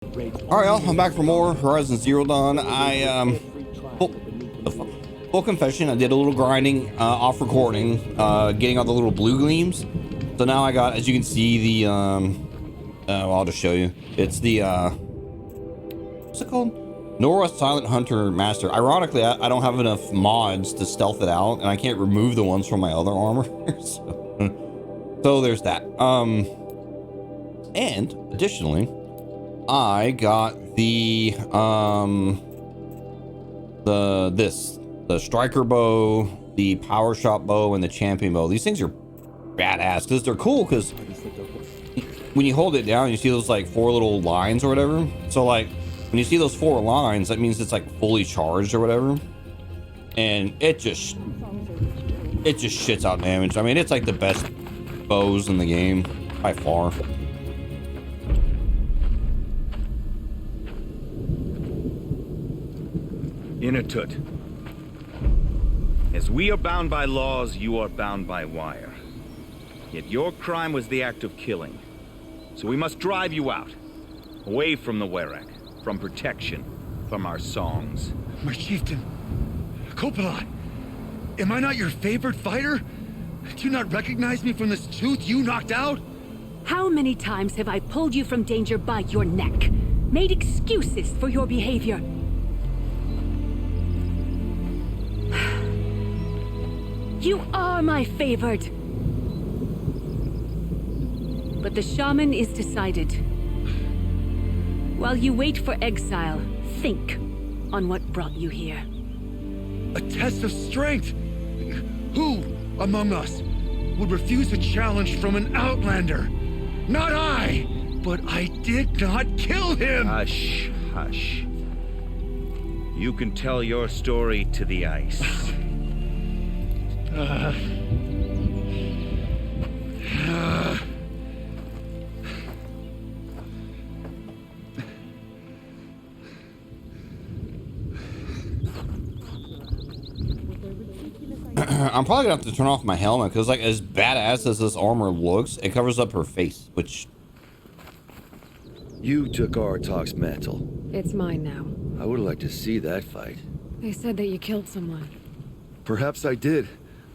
Alright, y'all, I'm back for more Horizon Zero Dawn. Full confession, I did a little grinding off recording, getting all the little blue gleams. So now I got, as you can see, the, well, I'll just show you. It's the, what's it called? Nora Silent Hunter Master. Ironically, I don't have enough mods to stealth it out, and I can't remove the ones from my other armor. So there's that. And additionally, I got the striker bow, the power shot bow, and the champion bow. These things are badass because they're cool, because when you hold it down, you see those like 4 little lines or whatever. So like when you see those 4 lines, that means it's like fully charged or whatever, and it just shits out damage. I mean, it's like the best bows in the game by far. Inatut. As we are bound by laws, you are bound by wire. Yet your crime was the act of killing. So we must drive you out. Away from the Werak, from protection, from our songs. My chieftain, Kopalai, am I not your favorite fighter? Do you not recognize me from this tooth you knocked out? How many times have I pulled you from danger by your neck? Made excuses for your behavior? You are my favored. But the shaman is decided. While you wait for exile, think on what brought you here. A test of strength! Who among us would refuse a challenge from an outlander? Not I! But I did not kill him! Hush, hush. You can tell your story to the ice. I'm probably gonna have to turn off my helmet because, like, as badass as this armor looks, it covers up her face, which... You took Aratak's mantle. It's mine now. I would like to see that fight. They said that you killed someone. Perhaps I did.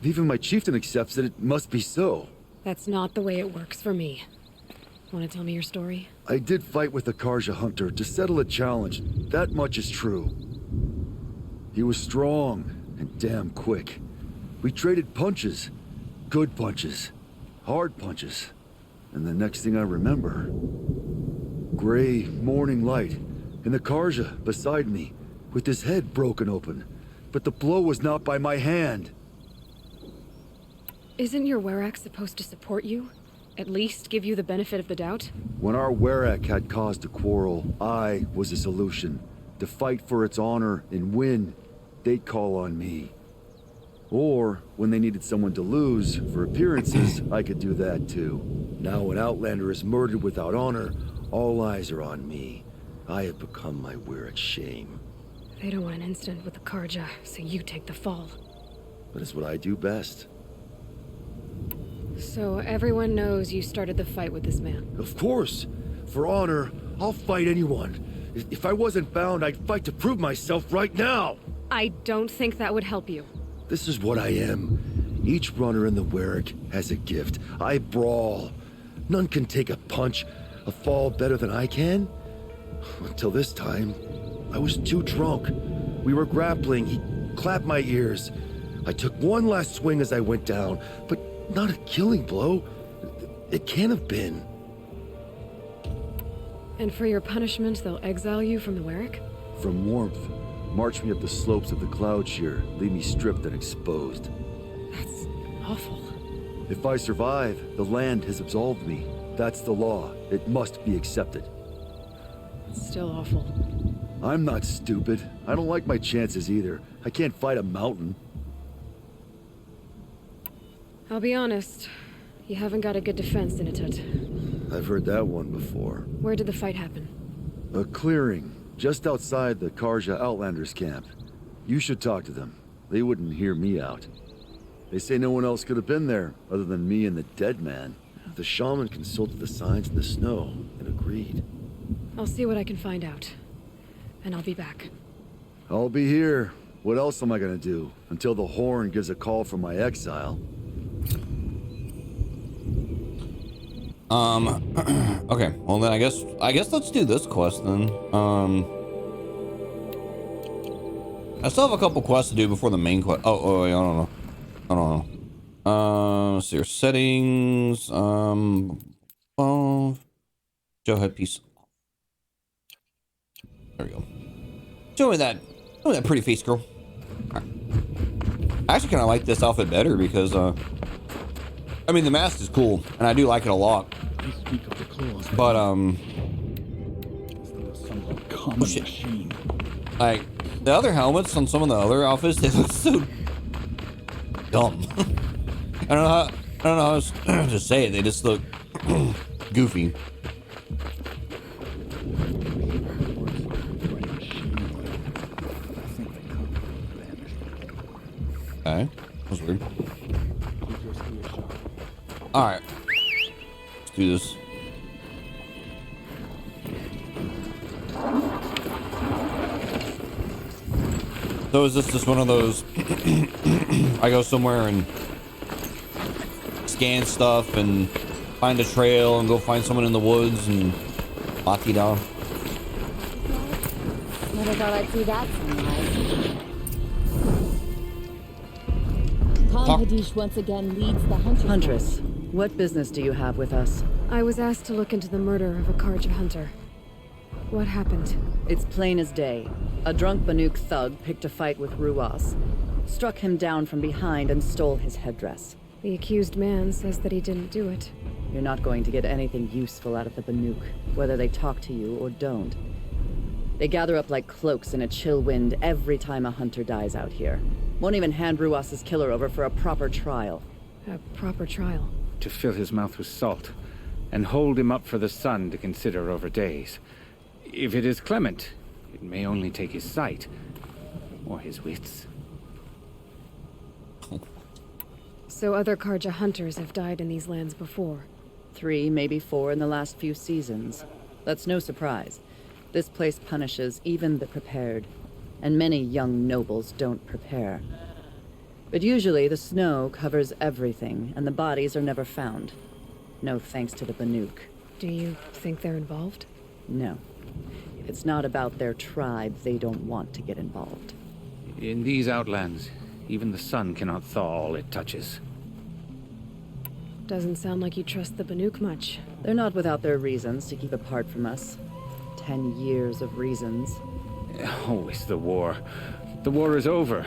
Even my chieftain accepts that it must be so. That's not the way it works for me. Want to tell me your story? I did fight with the Karja hunter to settle a challenge. That much is true. He was strong and damn quick. We traded punches. Good punches. Hard punches. And the next thing I remember... gray morning light, and the Karja beside me, with his head broken open. But the blow was not by my hand. Isn't your Werak supposed to support you? At least give you the benefit of the doubt? When our Werak had cause to quarrel, I was the solution. To fight for its honor and win, they'd call on me. Or, when they needed someone to lose, for appearances, I could do that too. Now when Outlander is murdered without honor, all eyes are on me. I have become my Werak's shame. They don't want an incident with the Karja, so you take the fall. But it's what I do best. So everyone knows you started the fight with this man? Of course! For honor, I'll fight anyone. If I wasn't bound, I'd fight to prove myself right now! I don't think that would help you. This is what I am. Each runner in the Werak has a gift. I brawl. None can take a punch, a fall better than I can. Until this time, I was too drunk. We were grappling. He clapped my ears. I took one last swing as I went down, but not a killing blow. It can't have been. And for your punishment, they'll exile you from the Werak? From warmth, march me up the slopes of the Cloud Shear, leave me stripped and exposed. That's awful. If I survive, the land has absolved me. That's the law. It must be accepted. It's still awful. I'm not stupid. I don't like my chances either. I can't fight a mountain. I'll be honest. You haven't got a good defense, Inatut. I've heard that one before. Where did the fight happen? A clearing, just outside the Karja Outlanders camp. You should talk to them. They wouldn't hear me out. They say no one else could have been there, other than me and the dead man. The shaman consulted the signs in the snow and agreed. I'll see what I can find out. And I'll be back. I'll be here. What else am I gonna do? Until the Horn gives a call from my exile. Okay, well then I guess let's do this quest then. I still have a couple quests to do before the main quest. Oh, wait, I don't know. Let's see your settings. Oh, Joe headpiece. There we go. Show me that pretty face, girl. Right. I actually kind of like this outfit better because, I mean, the mask is cool and I do like it a lot. But oh shit. Like the other helmets on some of the other outfits, they look so dumb. I don't know how else to say it. They just look goofy. Okay, that was weird. All right, let's do this. So is this just one of those? I go somewhere and scan stuff and find a trail and go find someone in the woods and lock it down. Never thought I'd see that sunrise. Khan Hadish once again leads the Huntress, what business do you have with us? I was asked to look into the murder of a Karja hunter. What happened? It's plain as day. A drunk Banuk thug picked a fight with Ruas, struck him down from behind and stole his headdress. The accused man says that he didn't do it. You're not going to get anything useful out of the Banuk, whether they talk to you or don't. They gather up like cloaks in a chill wind every time a hunter dies out here. Won't even hand Ruas's killer over for a proper trial. A proper trial? To fill his mouth with salt, and hold him up for the sun to consider over days. If it is clement, it may only take his sight, or his wits. So other Karja hunters have died in these lands before? 3, maybe 4 in the last few seasons. That's no surprise. This place punishes even the prepared, and many young nobles don't prepare. But usually the snow covers everything, and the bodies are never found. No thanks to the Banuk. Do you think they're involved? No. If it's not about their tribe, they don't want to get involved. In these outlands, even the sun cannot thaw all it touches. Doesn't sound like you trust the Banuk much. They're not without their reasons to keep apart from us. 10 years of reasons. Always the war. The war is over.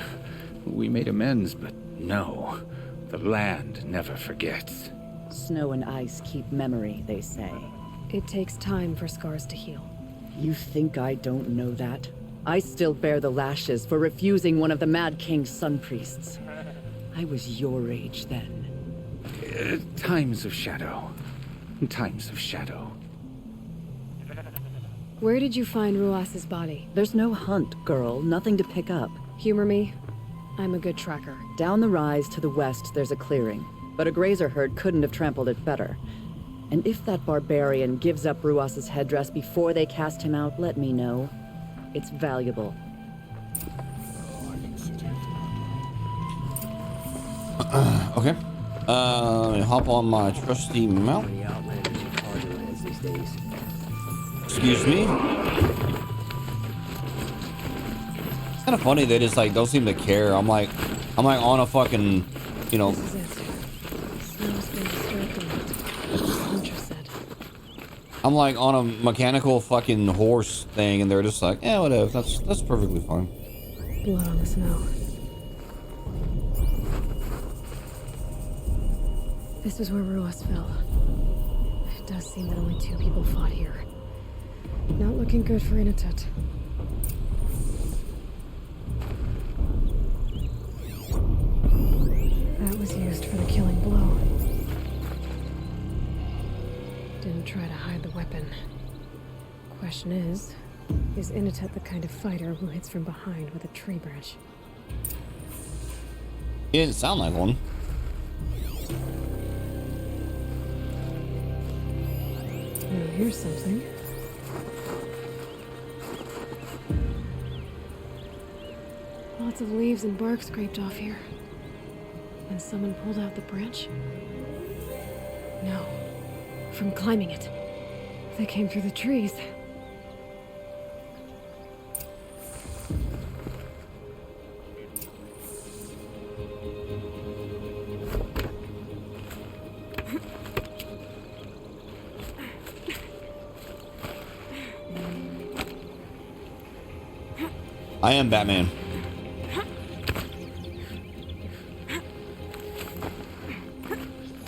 We made amends, but no. The land never forgets. Snow and ice keep memory, they say. It takes time for scars to heal. You think I don't know that? I still bear the lashes for refusing one of the Mad King's sun priests. I was your age then. Times of shadow. Times of shadow. Where did you find Ruas's body? There's no hunt, girl. Nothing to pick up. Humor me. I'm a good tracker. Down the rise to the west, there's a clearing. But a grazer herd couldn't have trampled it better. And if that barbarian gives up Ruas's headdress before they cast him out, let me know. It's valuable. Okay. Let me hop on my trusty mount. Excuse me. It's kind of funny they just like don't seem to care. I'm like on a fucking, you know. This is it. Snow's been disturbed a lot. Hunter said. I'm like on a mechanical fucking horse thing, and they're just like, yeah, whatever. That's perfectly fine. Blood on the snow. This is where Ruas fell. It does seem that only 2 people fought here. Not looking good for Inatut. That was used for the killing blow. Didn't try to hide the weapon. Question is Inatut the kind of fighter who hits from behind with a tree branch? He didn't sound like one. Now here's something. Lots of leaves and bark scraped off here. And someone pulled out the branch? No. From climbing it. They came through the trees. I am Batman.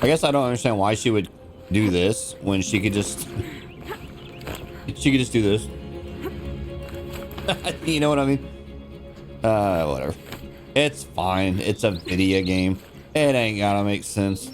I guess I don't understand why she would do this when she could just do this. You know what I mean? Whatever. It's fine. It's a video game. It ain't gotta make sense.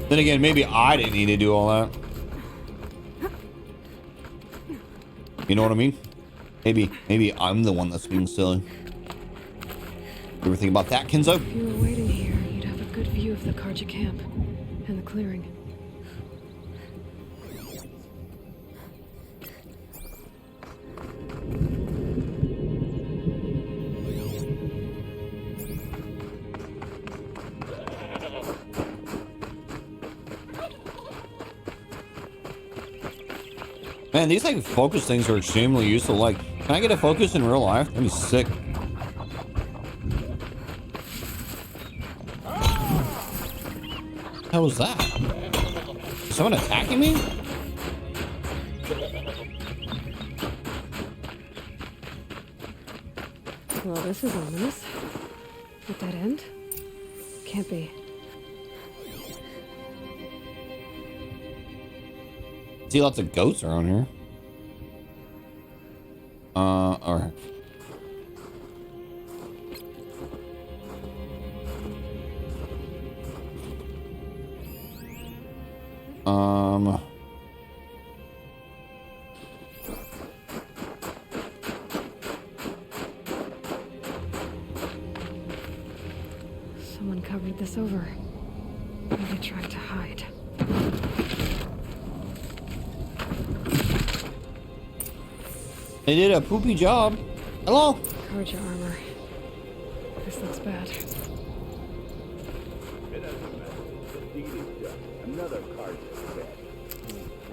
Then again, maybe I didn't need to do all that. You know what I mean? Maybe I'm the one that's being silly. You ever think about that, Kinzo? If you were waiting here, you'd have a good view of the Karja camp and the clearing. Man, these like focus things are extremely useful. Like, can I get a focus in real life? That'd be sick. What the hell was that? Is someone attacking me? Well, this is ominous. A dead end? Can't be. See lots of goats around here. Alright. Someone covered this over. Maybe tried to hide. They did a poopy job. Hello? Karja armor. This looks bad. Another Karja dead.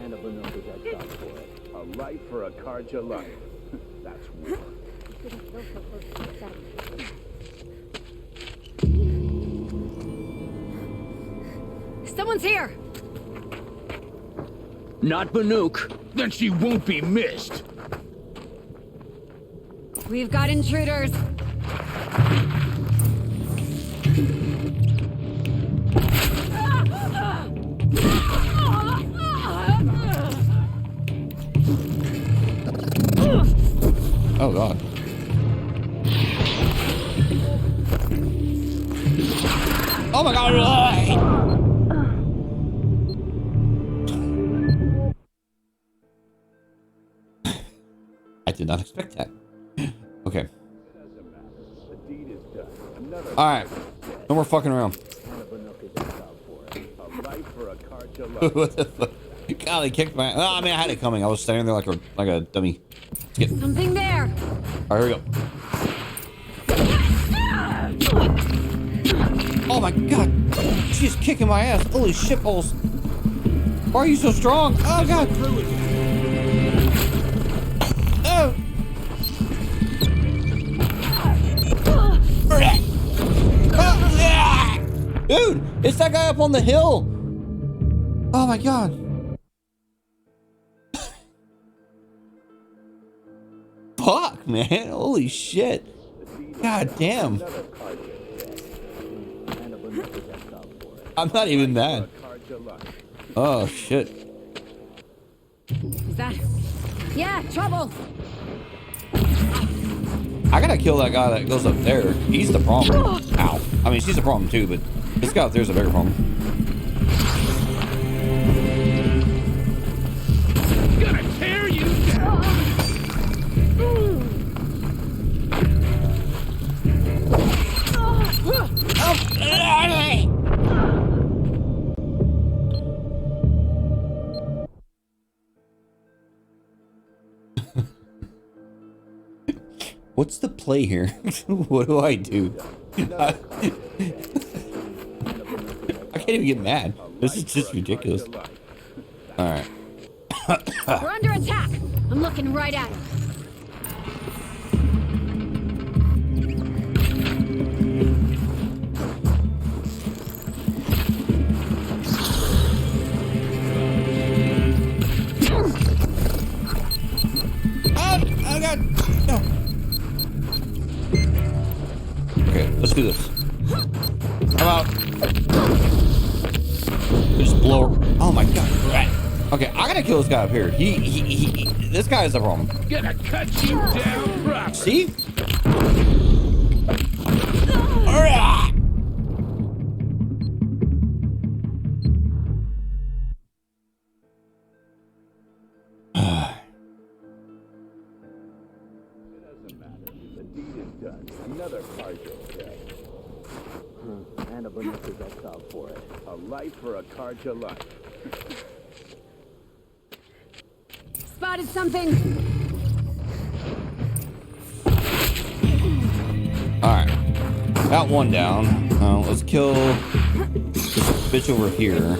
And a Banuka got for it. A life for a Karja life. That's war. Someone's here! Not Banuk. Then she won't be missed. We've got intruders! Oh god. Oh my god! I did not expect that. Okay. Alright. No more fucking around. What the fuck? God, they kicked my... Oh, I mean, I had it coming. I was standing there like a dummy. Let's get... Something there! Alright, here we go. Oh my god! She's kicking my ass. Holy shitballs. Why are you so strong? Oh god! Oh! Dude, it's that guy up on the hill. Oh my god. Fuck, man. Holy shit. God damn. I'm not even mad. Oh shit. Is that... Yeah, trouble! I gotta kill that guy that goes up there. He's the problem. Ow. I mean, she's a problem too, but this guy up there's a bigger problem. Gonna tear you down! What's the play here? What do I do? I can't even get mad. This is just ridiculous. Alright. We're under attack. I'm looking right at it. Oh god! No. Okay, let's do this. How about we just blow? Oh my god! Okay, I gotta kill this guy up here. This guy is the problem. Gonna cut you down proper. See? Another Carja dead. And a Benuka's exiled for it. A life for a Carja life. Spotted something. Alright. Got one down. Let's kill this bitch over here.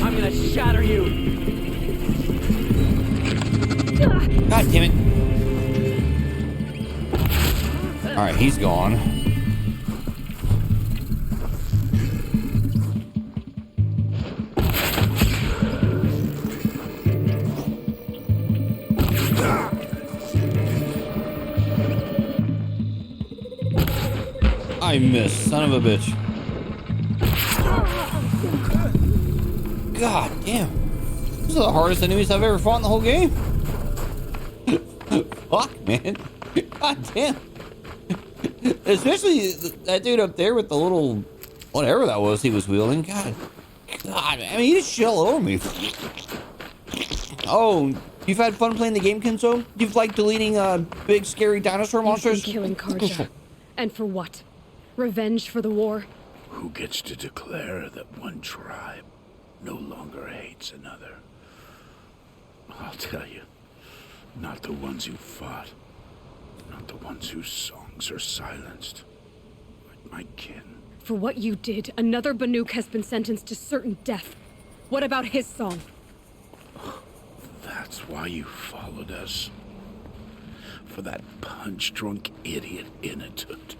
I'm gonna shatter you. God damn it. Alright, he's gone. I missed, son of a bitch. God damn. These are the hardest enemies I've ever fought in the whole game. Fuck, man. God damn. Especially that dude up there with the little whatever that was he was wielding. God, I mean, he just shell over me. Oh, you've had fun playing the game, Kenzo? You've liked deleting big scary dinosaur monsters? Killing Carja. And for what? Revenge for the war? Who gets to declare that one tribe no longer hates another? I'll tell you, not the ones who fought. Not the ones whose songs are silenced. Like my kin. For what you did, another Banuk has been sentenced to certain death. What about his song? That's why you followed us. For that punch-drunk idiot Inatut.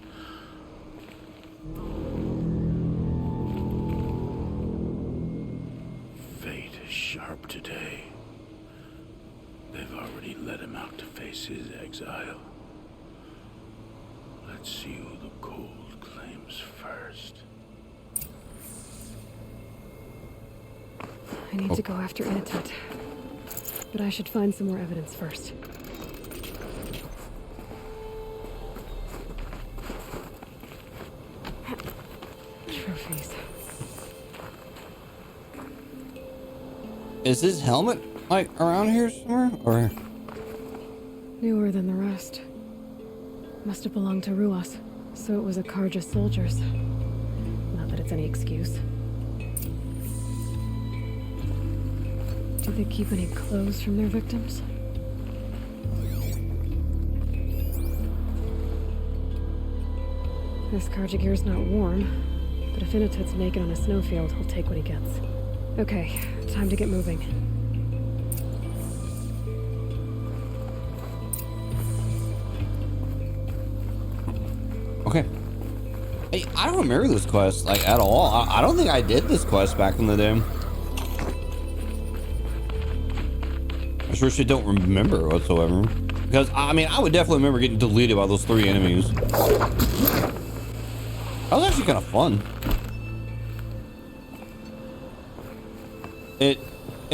Fate is sharp today. They've already let him out to face his exile. Let's see who the cold claims first. I need to go after Inatut. But I should find some more evidence first. Trophies. Is his helmet like around here somewhere, or? Newer than the rest. Must have belonged to Ruas, so it was a Carja soldier's. Not that it's any excuse. Did they keep any clothes from their victims? This Carja gear's not warm, but if Inatut's naked on a snowfield, he'll take what he gets. Okay, time to get moving. Okay. Hey, I don't remember this quest like at all. I don't think I did this quest back in the day. I seriously don't remember whatsoever. Because I mean, I would definitely remember getting deleted by those 3 enemies. That was actually kind of fun. It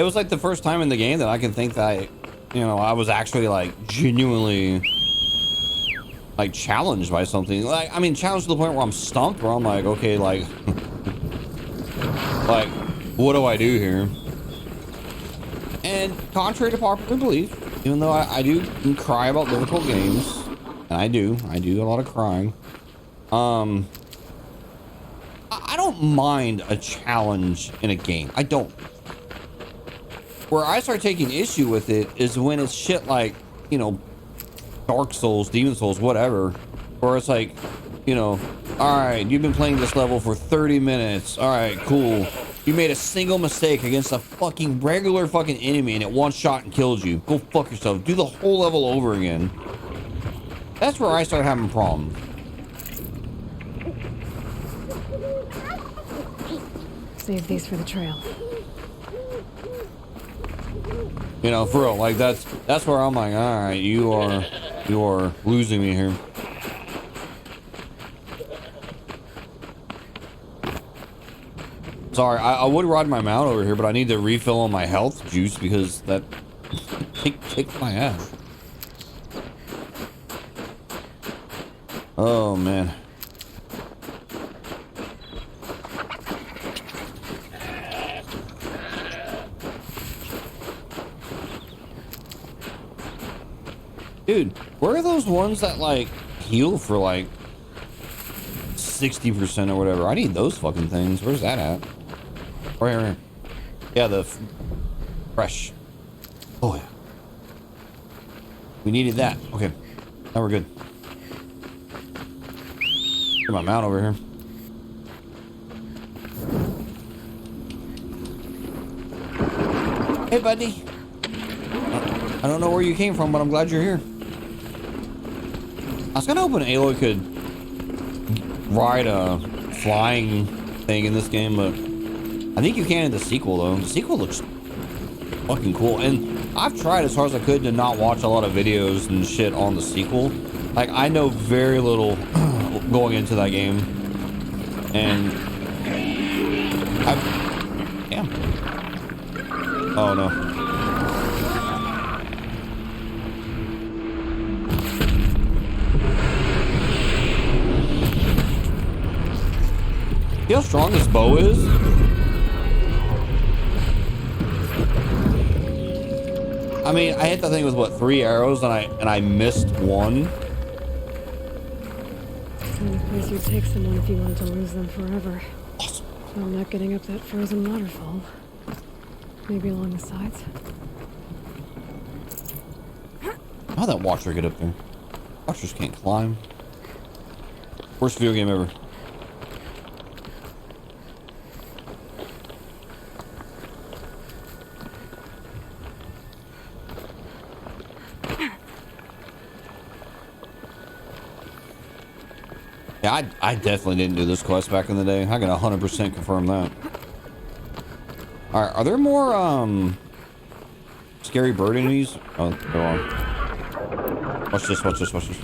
was like the first time in the game that I can think that I was actually like genuinely like challenged by something. Like, I mean, challenged to the point where I'm stumped, where I'm like, okay, like, like, what do I do here? And contrary to popular belief, even though I do cry about difficult games, and I do a lot of crying, I don't don't mind a challenge in a game. I don't. Where I start taking issue with it is when it's shit like, you know, Dark Souls, Demon Souls, whatever. Where it's like, you know, all right, you've been playing this level for 30 minutes. All right, cool. You made a single mistake against a fucking regular fucking enemy and it one shot and killed you. Go fuck yourself. Do the whole level over again. That's where I start having problems. Save these for the trail. You know, for real, like that's where I'm like, all right, you are losing me here. Sorry, I would ride my mount over here, but I need to refill on my health juice because that kicked my ass. Oh man. Dude, where are those ones that like heal for like 60% or whatever? I need those fucking things. Where's that at? Right here. Yeah, the fresh. Oh yeah. We needed that. Okay. Now we're good. Get my mount over here. Hey, buddy. I don't know where you came from, but I'm glad you're here. I was kind of hoping Aloy could ride a flying thing in this game, but I think you can in the sequel, though. The sequel looks fucking cool. And I've tried as hard as I could to not watch a lot of videos and shit on the sequel. Like, I know very little going into that game. And damn. Oh, no. See how strong this bow is? I mean, I hit that thing with what, 3 arrows, and I missed one. Kind of place you'd take someone if you wanted to lose them forever. Awesome. So I'm not getting up that frozen waterfall. Maybe along the sides. How'd that watcher get up there? Watchers can't climb. Worst video game ever. Yeah, I definitely didn't do this quest back in the day. I can 100% confirm that. Alright, are there more, scary bird enemies? Oh, there are. Watch this, watch this, watch this.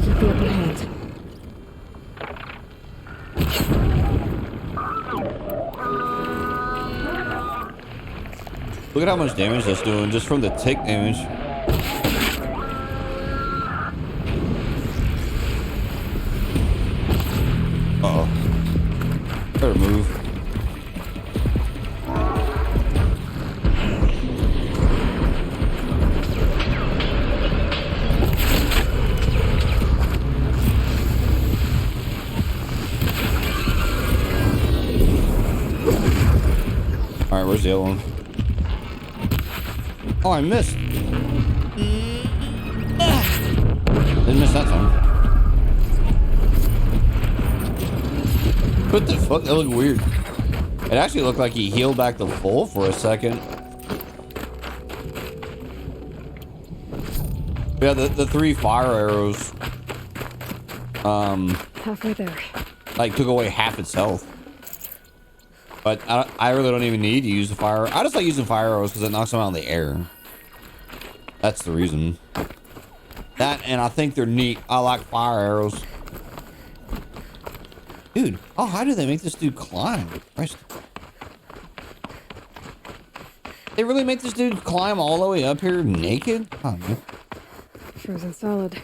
Keep the upper hand. Look at how much damage that's doing just from the tick damage. Uh-oh. Better move. Alright, where's the other one? Oh, I missed. Didn't miss that time. What the fuck? That looked weird. It actually looked like he healed back to full for a second. Yeah, the 3 fire arrows. Halfway there. Like took away half its health. But I really don't even need to use the fire. I just like using fire arrows because it knocks them out in the air. That's the reason. That, and I think they're neat. I like fire arrows. Dude, oh, how do they make this dude climb? Christ. They really make this dude climb all the way up here naked? Oh, man. Frozen solid.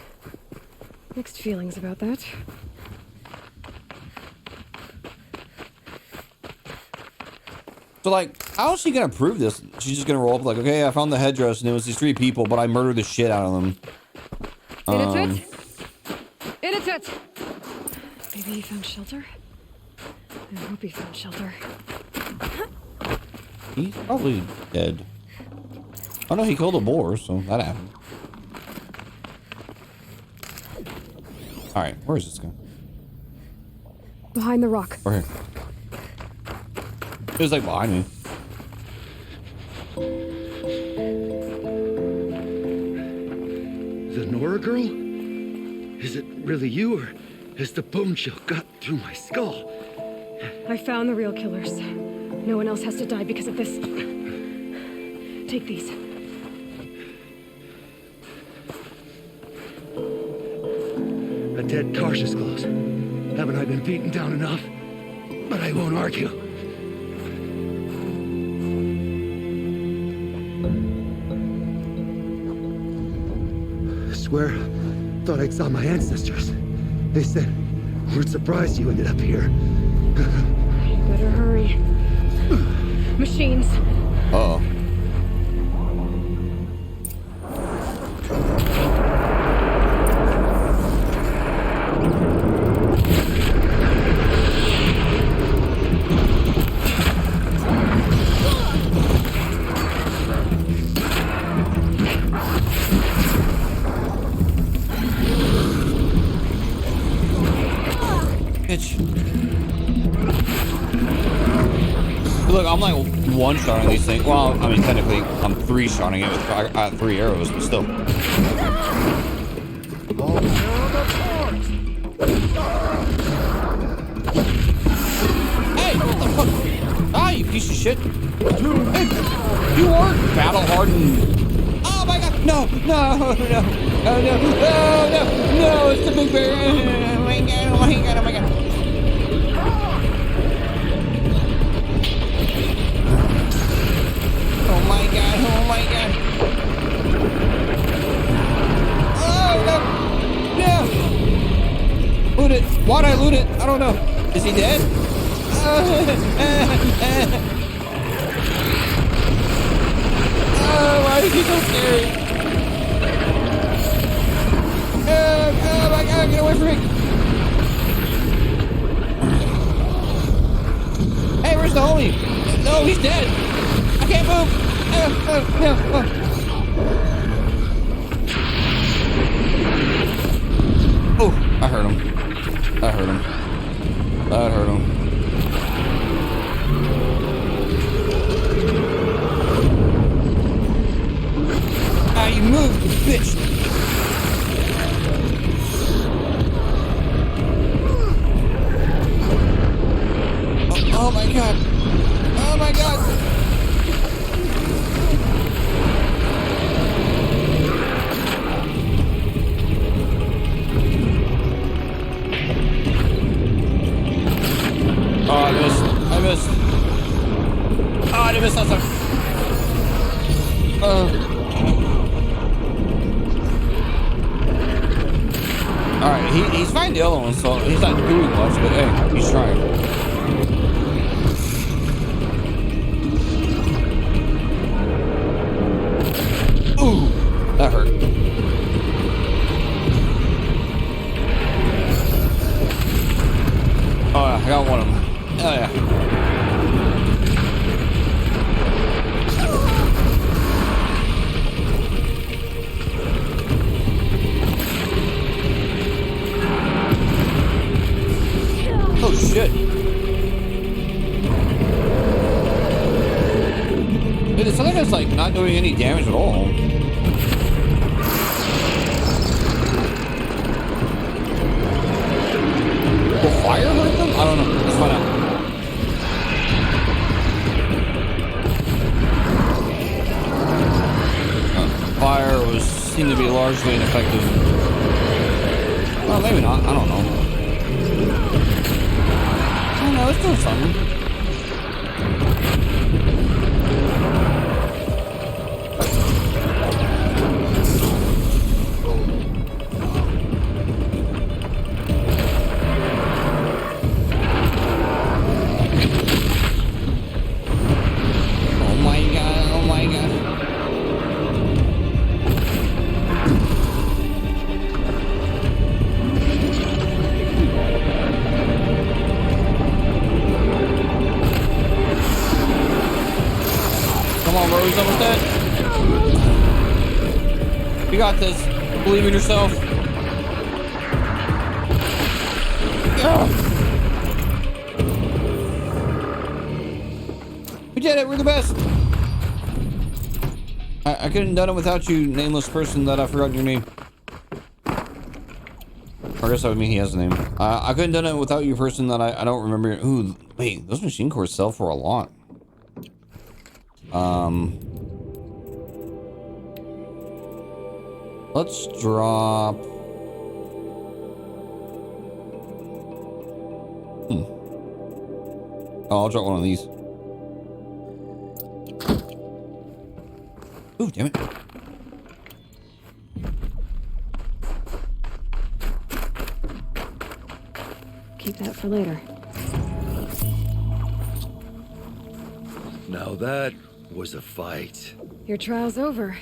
Mixed feelings about that. So, like, how is she gonna prove this? She's just gonna roll up like, okay, I found the headdress and it was these 3 people, but I murdered the shit out of them. It! Maybe he found shelter? I hope he found shelter. He's probably dead. Oh no, he killed a boar, so that happened. Alright, where is this guy? Behind the rock. Over here. It was like behind me. The Nora girl? Is it really you, or has the bone chill got through my skull? I found the real killers. No one else has to die because of this. Take these. A dead Karsh's clothes. Haven't I been beaten down enough? But I won't argue. I swear, thought I saw my ancestors. They said, we're surprised you ended up here. Better hurry. Machines. Uh-oh. Look, I'm like one-shotting these things. Well, I mean, technically, I'm three-shotting it with I got 3 arrows, but still. Hey, what the fuck? Ah, you piece of shit. Hey, you are battle-hardened. Oh my god, no, no, no, no, no, no, no, no, it's the big bear. Oh my god, oh my god, oh my god. Oh my god, oh my god. Oh no! No! Loot it. Why'd I loot it? I don't know. Is he dead? Oh, why is he so scary? Oh my god, get away from me! Hey, where's the homie? No, he's dead! I can't move! No. Oh, I heard him. That hurt him. Ah, you moved, you bitch! Oh my god! Oh my god! Oh, I missed. Oh, I missed that time. Alright, he's fighting the other one, so he's not doing much, but hey, he's trying. Ooh, that hurt. Oh, yeah, I got one of them. Oh, yeah. Oh, shit. Dude, this other guy's, like, not doing any damage at all. Will fire hurt them? I don't know. Let's find out. Fire seemed to be largely ineffective. Well, maybe not. I don't know. I don't know. It's doing something. got this. Believe in yourself. We did it. We're the best. I couldn't have done it without you, nameless person that I forgot your name. I guess that would mean he has a name. I couldn't have done it without you, person that I don't remember. Ooh, wait, those machine cores sell for a lot. Let's drop. Oh, I'll drop one of these. Ooh, damn it. Keep that for later. Now that was a fight. Your trial's over.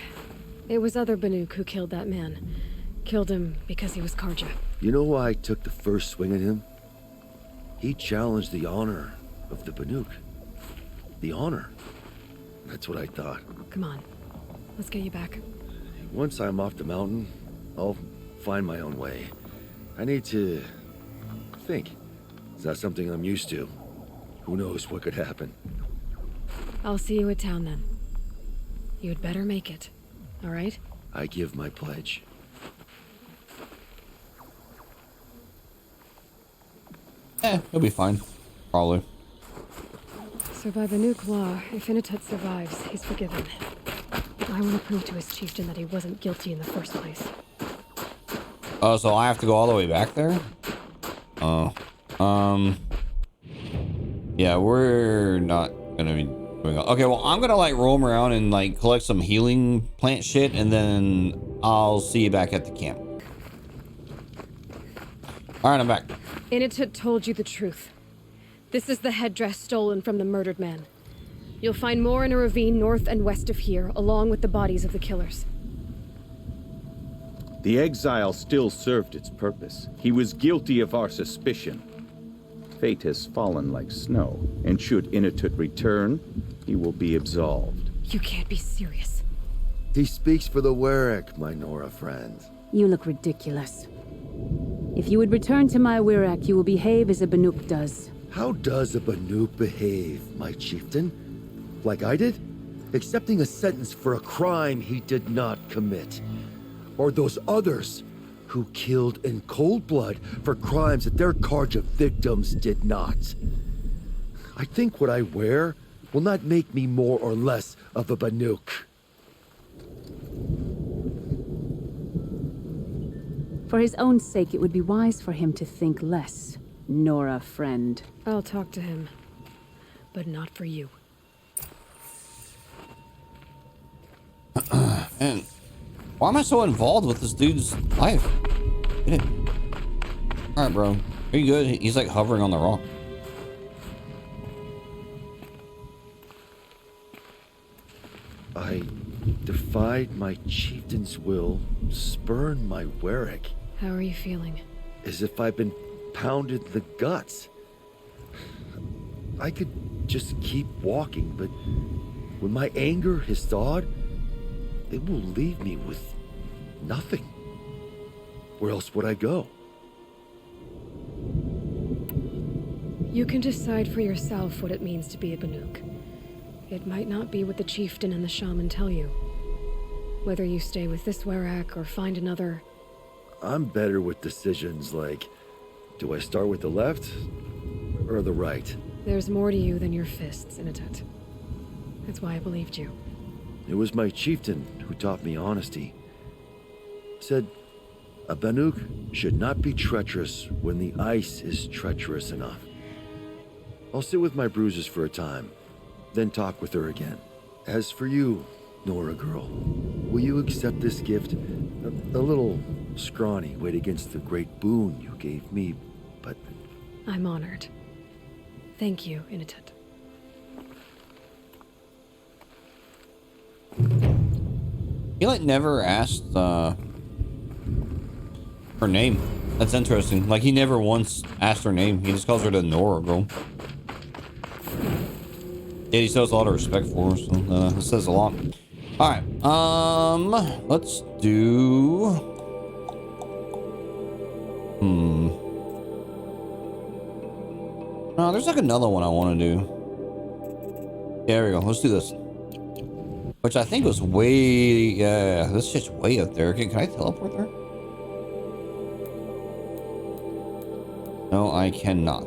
It was other Banuk who killed that man. Killed him because he was Karja. You know why I took the first swing at him? He challenged the honor of the Banuk. The honor. That's what I thought. Come on. Let's get you back. Once I'm off the mountain, I'll find my own way. I need to think. It's not something I'm used to. Who knows what could happen? I'll see you at town then. You'd better make it. All right? I give my pledge. He'll be fine. Probably. So by Banuk law, if Inatut survives, he's forgiven. I want to prove to his chieftain that he wasn't guilty in the first place. Oh, so I have to go all the way back there? Oh. Yeah, we're not gonna be doing. Okay, well, I'm gonna like roam around and like collect some healing plant shit, and then I'll see you back at the camp. All right, I'm back. Inatut told you the truth. This is the headdress stolen from the murdered man. You'll find more in a ravine north and west of here, along with the bodies of the killers. The exile still served its purpose. He was guilty of our suspicion. Fate has fallen like snow, and should Inatut return, he will be absolved. You can't be serious. He speaks for the Warwick, my Nora friend. You look ridiculous. If you would return to my Wirak, you will behave as a Banuk does. How does a Banuk behave, my chieftain? Like I did? Accepting a sentence for a crime he did not commit. Or those others who killed in cold blood for crimes that their Karja victims did not. I think what I wear will not make me more or less of a Banuk. For his own sake, it would be wise for him to think less. Nora, friend. I'll talk to him. But not for you. And why am I so involved with this dude's life? All right, bro. Are you good? He's like hovering on the rock. I defied my chieftain's will, spurned my Warwick. How are you feeling? As if I've been pounded in the guts. I could just keep walking, but when my anger has thawed, it will leave me with nothing. Where else would I go? You can decide for yourself what it means to be a Banuk. It might not be what the chieftain and the shaman tell you. Whether you stay with this Warwick or find another... I'm better with decisions like, do I start with the left or the right? There's more to you than your fists, Inatut. That's why I believed you. It was my chieftain who taught me honesty. Said, a Banuk should not be treacherous when the ice is treacherous enough. I'll sit with my bruises for a time, then talk with her again. As for you, Nora girl, will you accept this gift? A little scrawny weighed against the great boon you gave me, but... I'm honored. Thank you, Inatut. He like never asked her name. That's interesting. Like he never once asked her name. He just calls her the Nora girl. Yeah, he shows a lot of respect for her, so that says a lot. All right. Let's do. No, there's like another one I want to do. There we go. Let's do this. Which I think was way. Yeah, this shit's way up there. Can I teleport there? No, I cannot.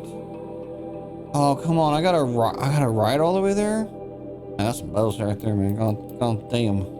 Oh, come on. I gotta ride all the way there? Man, that's some bells right there, man. God damn.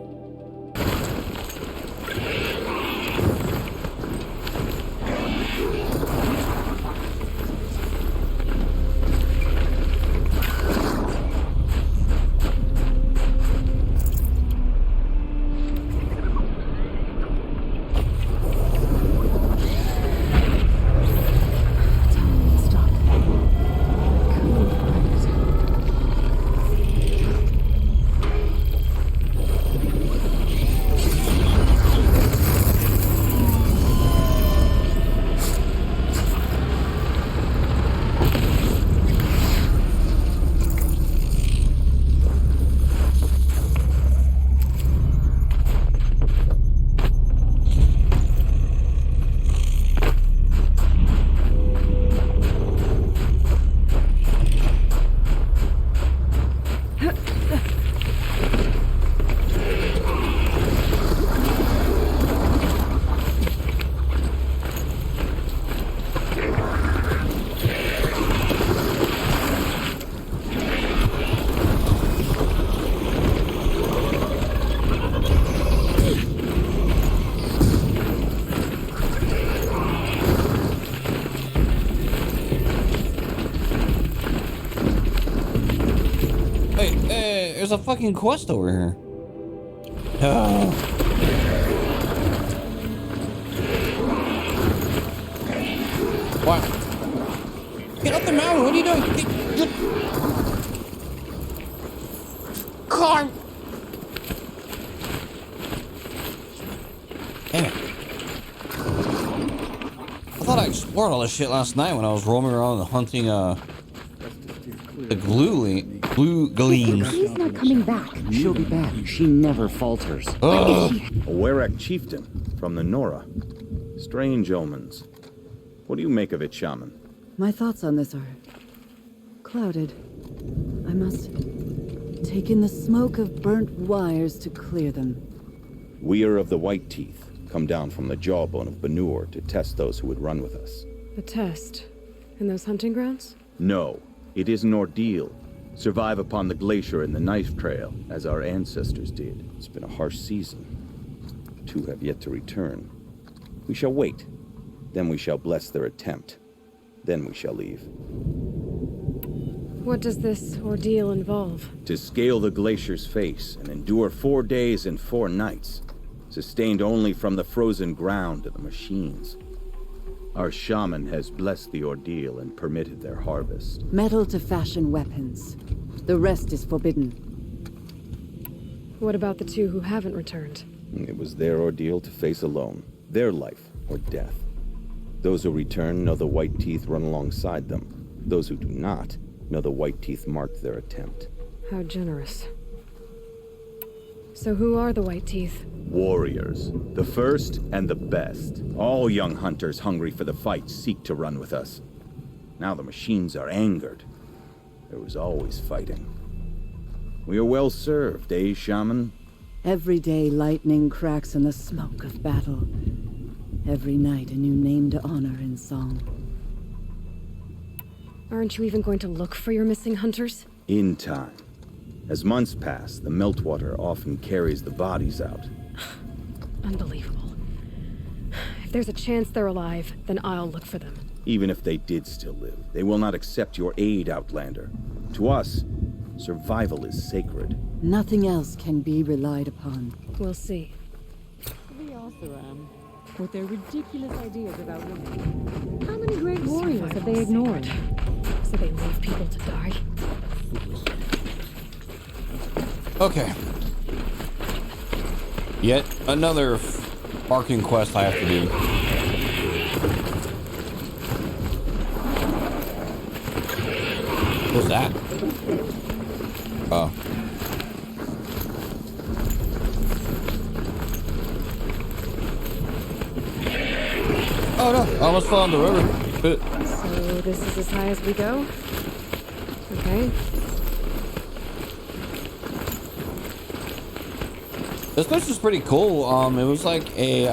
There's a fucking quest over here. Oh. What? Get up the mountain. What are you doing? Get... Car. Damn it. I thought I explored all this shit last night when I was roaming around and hunting the glue gleams. She's not coming back. She'll be back. She never falters. A Werak chieftain from the Nora. Strange omens. What do you make of it, Shaman? My thoughts on this are clouded. I must take in the smoke of burnt wires to clear them. We are of the White Teeth, come down from the jawbone of Banur to test those who would run with us. A test? In those hunting grounds? No, it is an ordeal. Survive upon the glacier and the knife trail, as our ancestors did. It's been a harsh season. Two have yet to return. We shall wait. Then we shall bless their attempt. Then we shall leave. What does this ordeal involve? To scale the glacier's face and endure 4 days and 4 nights, sustained only from the frozen ground of the machines. Our shaman has blessed the ordeal and permitted their harvest. Metal to fashion weapons. The rest is forbidden. What about the two who haven't returned? It was their ordeal to face alone. Their life or death. Those who return know the White Teeth run alongside them. Those who do not know the White Teeth marked their attempt. How generous. So who are the White Teeth? Warriors. The first and the best. All young hunters hungry for the fight seek to run with us. Now the machines are angered. There was always fighting. We are well served, eh, Shaman? Every day lightning cracks in the smoke of battle. Every night a new name to honor in song. Aren't you even going to look for your missing hunters? In time. As months pass, the meltwater often carries the bodies out. Unbelievable. If there's a chance they're alive, then I'll look for them. Even if they did still live, they will not accept your aid, Outlander. To us, survival is sacred. Nothing else can be relied upon. We'll see. The Oseram, with their ridiculous ideas about women. How many great warriors have they ignored? So they leave people to die? Okay. Yet another barking quest I have to do. What's that? Oh. Almost fell in the river. So this is as high as we go? Okay. This place was pretty cool. It was like a,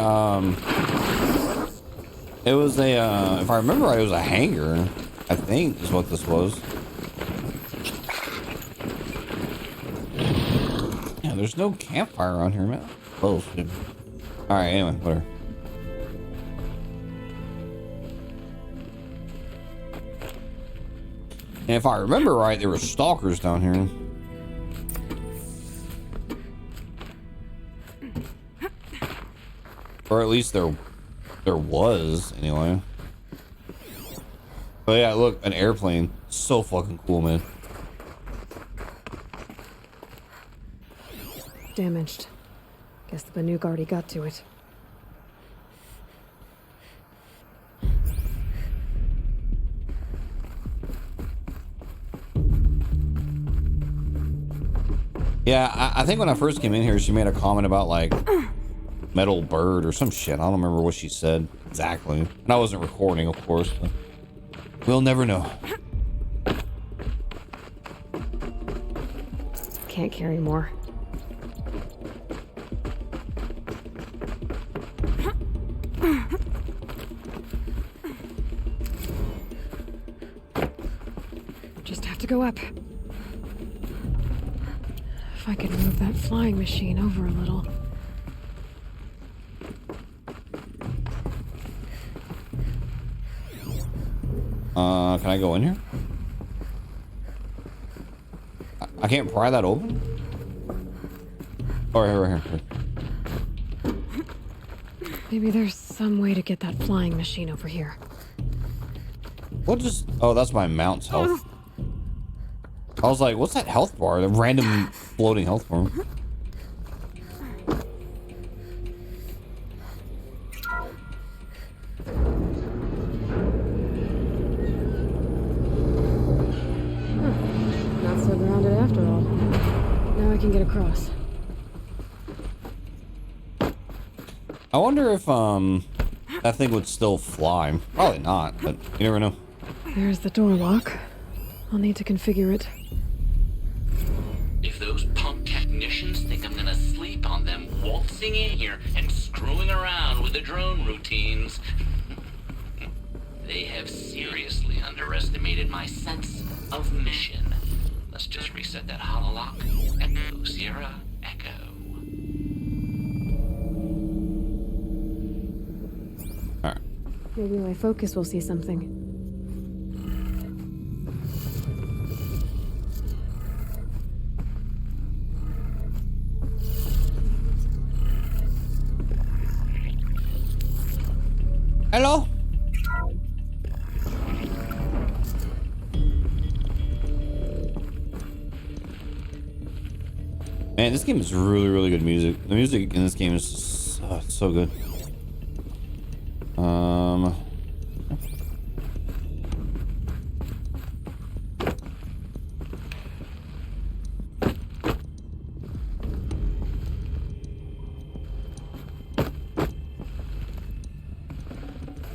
if I remember right, it was a hangar, I think is what this was. Yeah, there's no campfire on here, man. Oh, shit. All right, anyway, whatever. And if I remember right, there were stalkers down here. Or at least there was, anyway. But yeah, look, an airplane. So fucking cool, man. Damaged. Guess the Banuk already got to it. Yeah, I think when I first came in here, she made a comment about like metal bird or some shit. I don't remember what she said exactly. And I wasn't recording, of course. But we'll never know. Can't carry more. Just have to go up. If I could move that flying machine over a little. Can I go in here? I can't pry that open? Oh, right here. Maybe there's some way to get that flying machine over here. What just... Oh, that's my mount's health. I was like, what's that health bar? The random floating health bar. Not so grounded after all. Now I can get across. I wonder if, that thing would still fly. Probably not, but you never know. There's the door lock. I'll need to configure it. If those punk technicians think I'm gonna sleep on them waltzing in here and screwing around with the drone routines, they have seriously underestimated my sense of mission. Let's just reset that hololock. Echo, Sierra, Echo. Alright. Maybe my focus will see something. Hello? Man, this game is really, really good music. The music in this game is so good.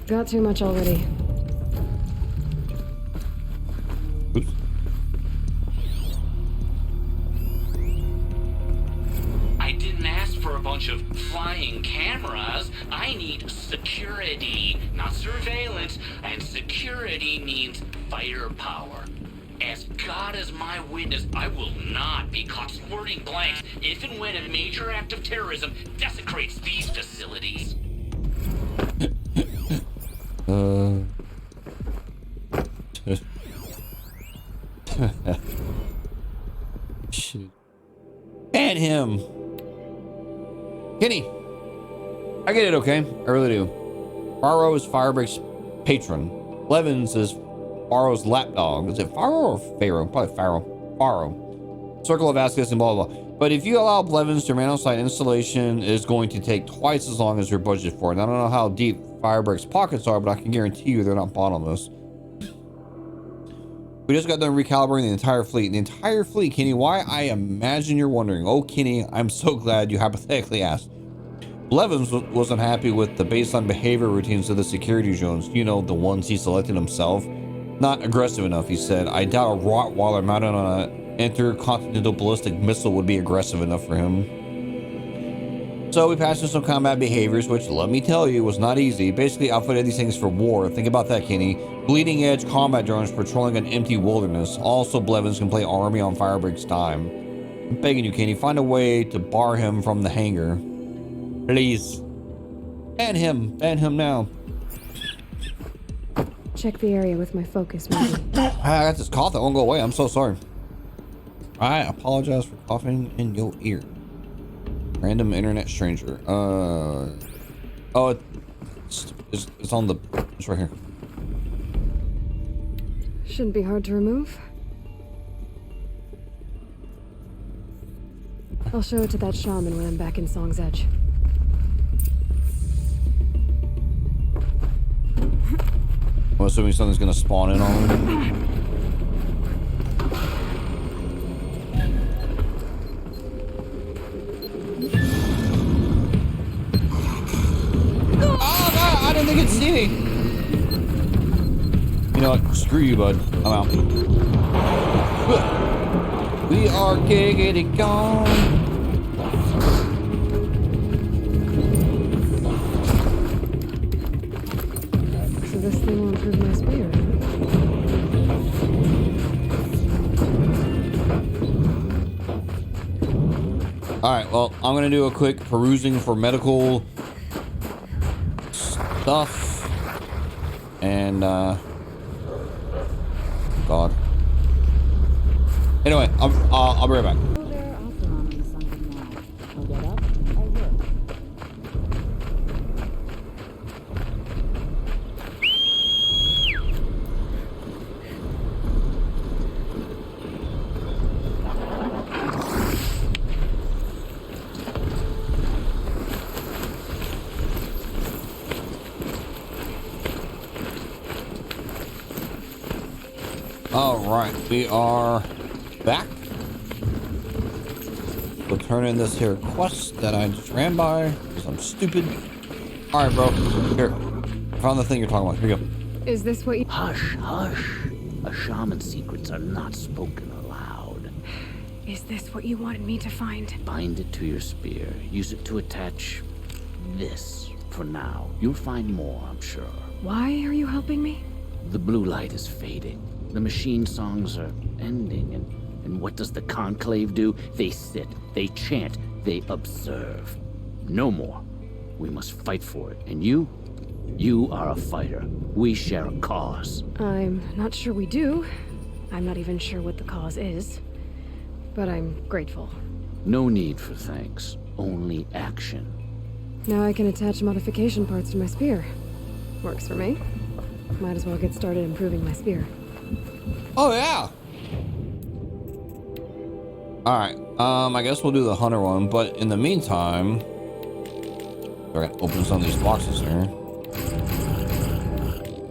Got too much already. Oops. I didn't ask for a bunch of flying cameras. I need security, not surveillance. And security means firepower. As God is my witness, I will not be caught squirting blanks if and when a major act of terrorism desecrates these facilities. Shoot. And him. Kenny. I get it, okay? I really do. Faro is Firebreak's patron. Blevins is Faro's lapdog. Is it Faro or Pharaoh? Probably Faro. Faro. Circle of Vasquez and blah, blah, blah. But if you allow Blevins to remain on site, installation is going to take twice as long as you're budgeted for. And I don't know how deep Firebreak's pockets are, but I can guarantee you they're not bottomless. We just got done recalibrating the entire fleet. The entire fleet, Kenny. Why? I imagine you're wondering. Oh, Kenny, I'm so glad you hypothetically asked. Blevins wasn't happy with the baseline behavior routines of the security drones. You know, the ones he selected himself. Not aggressive enough, he said. I doubt a Rottweiler mounted on an intercontinental ballistic missile would be aggressive enough for him. So we passed through some combat behaviors, which, let me tell you, was not easy. Basically outfitted these things for war. Think about that, Kenny. Bleeding edge combat drones patrolling an empty wilderness. Also, Blevins can play army on Firebreak's time. I'm begging you, Kenny, find a way to bar him from the hangar. Please. Ban him. Ban him now. Check the area with my focus, maybe. I got this cough that won't go away. I'm so sorry. I apologize for coughing in your ear. Random internet stranger. Oh, it's on the... It's right here. Shouldn't be hard to remove. I'll show it to that shaman when I'm back in Song's Edge. I'm assuming something's gonna spawn in on him. Oh god, I didn't think it'd see me. You know what? Screw you, bud. I'm out. We are giggity gone. This thing will improve my spear. Alright, well, I'm gonna do a quick perusing for medical stuff. And, God. Anyway, I'll be right back. Alright, we are back. We'll turn in this here quest that I just ran by because I'm stupid. Alright, bro. Here. I found the thing you're talking about. Here you go. Is this what you... Hush, hush. A shaman's secrets are not spoken aloud. Is this what you wanted me to find? Bind it to your spear. Use it to attach this for now. You'll find more, I'm sure. Why are you helping me? The blue light is fading. The machine songs are ending, and what does the Conclave do? They sit, they chant, they observe. No more. We must fight for it, and you are a fighter. We share a cause. I'm not sure we do. I'm not even sure what the cause is. But I'm grateful. No need for thanks, only action. Now I can attach modification parts to my spear. Works for me. Might as well get started improving my spear. Oh, yeah. Alright, I guess we'll do the hunter one, but in the meantime, we're gonna open some of these boxes here.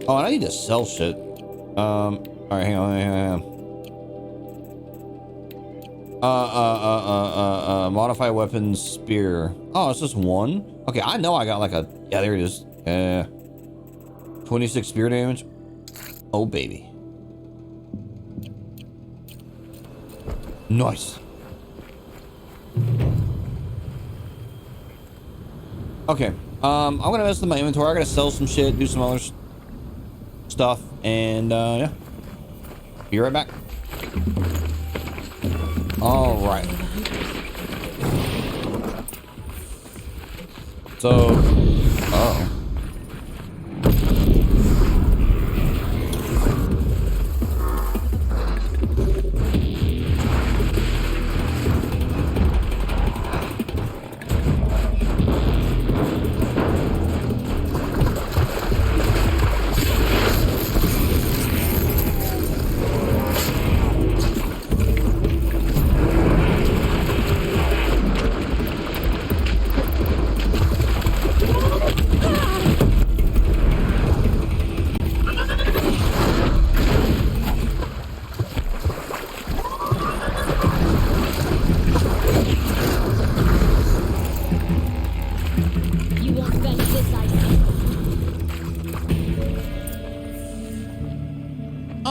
Oh, and I need to sell shit. Alright, hang on. Modify weapon spear. Oh, it's just one? Okay, I know I got like a... Yeah, there it is. 26 spear damage. Oh, baby. Nice. Okay. I'm gonna mess with my inventory. I gotta sell some shit, do some other stuff, and yeah. Be right back. All right. So, uh-oh. Ah!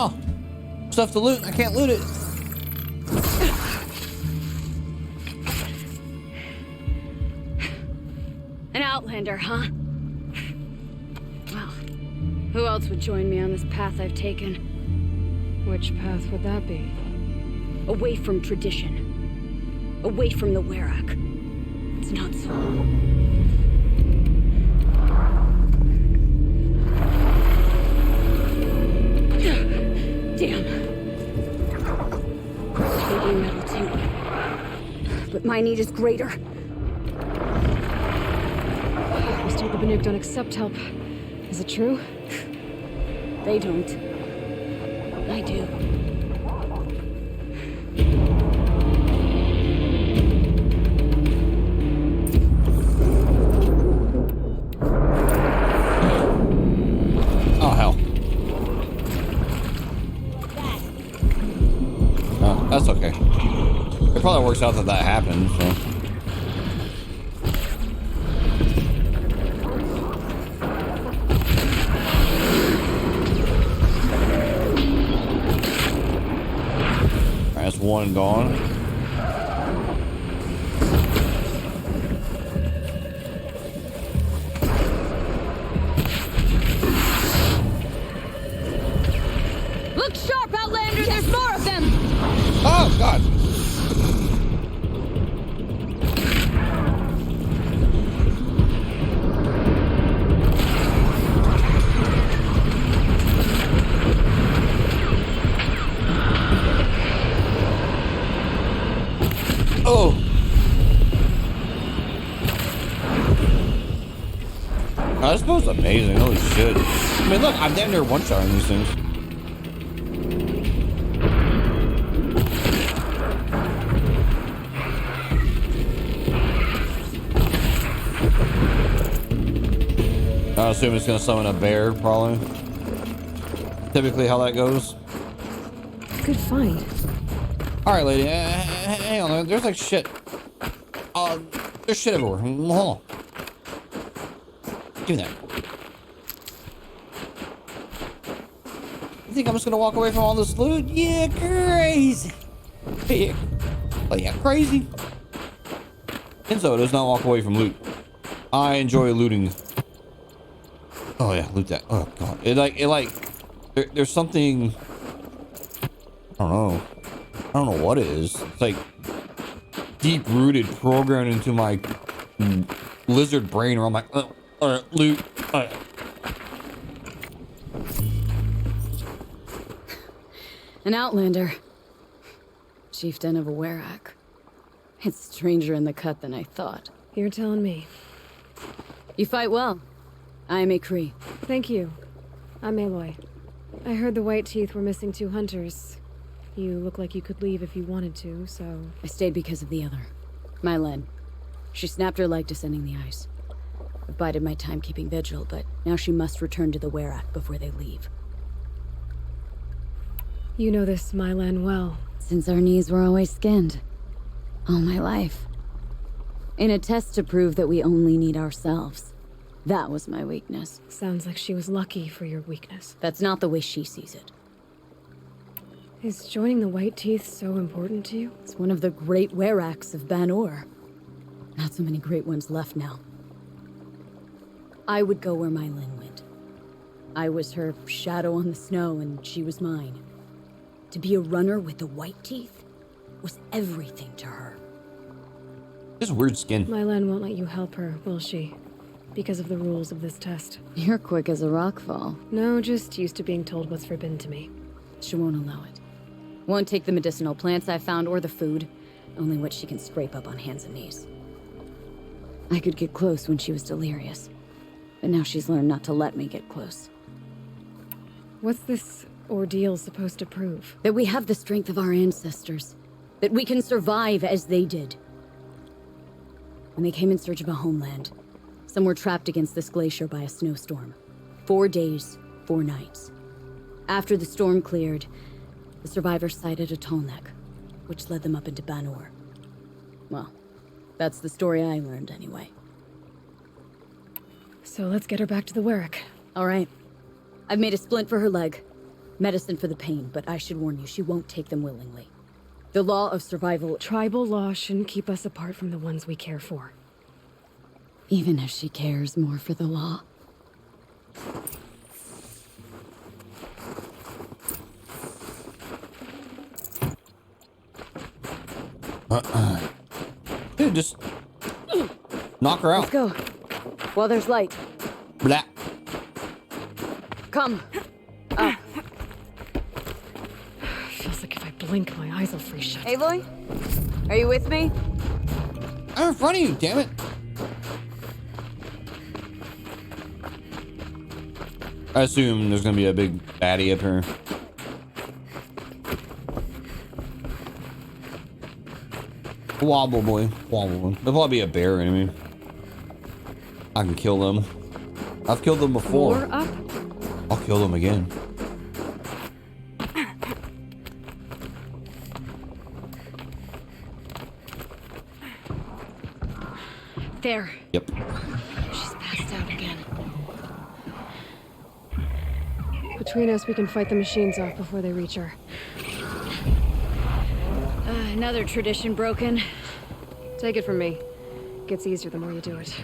Oh, stuff to loot. I can't loot it. An outlander, huh? Well, who else would join me on this path I've taken? Which path would that be? Away from tradition. Away from the Werak. It's not so. Damn. Heavy metal too. But my need is greater. I was told the Banuk don't accept help. Is it true? They don't. I do. Oh, hell. Oh, that's okay. It probably works out that that happened, so. Alright, that's one gone. Look sharp, Outlander! There's more of them! Oh, God! Oh! Oh, this boat's amazing. Holy shit. I mean, look, I'm damn near one-shotting these things. I assume it's gonna summon a bear, probably. Typically how that goes. Good find. Alright, lady. Hang on. There's like shit. There's shit everywhere. Hold on. Give me that. You think I'm just gonna walk away from all this loot? Yeah, crazy. Yeah. Oh, yeah, crazy. Enzo does not walk away from loot. I enjoy looting. Oh yeah, loot that. Oh god, there's something. I don't know what it is. It's like deep-rooted, programmed into my lizard brain, where I'm like, loot. An outlander. Chieftain of a Werak. It's stranger in the cut than I thought. You're telling me. You fight well. I am a Kree. Thank you. I'm Aloy. I heard the White Teeth were missing 2 hunters. You look like you could leave if you wanted to, so... I stayed because of the other. Mylen. She snapped her leg descending the ice. I've bided my time keeping vigil, but now she must return to the Werak before they leave. You know this Mylan well. Since our knees were always skinned. All my life. In a test to prove that we only need ourselves. That was my weakness. Sounds like she was lucky for your weakness. That's not the way she sees it. Is joining the White Teeth so important to you? It's one of the great Weraks of Ban-Ur. Not so many great ones left now. I would go where Mylen went. I was her shadow on the snow, and she was mine. To be a runner with the White Teeth was everything to her. This weird skin. Mylen won't let you help her, will she? Because of the rules of this test. You're quick as a rockfall. No, just used to being told what's forbidden to me. She won't allow it. Won't take the medicinal plants I found or the food. Only what she can scrape up on hands and knees. I could get close when she was delirious. But now she's learned not to let me get close. What's this ordeal supposed to prove? That we have the strength of our ancestors. That we can survive as they did. When they came in search of a homeland, some were trapped against this glacier by a snowstorm. 4 days, 4 nights. After the storm cleared, the survivors sighted a Tallneck, which led them up into Ban-Ur. Well, that's the story I learned anyway. So let's get her back to the Werak. All right. I've made a splint for her leg. Medicine for the pain, but I should warn you, she won't take them willingly. The law of survival... Tribal law shouldn't keep us apart from the ones we care for. Even if she cares more for the law. Dude, just knock her out. Let's go. While there's light. Blah. Come. Up. Feels like if I blink, my eyes will freeze shut. Aloy? Are you with me? I'm in front of you, damn it. I assume there's gonna be a big baddie up here. Wobble boy. Wobble. There'll probably be a bear enemy. I can kill them. I've killed them before. More up? I'll kill them again. There. Yep. She's passed out again. Between us, we can fight the machines off before they reach her. Another tradition broken. Take it from me. Gets easier the more you do it.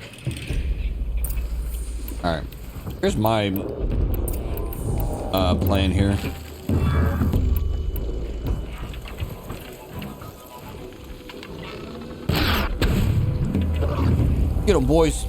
Alright. Here's my plan here. Get them, boys.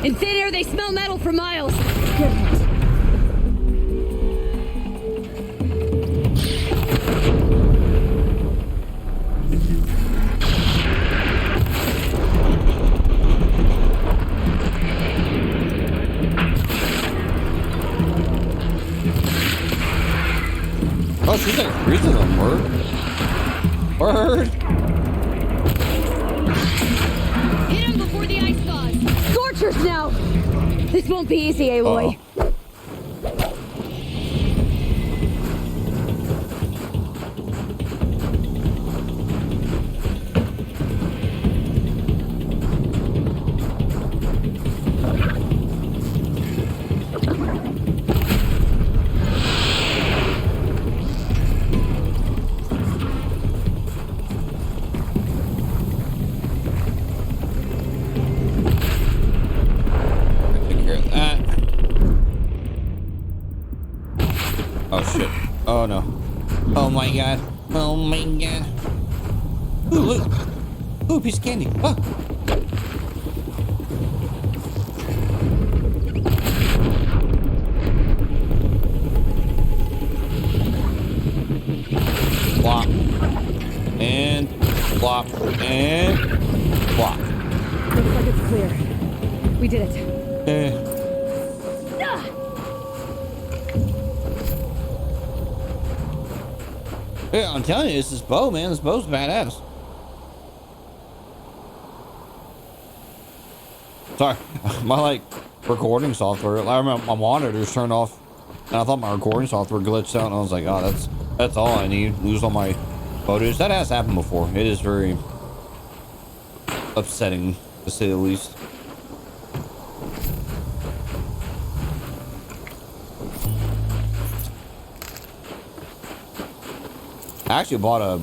In thin air, they smell metal for miles. Oh, she's like freezing them. Word. Hit him before the ice thaws. Scorchers now. This won't be easy, Aloy. Oh no. Oh my god. Oh my god. Ooh, look. Ooh, piece of candy. Oh. Flop. And flop. And flop. Looks like it's clear. We did it. Yeah, I'm telling you, this is bow, man. This bow's badass. Sorry, my like recording software. I remember my monitors turned off, and I thought my recording software glitched out, and I was like, "Oh, that's all I need." Lose all my photos. That has happened before. It is very upsetting, to say the least. I actually bought a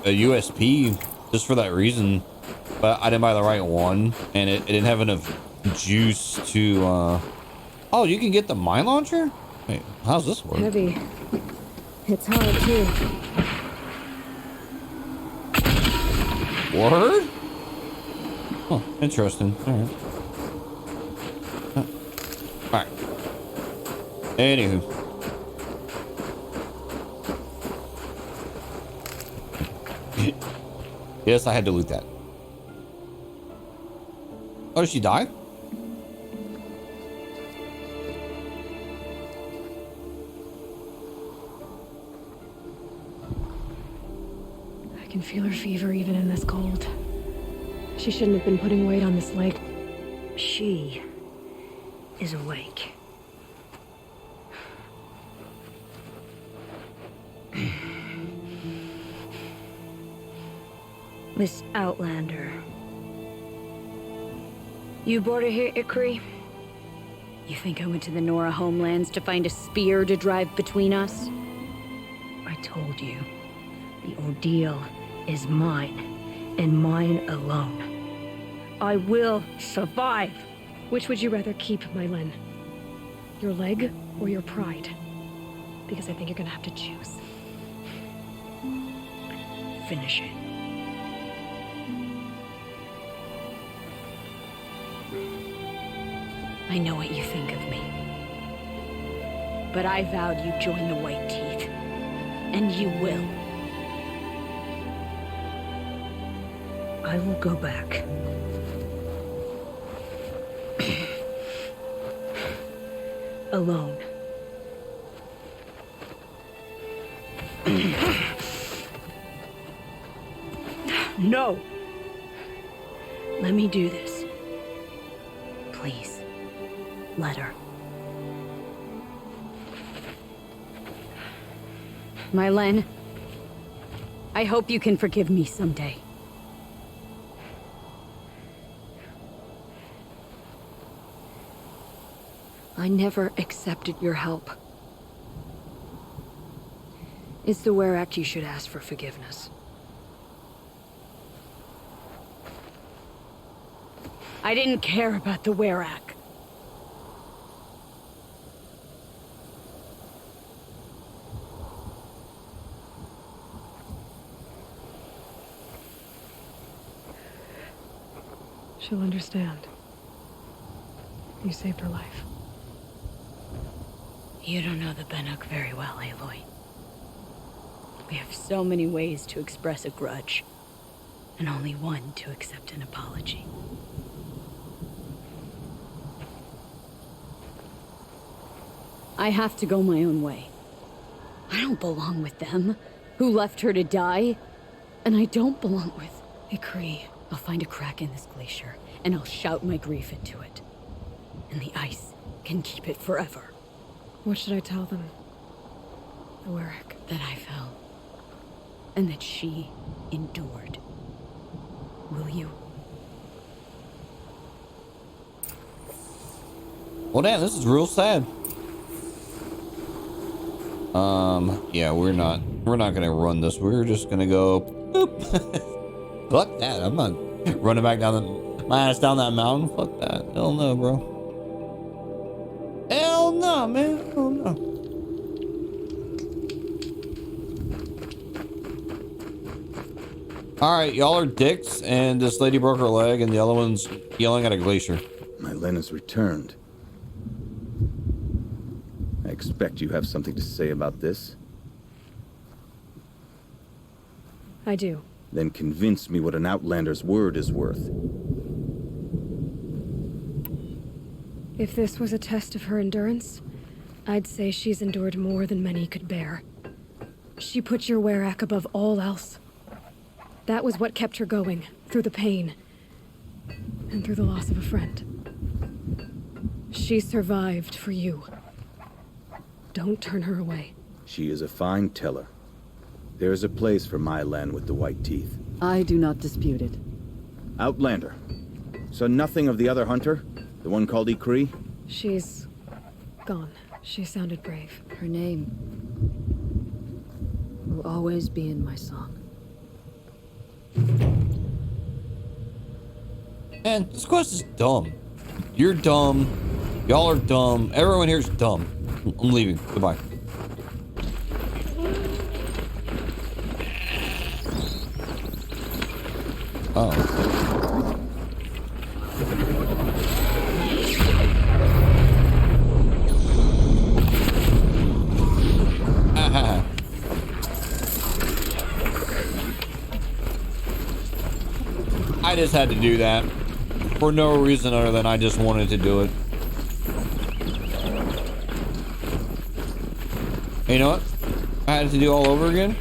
USP just for that reason, but I didn't buy the right one, and it didn't have enough juice to, Oh, you can get the mine launcher? Wait, how's this work? Heavy. It's hard, too. Word? Oh, interesting. Alright. Alright. Anywho. Yes, I had to loot that. Oh, did she die? can feel her fever even in this cold. She shouldn't have been putting weight on this leg. She is awake. Miss Outlander. You brought her here, Ikri? You think I went to the Nora homelands to find a spear to drive between us? I told you. The ordeal is mine, and mine alone. I will survive. Which would you rather keep, Mylen? Your leg or your pride? Because I think you're gonna have to choose. Finish it. I know what you think of me. But I vowed you'd join the White Teeth. And you will. I will go back. Alone. No! Let me do this. Please. Let her. Mylen, I hope you can forgive me someday. I never accepted your help. It's the Werak you should ask for forgiveness. I didn't care about the Werak. She'll understand. You saved her life. You don't know the Banuk very well, Aloy. We have so many ways to express a grudge, and only one to accept an apology. I have to go my own way. I don't belong with them, who left her to die. And I don't belong with Ikri. I'll find a crack in this glacier, and I'll shout my grief into it. And the ice can keep it forever. What should I tell them? The Werak. That I fell. And that she endured. Will you? Well, damn, this is real sad. Yeah, we're not gonna run this. We're just gonna go boop. Fuck that. I'm not running back down my ass down that mountain. Fuck that. Hell no, bro. Hell no, man. Hell no. Alright, y'all are dicks, and this lady broke her leg, and the other one's yelling at a glacier. Mylena's returned. I expect you have something to say about this. I do. Then convince me what an Outlander's word is worth. If this was a test of her endurance, I'd say she's endured more than many could bear. She put your Werak above all else. That was what kept her going, through the pain, and through the loss of a friend. She survived for you. Don't turn her away. She is a fine teller. There is a place for Mylen with the white teeth. I do not dispute it. Outlander. So nothing of the other hunter? The one called Ikri? She's gone. She sounded brave. Her name will always be in my song. Man, this quest is dumb. You're dumb. Y'all are dumb. Everyone here's dumb. I'm leaving. Goodbye. Oh. I just had to do that for no reason other than I just wanted to do it. You know what? I had to do all over again.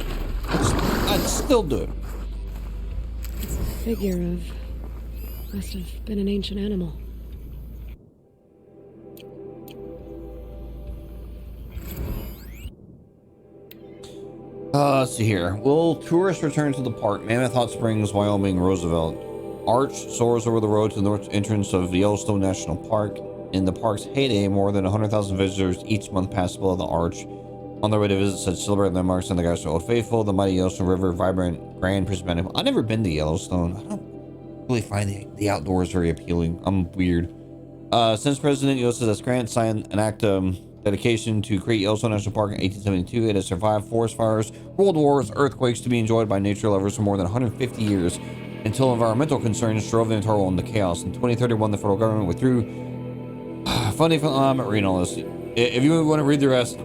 I'd still do it. figure of... must have been an ancient animal. Let's see here. Will tourists return to the park? Mammoth Hot Springs, Wyoming, Roosevelt. Arch soars over the road to the north entrance of Yellowstone National Park. In the park's heyday, more than 100,000 visitors each month pass below the arch on their way to visit such celebrated landmarks and the guys are Old Faithful, the mighty Yellowstone River, vibrant, grand, prismatic. I've never been to Yellowstone. I don't really find the outdoors very appealing. I'm weird. Since President Ulysses S. Grant signed an act dedication to create Yellowstone National Park in 1872, it has survived forest fires, world wars, earthquakes to be enjoyed by nature lovers for more than 150 years until environmental concerns drove the entire world into chaos. In 2031, the federal government withdrew funding from I'm not reading all this. If you want to read the rest,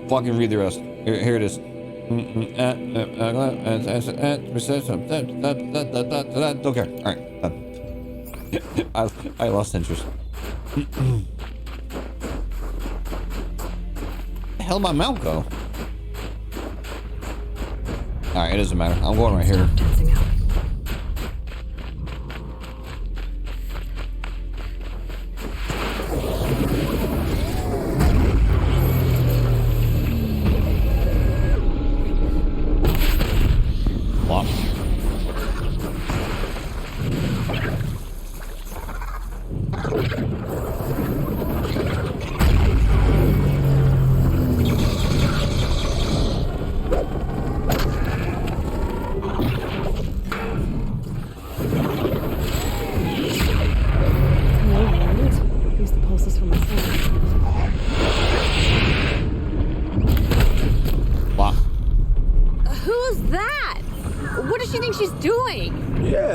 fucking read the rest. Here it is. Okay, all right, done. I lost interest. Where the hell did my mount go? All right, it doesn't matter. I'm going right here.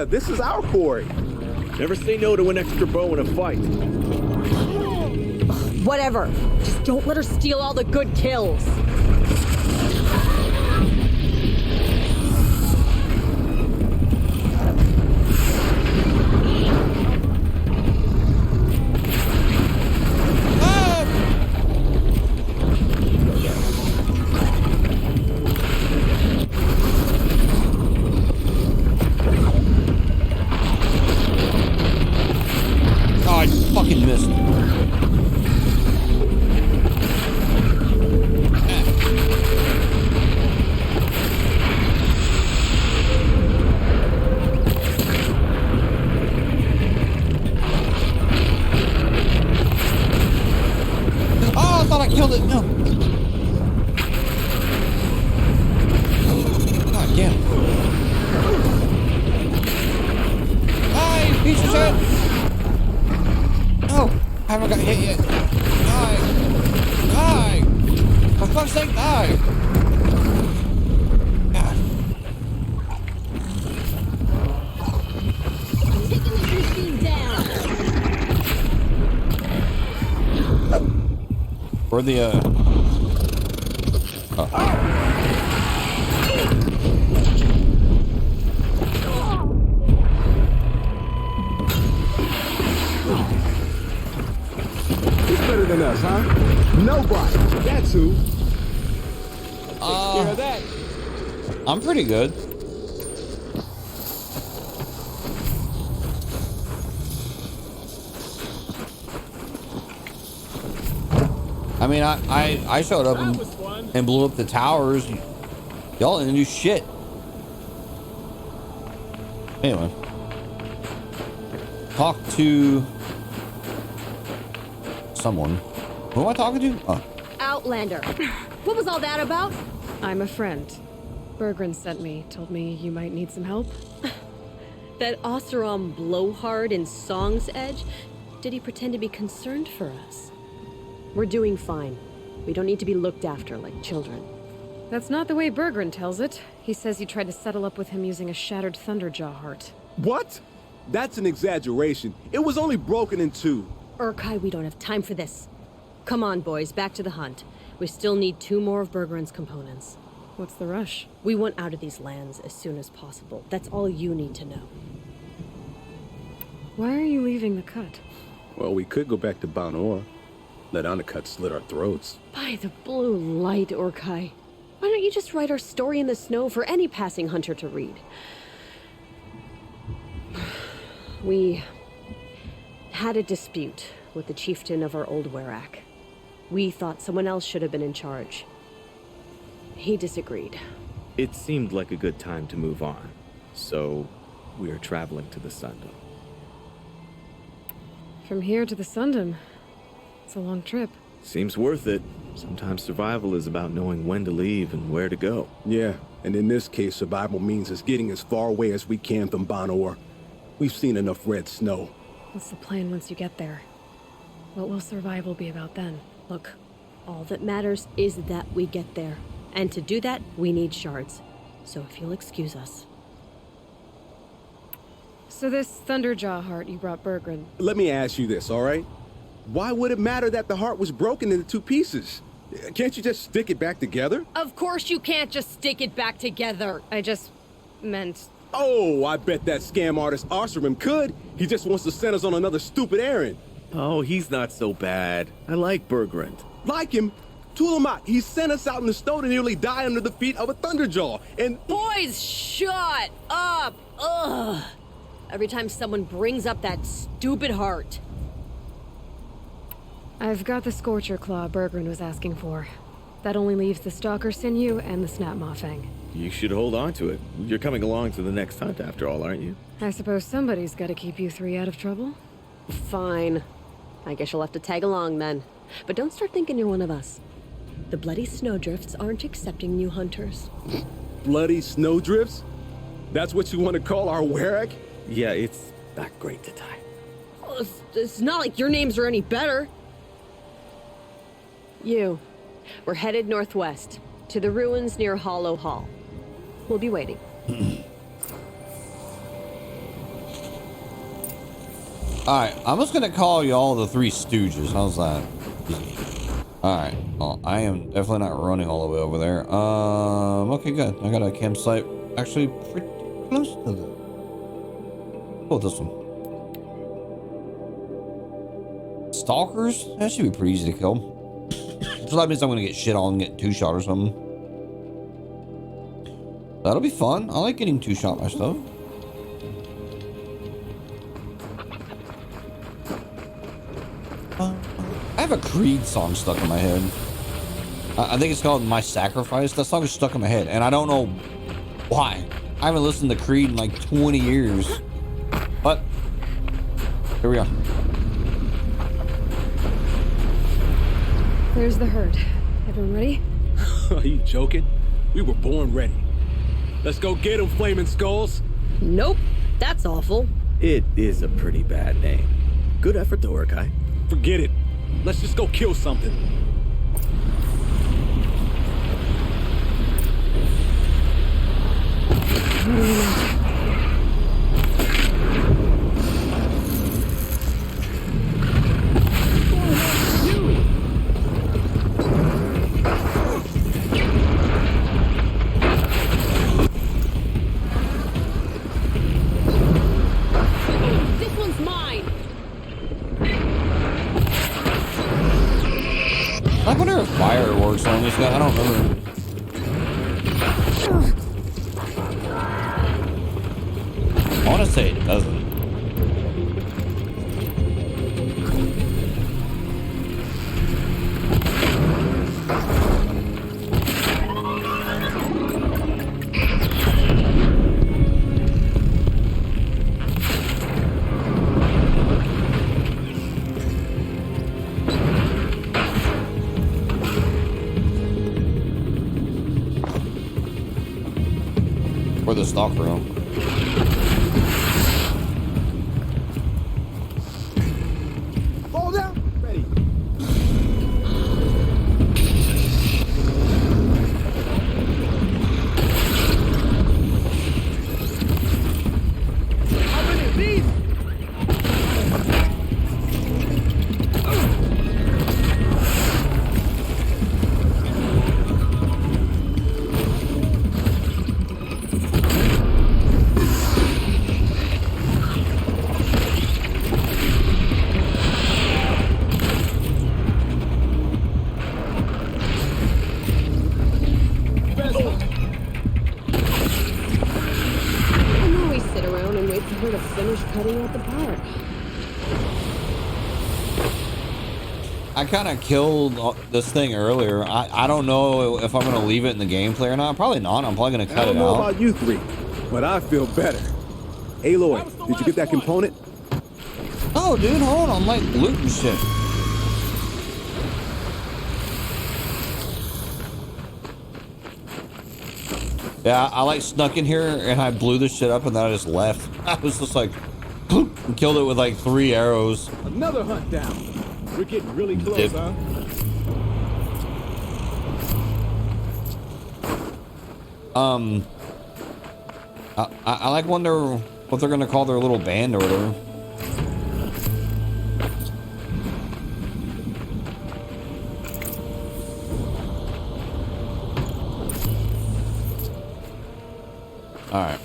This is our quarry. Never say no to an extra bow in a fight. Whatever. Just don't let her steal all the good kills. Fucking missed. Oh, I thought I killed it. No. God damn. Hi, piece of shit. No, I haven't got hit yet. Die. Die. For fuck's sake, die. God. Taking this machine down. Where the Better than us, huh? Nobody. That's who. Take care of that. I'm pretty good. I mean, I showed up and blew up the towers. Y'all didn't do shit. Anyway, talk to someone. Who am I talking to? Oh. Outlander. What was all that about? I'm a friend. Bergren sent me, told me you might need some help. That Oseram blowhard in Song's Edge? Did he pretend to be concerned for us? We're doing fine. We don't need to be looked after like children. That's not the way Bergren tells it. He says you tried to settle up with him using a shattered Thunderjaw heart. What? That's an exaggeration. It was only broken in two. Urkai, we don't have time for this. Come on, boys, back to the hunt. We still need 2 more of Bergren's components. What's the rush? We want out of these lands as soon as possible. That's all you need to know. Why are you leaving the cut? Well, we could go back to Banor. Let Undercut slit our throats. By the blue light, Urkai. Why don't you just write our story in the snow for any passing hunter to read? We had a dispute with the chieftain of our old Werak. We thought someone else should have been in charge. He disagreed. It seemed like a good time to move on, so we are traveling to the Sundom. From here to the Sundom, it's a long trip. Seems worth it. Sometimes survival is about knowing when to leave and where to go. Yeah, and in this case, survival means us getting as far away as we can from Banor. We've seen enough red snow. What's the plan once you get there? What will survival be about then? Look, all that matters is that we get there. And to do that, we need shards. So if you'll excuse us. So this Thunderjaw heart you brought Bergrun. Let me ask you this, all right? Why would it matter that the heart was broken into 2 pieces? Can't you just stick it back together? Of course you can't just stick it back together. I just meant... Oh, I bet that scam artist Arsarim could. He just wants to send us on another stupid errand. Oh, he's not so bad. I like Bergrun. Like him? Tulamak, he sent us out in the snow to nearly die under the feet of a Thunderjaw, and... Boys, shut up! Ugh! Every time someone brings up that stupid heart. I've got the Scorcher Claw Bergrun was asking for. That only leaves the Stalker Sinew and the Snapmaw Fang. You should hold on to it. You're coming along to the next hunt after all, aren't you? I suppose somebody's got to keep you 3 out of trouble. Fine. I guess you'll have to tag along then. But don't start thinking you're one of us. The Bloody Snowdrifts aren't accepting new hunters. Bloody Snowdrifts? That's what you want to call our Werak? Yeah, it's not great to die. Well, it's not like your names are any better. We're headed northwest, to the ruins near Hollow Hall. We'll be waiting. Alright, I'm just gonna call y'all the 3 Stooges. How's that? Alright, well, I am definitely not running all the way over there. Okay, good. I got a campsite actually pretty close to the... Oh, this one. Stalkers? That should be pretty easy to kill. So that means I'm gonna get shit on and get 2-shot or something. That'll be fun. I like getting 2-shot my stuff. I have a Creed song stuck in my head. I think it's called My Sacrifice. That song is stuck in my head, and I don't know why. I haven't listened to Creed in like 20 years. But here we are. There's the herd. Everyone ready? Are you joking? We were born ready. Let's go get them, Flaming Skulls. Nope. That's awful. It is a pretty bad name. Good effort, though, Urkai. Forget it. Let's just go kill something. This one's mine. I wonder if fire works on this guy. I don't remember. I want to say it doesn't. Or the stalker room. Fall down. Ready. How many of these? cutting out the park. I kind of killed this thing earlier. I don't know if I'm gonna leave it in the gameplay or not. Probably not. I'm probably gonna cut it I don't know out. about you three, but I feel better. Aloy, did you get that component? Oh, dude, hold on. I'm like looting shit. Yeah, I like snuck in here and I blew this shit up and then I just left. I was just like, and killed it with like 3 arrows. Another hunt down. We're getting really close, Dip. huh? I like wonder what they're gonna call their little band or whatever. All right.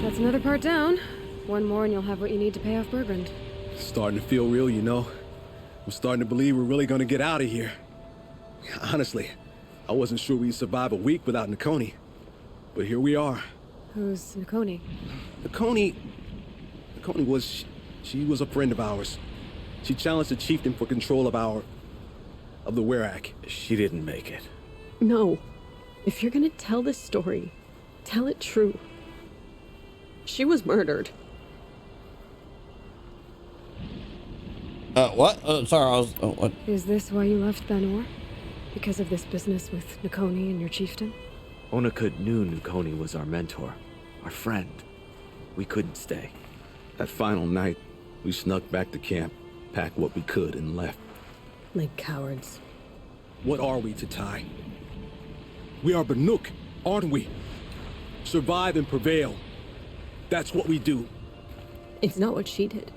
That's another part down. One more and you'll have what you need to pay off Bergrand. Starting to feel real, you know. I'm starting to believe we're really gonna get out of here. Honestly, I wasn't sure we'd survive a week without Nakoni. But here we are. Who's Nakoni? Nakoni was... she was a friend of ours. She challenged the chieftain for control of the Werak. She didn't make it. No. If you're gonna tell this story, tell it true. She was murdered. What? Sorry, I was... what? Is this why you left Banor? Because of this business with Nakoni and your chieftain? Onakut knew Nakoni was our mentor, our friend. We couldn't stay. That final night, we snuck back to camp, packed what we could, and left. Like cowards. What are we, Tatai? We are Banuk, aren't we? Survive and prevail. That's what we do. It's not what she did.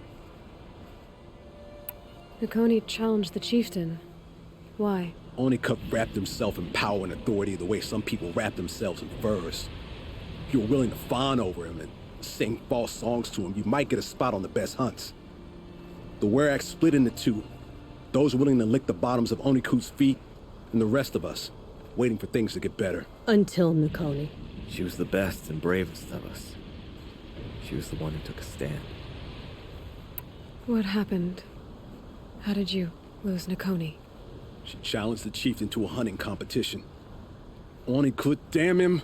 Nakoni challenged the chieftain. Why? Onakut wrapped himself in power and authority the way some people wrap themselves in furs. If you're willing to fawn over him and sing false songs to him, you might get a spot on the best hunts. The Werak split into two. Those willing to lick the bottoms of Onakut's feet, and the rest of us, waiting for things to get better. Until Nakoni. She was the best and bravest of us. She was the one who took a stand. What happened? How did you lose Nakoni? She challenged the chieftain to a hunting competition. Onakut, damn him,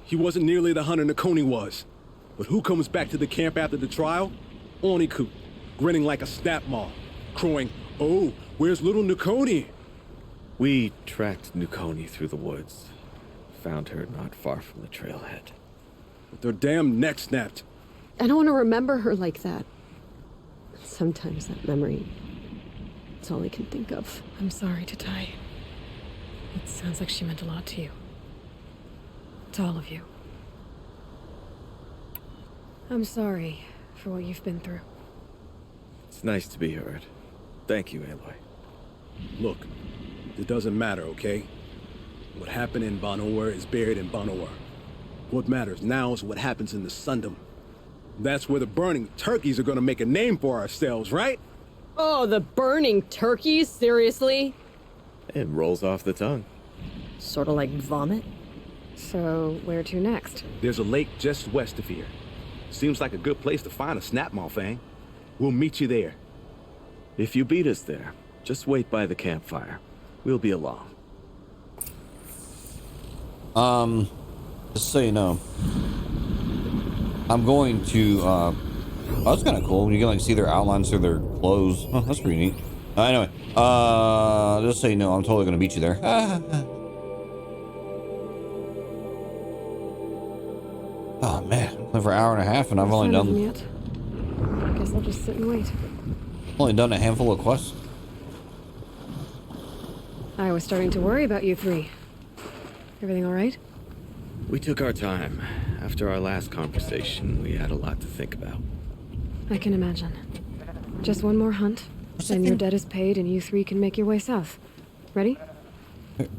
he wasn't nearly the hunter Nakoni was. But who comes back to the camp after the trial? Onakut, grinning like a snapmaw, crowing, "Oh, where's little Nakoni?" We tracked Nakoni through the woods. Found her not far from the trailhead. With their damn neck snapped. I don't want to remember her like that. Sometimes that memory... it's all I can think of. I'm sorry, Tatai. It sounds like she meant a lot to you. To all of you. I'm sorry for what you've been through. It's nice to be heard. Thank you, Aloy. Look, it doesn't matter, okay? What happened in Banor is buried in Banor. What matters now is what happens in the Sundom. That's where the burning turkeys are gonna make a name for ourselves, right? Oh, the burning turkeys? Seriously? It rolls off the tongue. Sort of like vomit? So, where to next? There's a lake just west of here. Seems like a good place to find a snapmaw fang. We'll meet you there. If you beat us there, just wait by the campfire. We'll be along. Just so you know, I'm going to, oh, that's kind of cool. When you can like see their outlines through their clothes. Oh, that's pretty neat. Anyway, just so you know, I'm totally going to beat you there. Oh man, I'm playing for an hour and a half and I've only done... Yet. Guess I'll just sit and wait. Only done a handful of quests. I was starting to worry about you three. Everything all right? We took our time. After our last conversation, we had a lot to think about. I can imagine. Just one more hunt, then your debt is paid and you three can make your way south. Ready?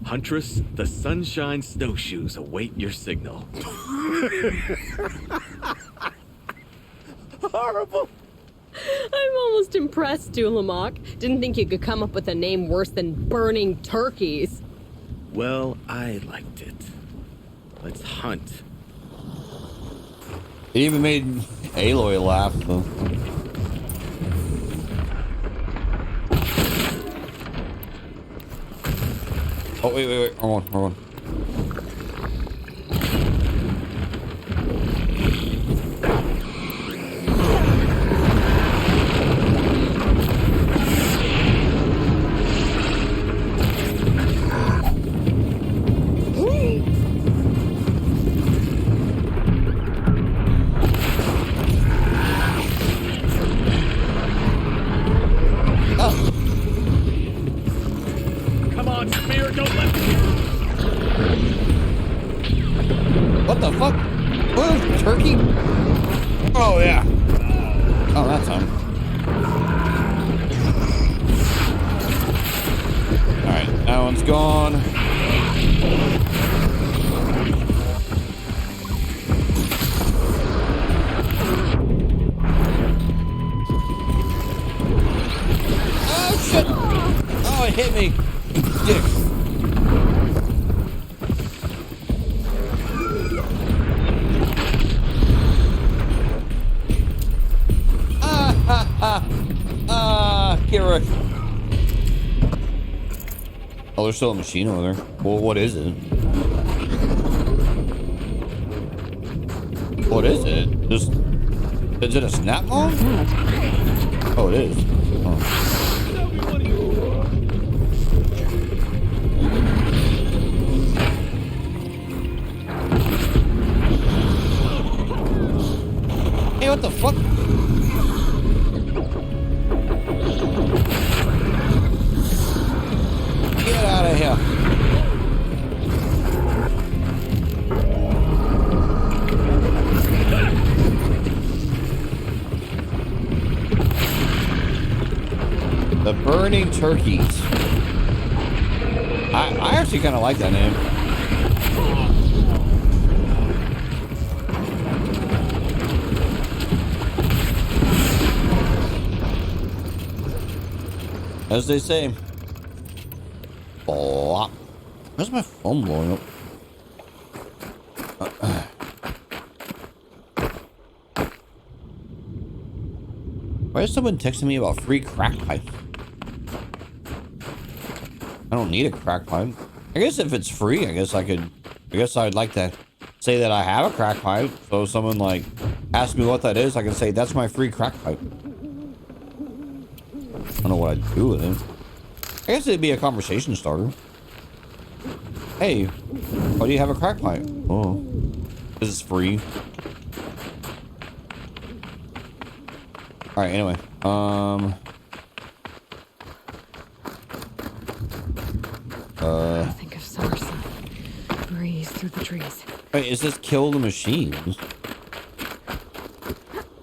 Huntress, the Sunshine Snowshoes await your signal. Horrible. I'm almost impressed, Dulamok. Didn't think you could come up with a name worse than burning turkeys. Well, I liked it. Let's hunt. It even made Aloy laugh, though. Oh, wait. Hold on. Come on, Spear, don't let me. What the fuck? What? Turkey? Oh, yeah. Oh, that's him. Alright, that one's gone. Oh, shit! Oh, it hit me. Dick. Kira. Oh, there's still a machine over there. Well, what is it? What is it? Just... Is it a snap ball? Oh, it is. Oh. Hey, what the fuck? Get out of here. The Burning Turkeys. I actually kind of like that name. As they say. Oh, where's my phone blowing up? Why is someone texting me about free crack pipe? I don't need a crack pipe. I guess if it's free, I guess I'd like to say that I have a crack pipe. So if someone like asks me what that is, I can say that's my free crack pipe. I don't know what I'd do with it. I guess it'd be a conversation starter. Hey, why do you have a crack pipe? Oh, this is free. All right. Anyway, Think of summer sun. Breeze through the trees. Wait, is this kill the machine?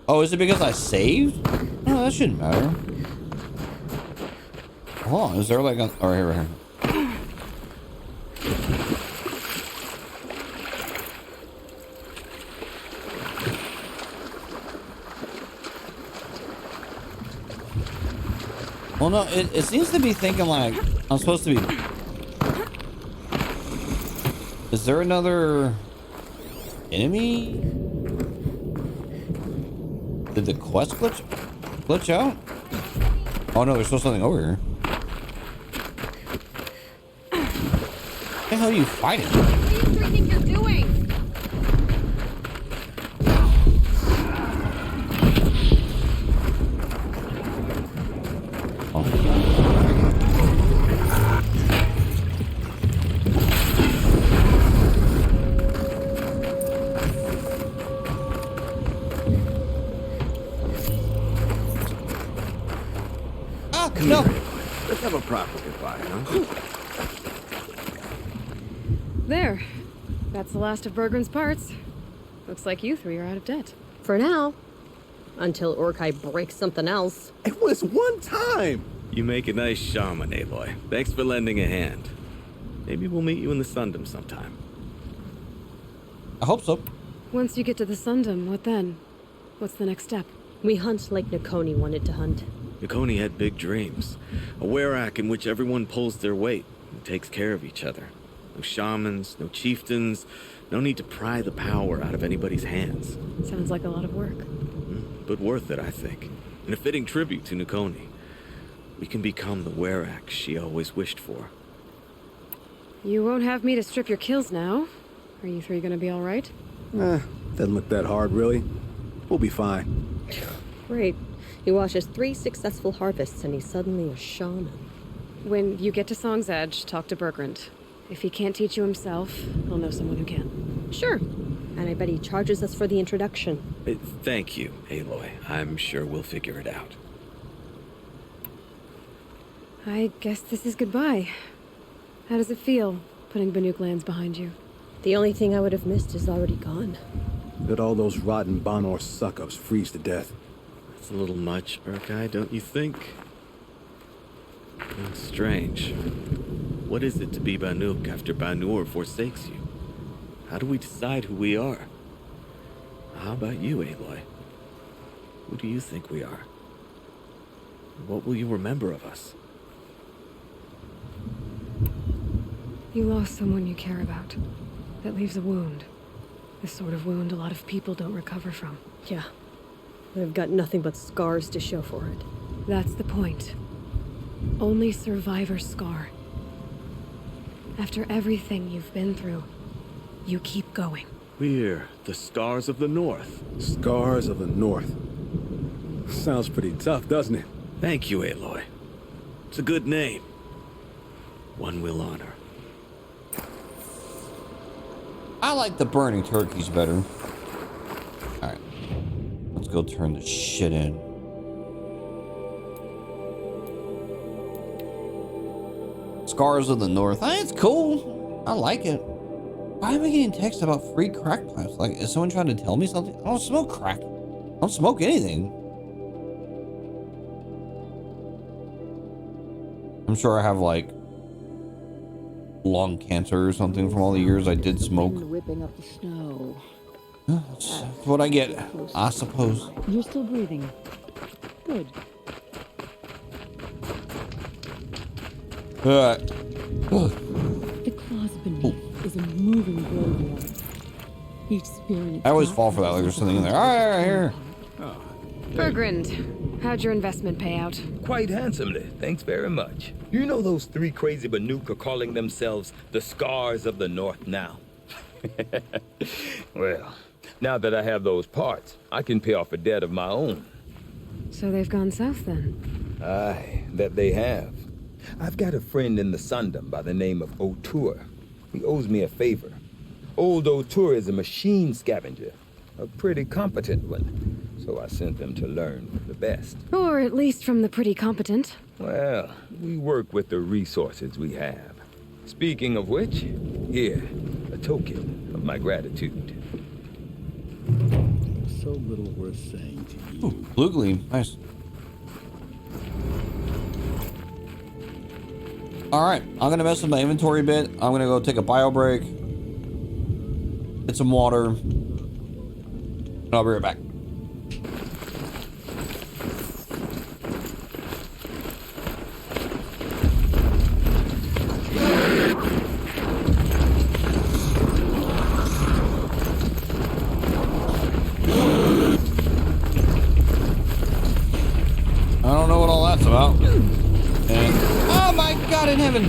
Oh, is it because I saved? No, that shouldn't matter. Hold on, is there like a... Oh, right here. Well, no, it seems to be thinking like I'm supposed to be... Is there another enemy? Did the quest glitch out? Oh no, there's still something over here. What the hell are you fighting? What do you three think you're doing? No. Let's have a proper goodbye, huh? There. That's the last of Bergren's parts. Looks like you three are out of debt. For now. Until Urkai breaks something else. It was one time! You make a nice shaman, Aloy. Thanks for lending a hand. Maybe we'll meet you in the Sundom sometime. I hope so. Once you get to the Sundom, what then? What's the next step? We hunt like Nakoni wanted to hunt. Nakoni had big dreams. A Werak in which everyone pulls their weight and takes care of each other. No shamans, no chieftains. No need to pry the power out of anybody's hands. Sounds like a lot of work. But worth it, I think. And a fitting tribute to Nukoni. We can become the Werak she always wished for. You won't have me to strip your kills now. Are you three gonna be all right? Doesn't look that hard, really. We'll be fine. Great. He watches 3 successful harvests and he's suddenly a shaman. When you get to Song's Edge, talk to Bergrand. If he can't teach you himself, he'll know someone who can. Sure. And I bet he charges us for the introduction. Thank you, Aloy. I'm sure we'll figure it out. I guess this is goodbye. How does it feel, putting Banuk lands behind you? The only thing I would have missed is already gone. Let all those rotten Banor suck-ups freeze to death. It's a little much, Urkai, don't you think? It's strange. What is it to be Banuk after Banur forsakes you? How do we decide who we are? How about you, Aloy? Who do you think we are? What will you remember of us? You lost someone you care about. That leaves a wound. The sort of wound a lot of people don't recover from. Yeah. I've got nothing but scars to show for it. That's the point. Only survivor's scar. After everything you've been through, you keep going. We're the Scars of the North. Scars of the North. Sounds pretty tough, doesn't it? Thank you, Aloy. It's a good name. One we'll honor. I like the burning turkeys better. Alright. Let's go turn this shit in. Scars of the North. It's cool. I like it. Why am I getting texts about free crack pipes? Like, is someone trying to tell me something? I don't smoke crack. I don't smoke anything. I'm sure I have, like, lung cancer or something from all the years I did smoke. Whipping up the snow. That's what I get, I suppose. You're still breathing. Good. The claws beneath is a moving graveyard. Each spirit. I always fall for that. Like there's something in there. All right, here. Bergrand, how'd your investment pay out? Quite handsomely, thanks very much. You know those 3 crazy Banuk are calling themselves the Scars of the North now. Well, now that I have those parts, I can pay off a debt of my own. So they've gone south then? Aye, that they have. I've got a friend in the Sundom by the name of O'Toole. He owes me a favor. Old O'Toole is a machine scavenger, a pretty competent one. So I sent them to learn from the best. Or at least from the pretty competent. Well, we work with the resources we have. Speaking of which, here, a token of my gratitude. So little worth saying to you. Ooh, blue gleam, nice. All right, I'm gonna mess with my inventory a bit. I'm gonna go take a bio break, get some water, and I'll be right back. I don't know what all that's about. And oh my God in heaven!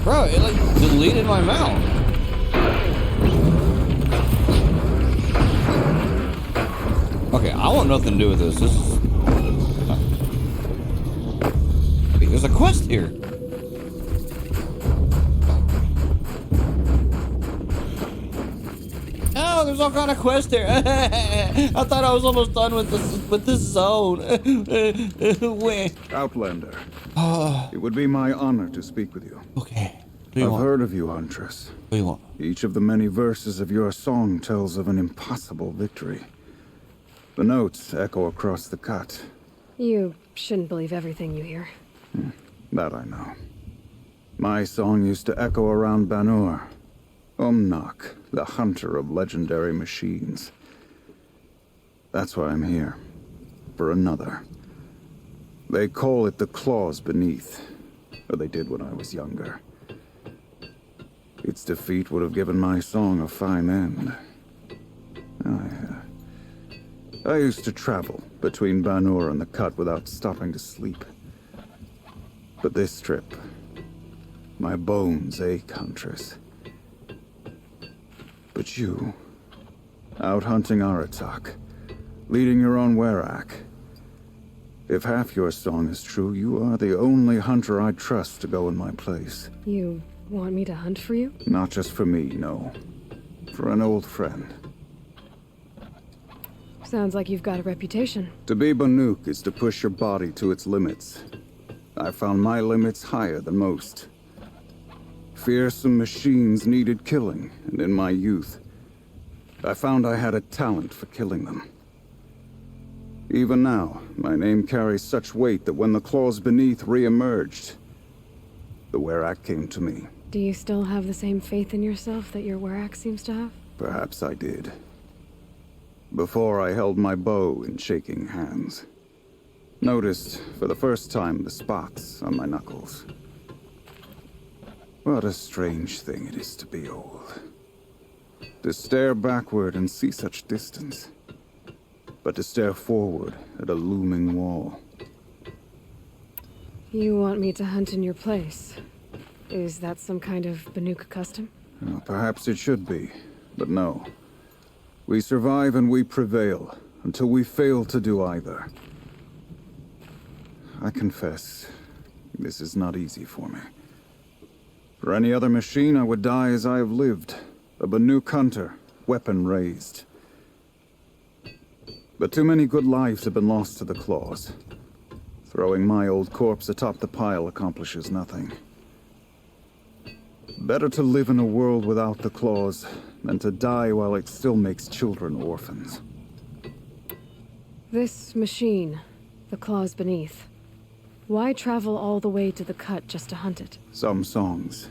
Bro, it like deleted my mount. Okay, I want nothing to do with this. This is... Wait, there's a quest here. Oh, there's all kind of quests here. I thought I was almost done with this zone. Where? Outlander. It would be my honor to speak with you. Okay. I've heard of you, Huntress. What do you want? Each of the many verses of your song tells of an impossible victory. The notes echo across the cut. You shouldn't believe everything you hear. That I know. My song used to echo around Banur. Umnak, the hunter of legendary machines. That's why I'm here. For another. They call it the Claws Beneath. Or they did when I was younger. Its defeat would have given my song a fine end. I used to travel between Banur and the Cut without stopping to sleep. But this trip, my bones ache, Huntress. But you, out hunting Aratak, leading your own Werak. If half your song is true, you are the only hunter I'd trust to go in my place. You want me to hunt for you? Not just for me, no. For an old friend. Sounds like you've got a reputation. To be Banuk is to push your body to its limits. I found my limits higher than most. Fearsome machines needed killing, and in my youth, I found I had a talent for killing them. Even now, my name carries such weight that when the Claws Beneath re-emerged, the Werak came to me. Do you still have the same faith in yourself that your Werak seems to have? Perhaps I did. Before I held my bow in shaking hands. Noticed, for the first time, the spots on my knuckles. What a strange thing it is to be old. To stare backward and see such distance. But to stare forward at a looming wall. You want me to hunt in your place? Is that some kind of Banuk custom? Well, perhaps it should be, but no. We survive and we prevail, until we fail to do either. I confess, this is not easy for me. For any other machine, I would die as I have lived. A Banuk hunter, weapon raised. But too many good lives have been lost to the Claws. Throwing my old corpse atop the pile accomplishes nothing. Better to live in a world without the Claws than to die while it still makes children orphans. This machine, the Claws Beneath. Why travel all the way to the Cut just to hunt it? Some songs.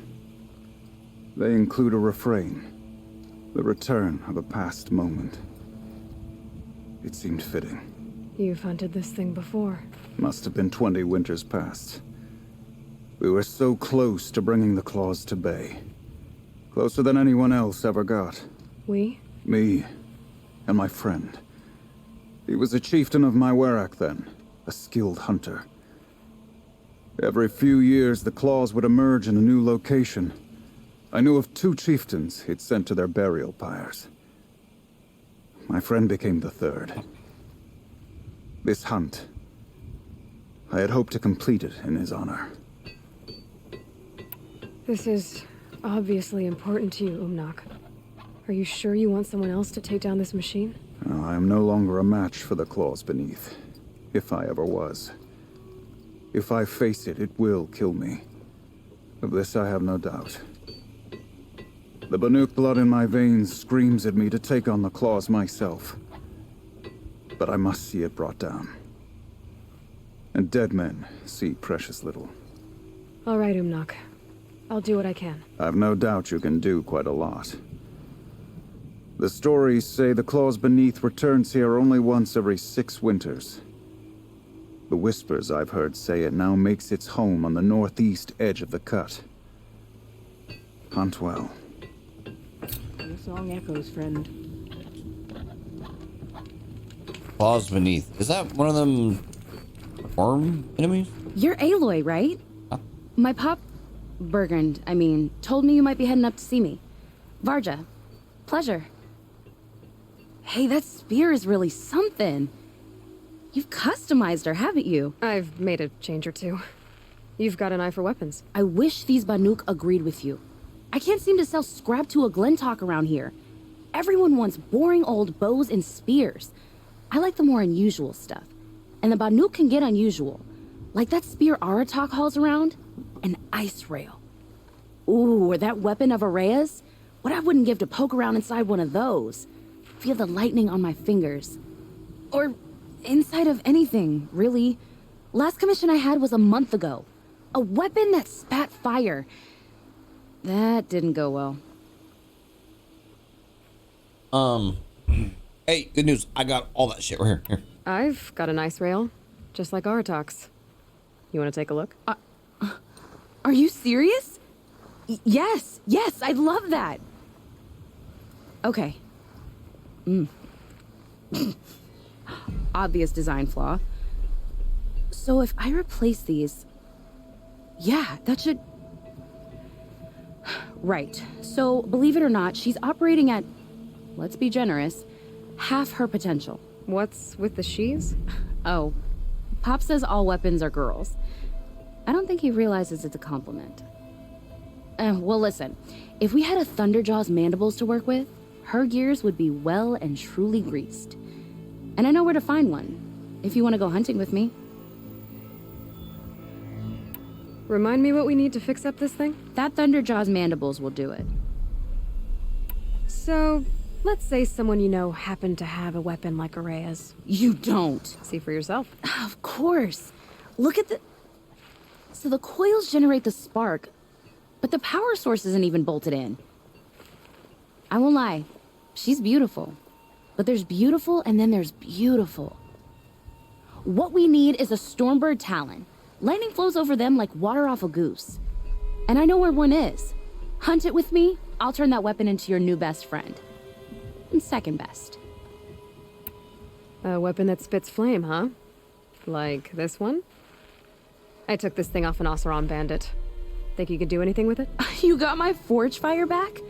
They include a refrain. The return of a past moment. It seemed fitting. You've hunted this thing before. Must have been 20 winters past. We were so close to bringing the Claws to bay. Closer than anyone else ever got. We? Me. And my friend. He was a chieftain of my Werak then. A skilled hunter. Every few years, the Claws would emerge in a new location. I knew of 2 chieftains he'd sent to their burial pyres. My friend became the 3rd. This hunt, I had hoped to complete it in his honor. This is obviously important to you, Umnak. Are you sure you want someone else to take down this machine? I am no longer a match for the Claws Beneath, if I ever was. If I face it, it will kill me. Of this I have no doubt. The Banuk blood in my veins screams at me to take on the Claws myself. But I must see it brought down. And dead men see precious little. All right, Umnak. I'll do what I can. I've no doubt you can do quite a lot. The stories say the Claws Beneath returns here only once every 6 winters. The whispers I've heard say it now makes its home on the northeast edge of the Cut. Hunt well. Your song echoes, friend. Claws Beneath. Is that one of them worm enemies? You're Aloy, right? Huh? My pop... Bergund, I mean, told me you might be heading up to see me. Varja. Pleasure. Hey, that spear is really something. You've customized her, haven't you? I've made a change or two. You've got an eye for weapons. I wish these Banuk agreed with you. I can't seem to sell scrap to a Glentalk around here. Everyone wants boring old bows and spears. I like the more unusual stuff. And the Banuk can get unusual. Like that spear Aratak hauls around. An ice rail. Ooh, or that weapon of Araya's? What I wouldn't give to poke around inside one of those. Feel the lightning on my fingers. Or inside of anything, really. Last commission I had was a month ago. A weapon that spat fire. That didn't go well. Hey, good news. I got all that shit right here. Here. I've got a nice rail, just like Aratak's. You want to take a look? Are you serious? Yes, I'd love that. Okay. Obvious design flaw. So if I replace these... Yeah, that should... Right. So, believe it or not, she's operating at, let's be generous, half her potential. What's with the she's? Oh, Pop says all weapons are girls. I don't think he realizes it's a compliment. Well, listen. If we had a Thunderjaw's mandibles to work with, her gears would be well and truly greased. And I know where to find one, if you want to go hunting with me. Remind me what we need to fix up this thing? That Thunderjaw's mandibles will do it. So, let's say someone you know happened to have a weapon like Araya's. You don't. See for yourself. Of course. Look at the... So the coils generate the spark, but the power source isn't even bolted in. I won't lie. She's beautiful. But there's beautiful and then there's beautiful. What we need is a Stormbird Talon. Lightning flows over them like water off a goose. And I know where one is. Hunt it with me, I'll turn that weapon into your new best friend. And second best. A weapon that spits flame, huh? Like this one? I took this thing off an Oseram bandit. Think you could do anything with it? You got my forge fire back?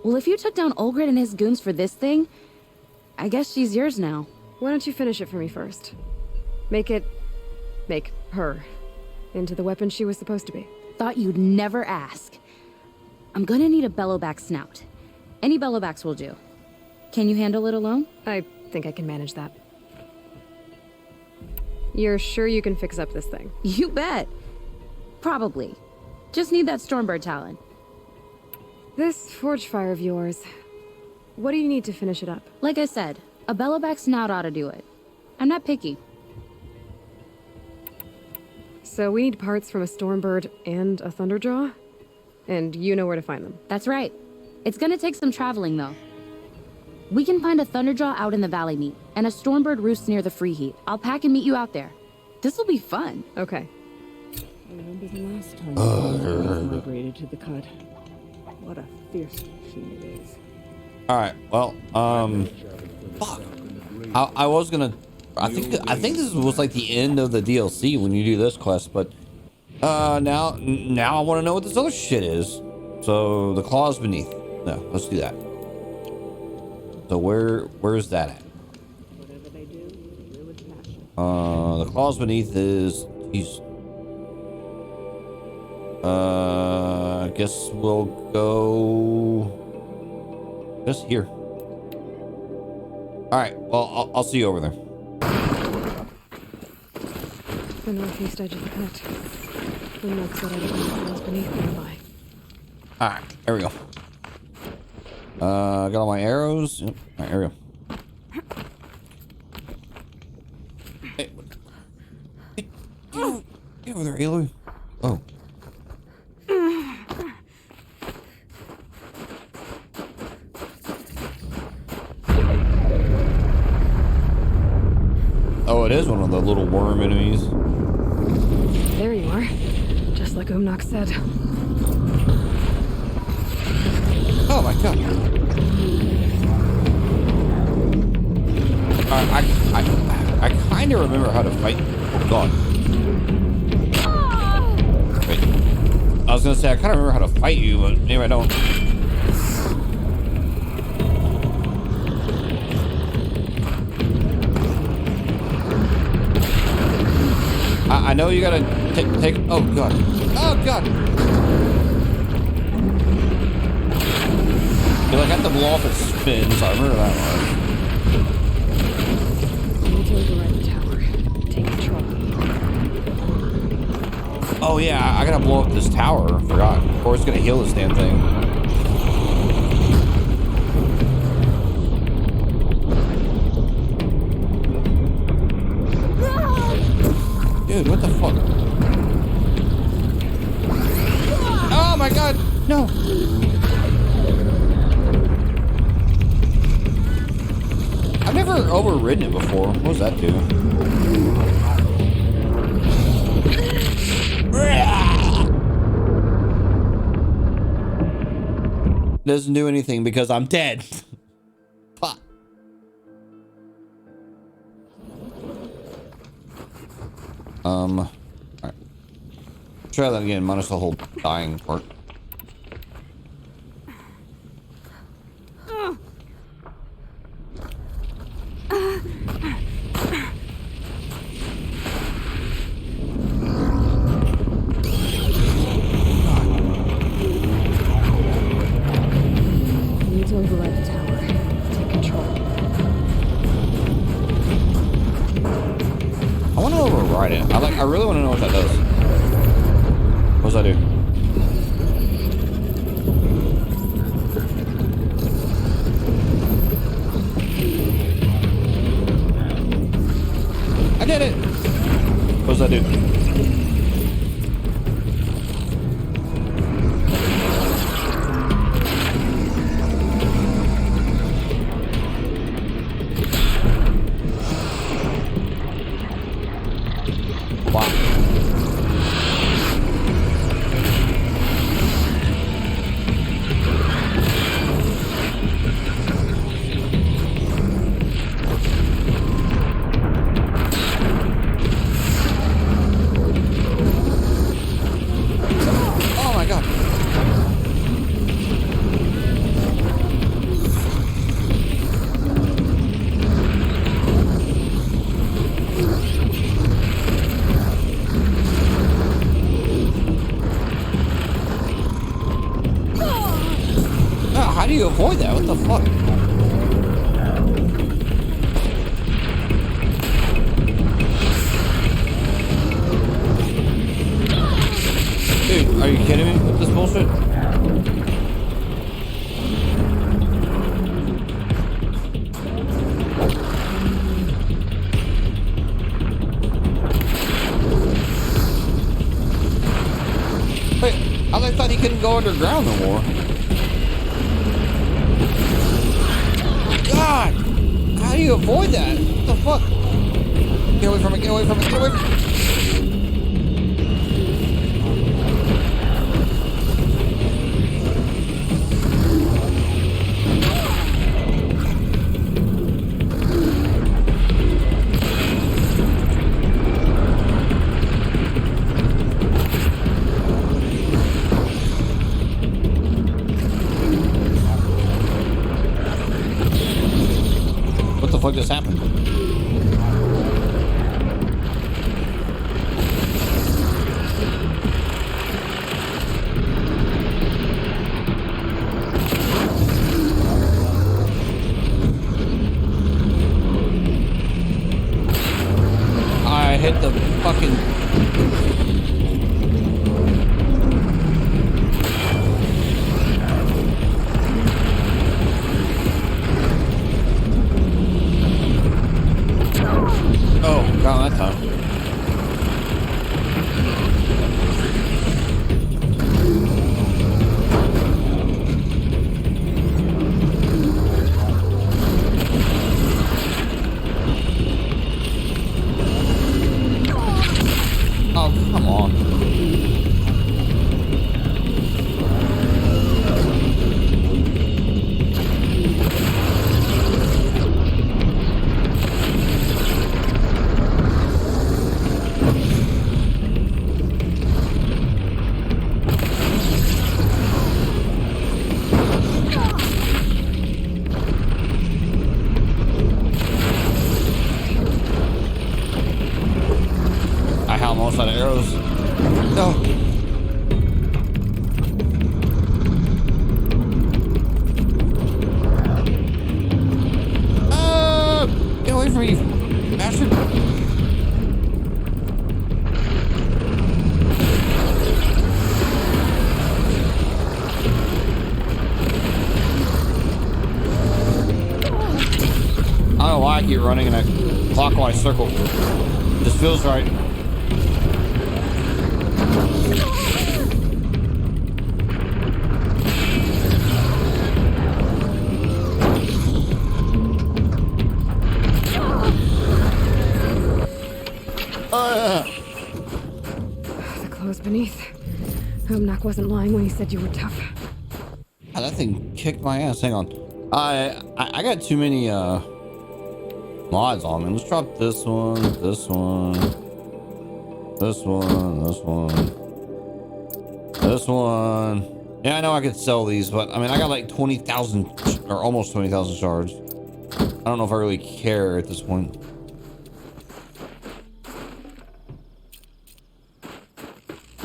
Well, if you took down Olgrid and his goons for this thing, I guess she's yours now. Why don't you finish it for me first? Make her into the weapon she was supposed to be. Thought you'd never ask. I'm gonna need a bellowback snout. Any bellowbacks will do. Can you handle it alone? I think I can manage that. You're sure you can fix up this thing? You bet. Probably. Just need that Stormbird Talon. This forge fire of yours, what do you need to finish it up? Like I said, a bellowback snout ought to do it. I'm not picky. So we need parts from a Stormbird and a Thunderjaw? And you know where to find them? That's right. It's gonna take some traveling, though. We can find a Thunderjaw out in the Valley Meet, and a Stormbird roosts near the Freeheat. I'll pack and meet you out there. This'll be fun. Okay. I remember the last time I migrated to the cut. What a fierce machine it is. Alright, well, fuck. I was gonna... I think this was like the end of the DLC when you do this quest, but now I want to know what this other shit is. So the claws beneath. No, let's do that. So where's that at? The claws beneath is I guess we'll go just here. All right. Well, I'll see you over there. The northeast edge of the cut. The nook said everything was beneath nearby. All right, there we go. Got all my arrows. Yep. All right, here we go. Hey, get over there, Aloy. Oh. Oh, it is one of the little worm enemies. There you are. Just like Umnak said. Oh my god. I kind of remember how to fight. Oh god. Wait. I was gonna say I kind of remember how to fight you, but maybe I don't. I know you gotta take. Oh god. Oh god. I got the blow off its spin, so I remember that one. Need to override the tower. Take control. Oh yeah, I gotta blow up this tower. Forgot. Or it's gonna heal this damn thing. Dude, what the fuck? Oh my god! No! never overridden it before. What does that do? Doesn't do anything because I'm dead. Fuck. Alright. Try that again, minus the whole dying part. Need to override the tower. Take control. I want to override it. I really want to know what that does. What does that do? I did it! What does that do? Oh my god. How do you avoid that? What the fuck? Dude, are you kidding me with this bullshit? Wait, I thought he couldn't go underground no more. God! How do you avoid that? What the fuck? Get away from it, get away from it, get away from it! What the fuck just happened? I hit the fucking... Oh, God, that time. Oh, come on. I almost out of arrows. No. Get away from me, you bastard. I don't know why I keep running in a clockwise circle. This feels right. beneath. Omnak wasn't lying when he said you were tough. Oh, that thing kicked my ass. Hang on. I got too many mods on me. Let's drop this one, this one, this one, this one, this one. Yeah, I know I could sell these, but I mean, I got like 20,000 or almost 20,000 shards. I don't know if I really care at this point.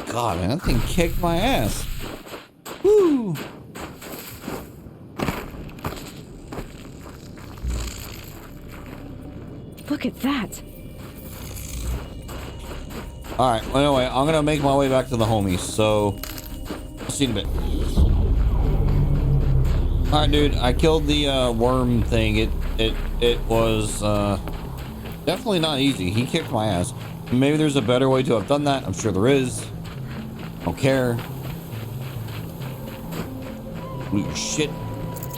God, man, that thing kicked my ass. Woo! Look at that. All right. Well, anyway, I'm gonna make my way back to the homies. So, see you in a bit. All right, dude. I killed the worm thing. It was definitely not easy. He kicked my ass. Maybe there's a better way to have done that. I'm sure there is. Don't care. Ooh, shit.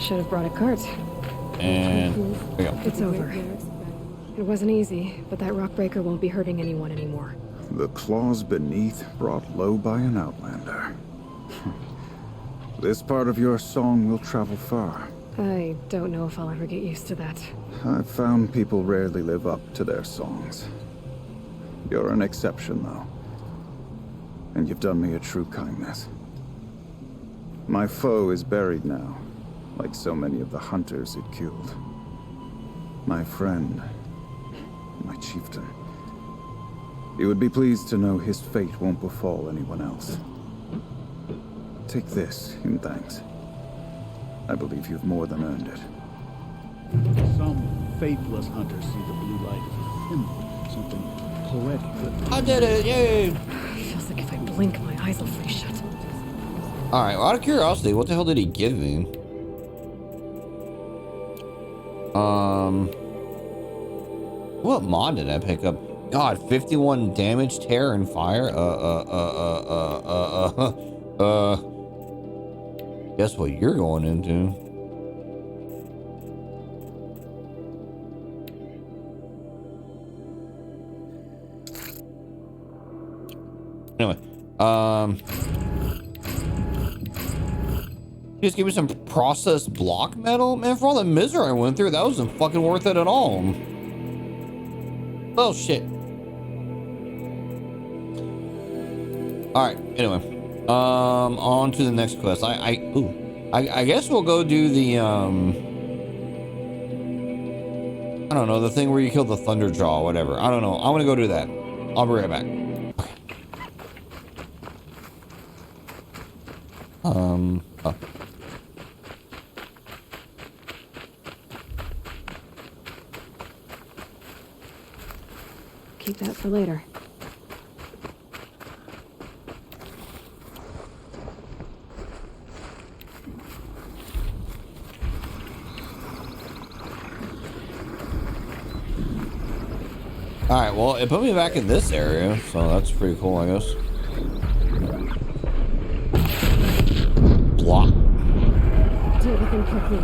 Should have brought a cart. And there you go. It's over. It wasn't easy, but that rock breaker won't be hurting anyone anymore. The claws beneath brought low by an outlander. This part of your song will travel far. I don't know if I'll ever get used to that. I've found people rarely live up to their songs. You're an exception, though. And you've done me a true kindness. My foe is buried now, like so many of the hunters it killed. My friend, my chieftain. You would be pleased to know his fate won't befall anyone else. Take this in thanks. I believe you've more than earned it. Some faithless hunters see the blue light as a symbol, something poetic. I did it! Yay! Feels like if I blink, my eyes will freeze shut. All right. Well, out of curiosity, what the hell did he give me? What mod did I pick up? God, 51 damage, terror, and fire. Guess what you're going into? Anyway, just give me some processed block metal, man. For all the misery I went through, that wasn't fucking worth it at all. Oh shit. All right. Anyway, on to the next quest. I guess we'll go do the I don't know, the thing where you kill the Thunderjaw, whatever. I don't know. I'm gonna go do that. I'll be right back. Oh. Keep that for later. All right, well, it put me back in this area, so that's pretty cool, I guess. Block. Do everything quickly.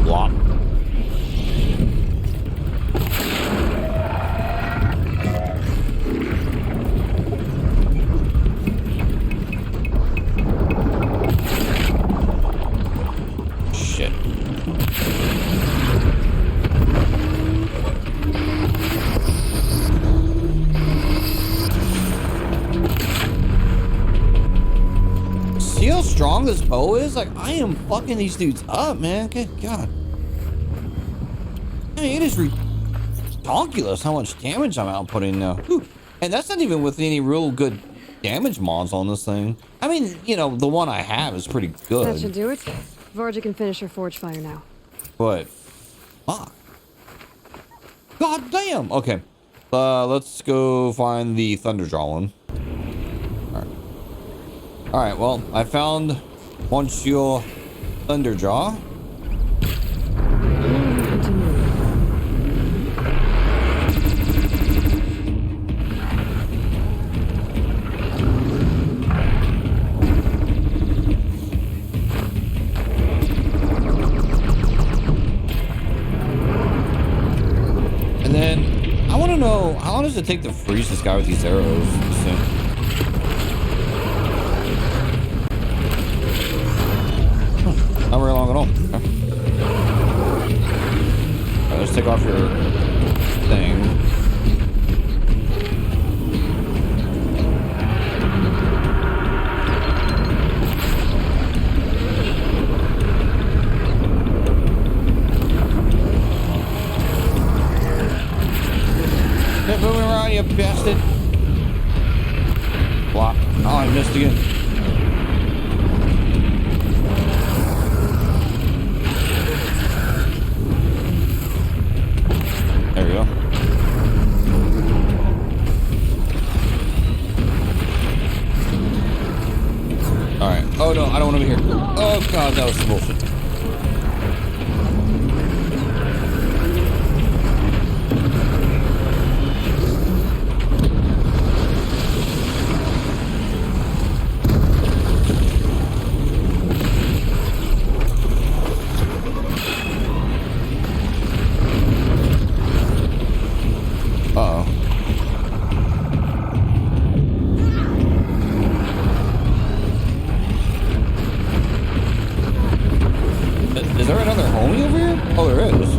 Block. Shit. See how strong this bow is? Like, I am fucking these dudes up, man. Good God. I mean, it is ridiculous how much damage I'm outputting now. Whew. And that's not even with any real good damage mods on this thing. I mean, you know, the one I have is pretty good. That should do it. Varga can finish her forge fire now. But, fuck. God damn. Okay. Let's go find the Thunderjaw one. All right, well, I found Monsieur Thunderjaw. And then I want to know, does it take to freeze this guy with these arrows? This thing? Not very long at all. Okay. Alright, let's take off your thing. Quit moving around, you bastard. Block. Oh, I missed again. There we go. Alright. Oh no, I don't want to be here. Oh god, that was some bullshit. Is there another homie over here? Oh, there is.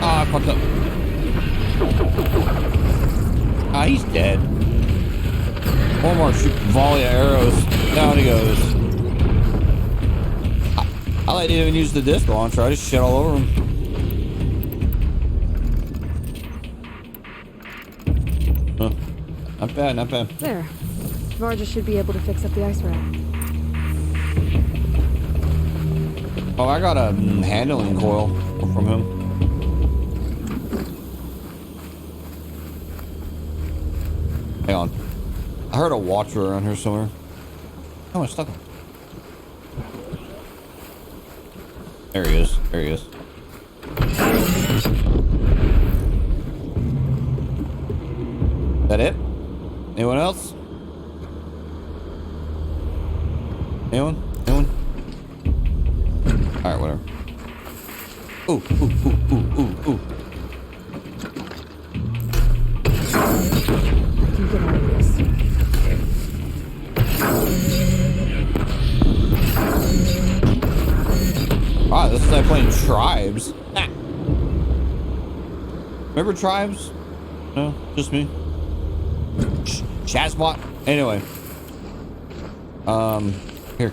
Ah, I fucked up. Ah, he's dead. One more volley of arrows. Down he goes. I didn't even use the disc launcher. I just shit all over him. Huh. Not bad, not bad. There. Varga should be able to fix up the ice rack. Oh, I got a handling coil from him. Hang on. I heard a watcher around here somewhere. Oh, I stuck him. There he is. There he is. That it? Anyone else? Anyone? Anyone? Alright, whatever. Ooh, ooh, ooh, ooh, ooh, ooh. Wow, this is like playing Tribes. Ah. Remember Tribes? No, just me. Chat spot. Anyway. Here.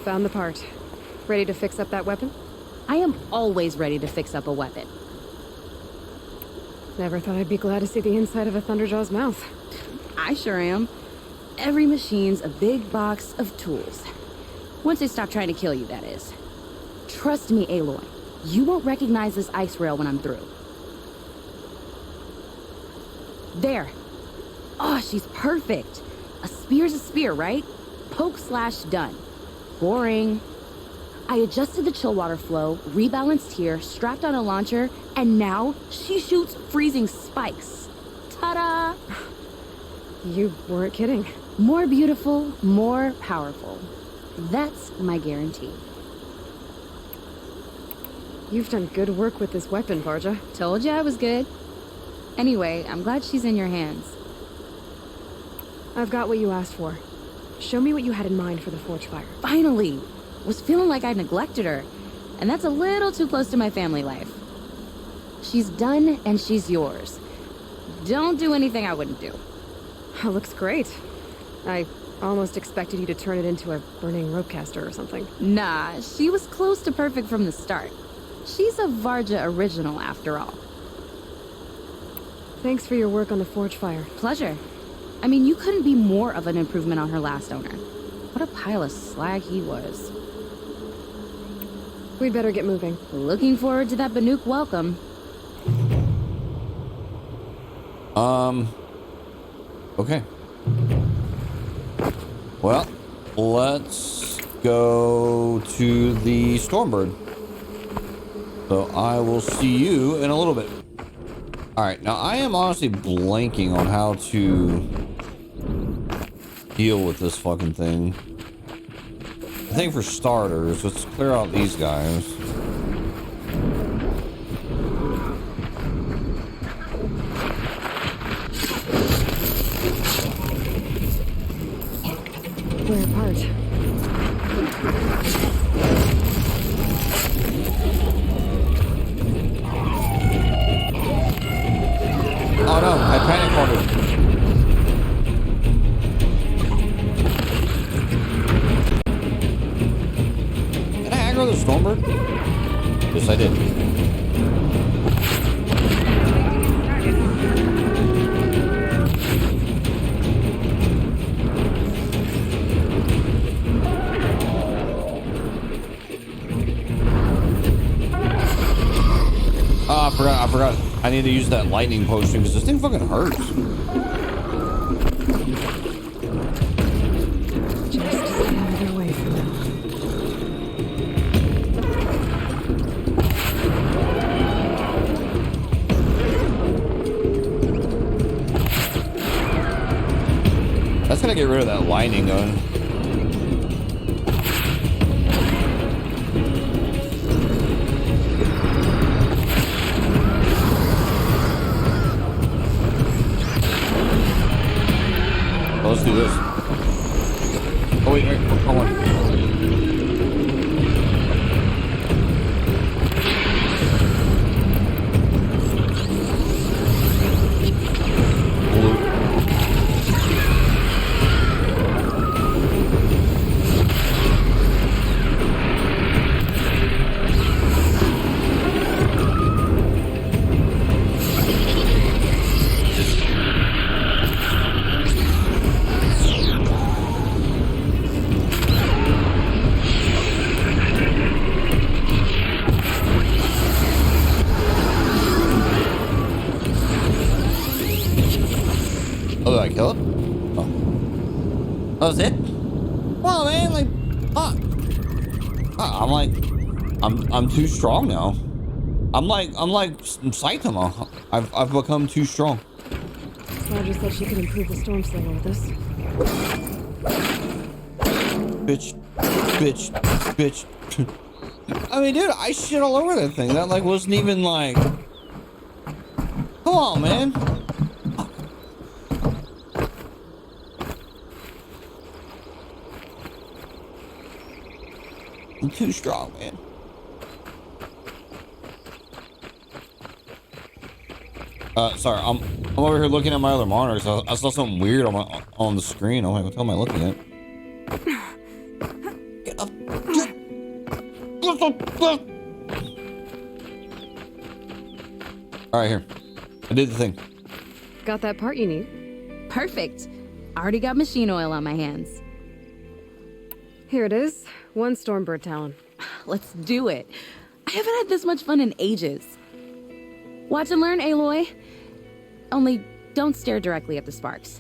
Found the part. Ready to fix up that weapon? I am always ready to fix up a weapon. Never thought I'd be glad to see the inside of a Thunderjaw's mouth. I sure am. Every machine's a big box of tools. Once they stop trying to kill you, that is. Trust me, Aloy. You won't recognize this ice rail when I'm through. There. Oh, she's perfect. A spear's a spear, right? Poke slash done. Boring. I adjusted the chill water flow, rebalanced here, strapped on a launcher, and now she shoots freezing spikes. Ta-da! You weren't kidding. More beautiful, more powerful. That's my guarantee. You've done good work with this weapon, Varga. Told you I was good. Anyway, I'm glad she's in your hands. I've got what you asked for. Show me what you had in mind for the forge fire. Finally! Was feeling like I neglected her. And that's a little too close to my family life. She's done and she's yours. Don't do anything I wouldn't do. That looks great. I almost expected you to turn it into a burning ropecaster or something. Nah, she was close to perfect from the start. She's a Varga original after all. Thanks for your work on the forge fire. Pleasure. I mean, you couldn't be more of an improvement on her last owner. What a pile of slag he was. We'd better get moving. Looking forward to that Banuk welcome. Okay. Well, let's go to the Stormbird. So I will see you in a little bit. Alright, now I am honestly blanking on how to deal with this fucking thing. I think for starters, let's clear out these guys. We're apart. Oh no, I panic ordered. Did I aggro the Stormbird? Yes, I did. Oh, I forgot. I need to use that lightning potion because this thing fucking hurts. Just stay out of their way for now. That's gonna get rid of that lightning gun. Let's do this. Oh wait, hold on. Oh, did I kill it? Oh. That was it? Well, man, like, fuck. I'm too strong now. I'm like Saitama. I've become too strong. Roger said she could improve the Storm Slayer with this. Bitch. I mean, dude, I shit all over that thing. That, like, wasn't even, like... Come on, man. I'm too strong, man. Sorry, I'm over here looking at my other monitors. I saw something weird on the screen. I'm like, what the hell am I looking at? Get up. All right, here. I did the thing. Got that part you need. Perfect. I already got machine oil on my hands. Here it is. 1 Stormbird Talon. Let's do it. I haven't had this much fun in ages. Watch and learn, Aloy. Only don't stare directly at the sparks.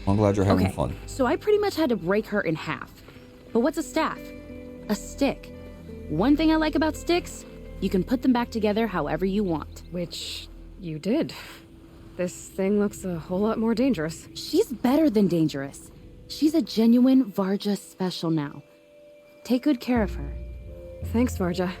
I'm glad you're having Okay, fun. so I pretty much had to break her in half. But what's a staff? A stick. One thing I like about sticks, you can put them back together however you want. Which you did. This thing looks a whole lot more dangerous. She's better than dangerous. She's a genuine Varja special now. Take good care of her. Thanks, Varja.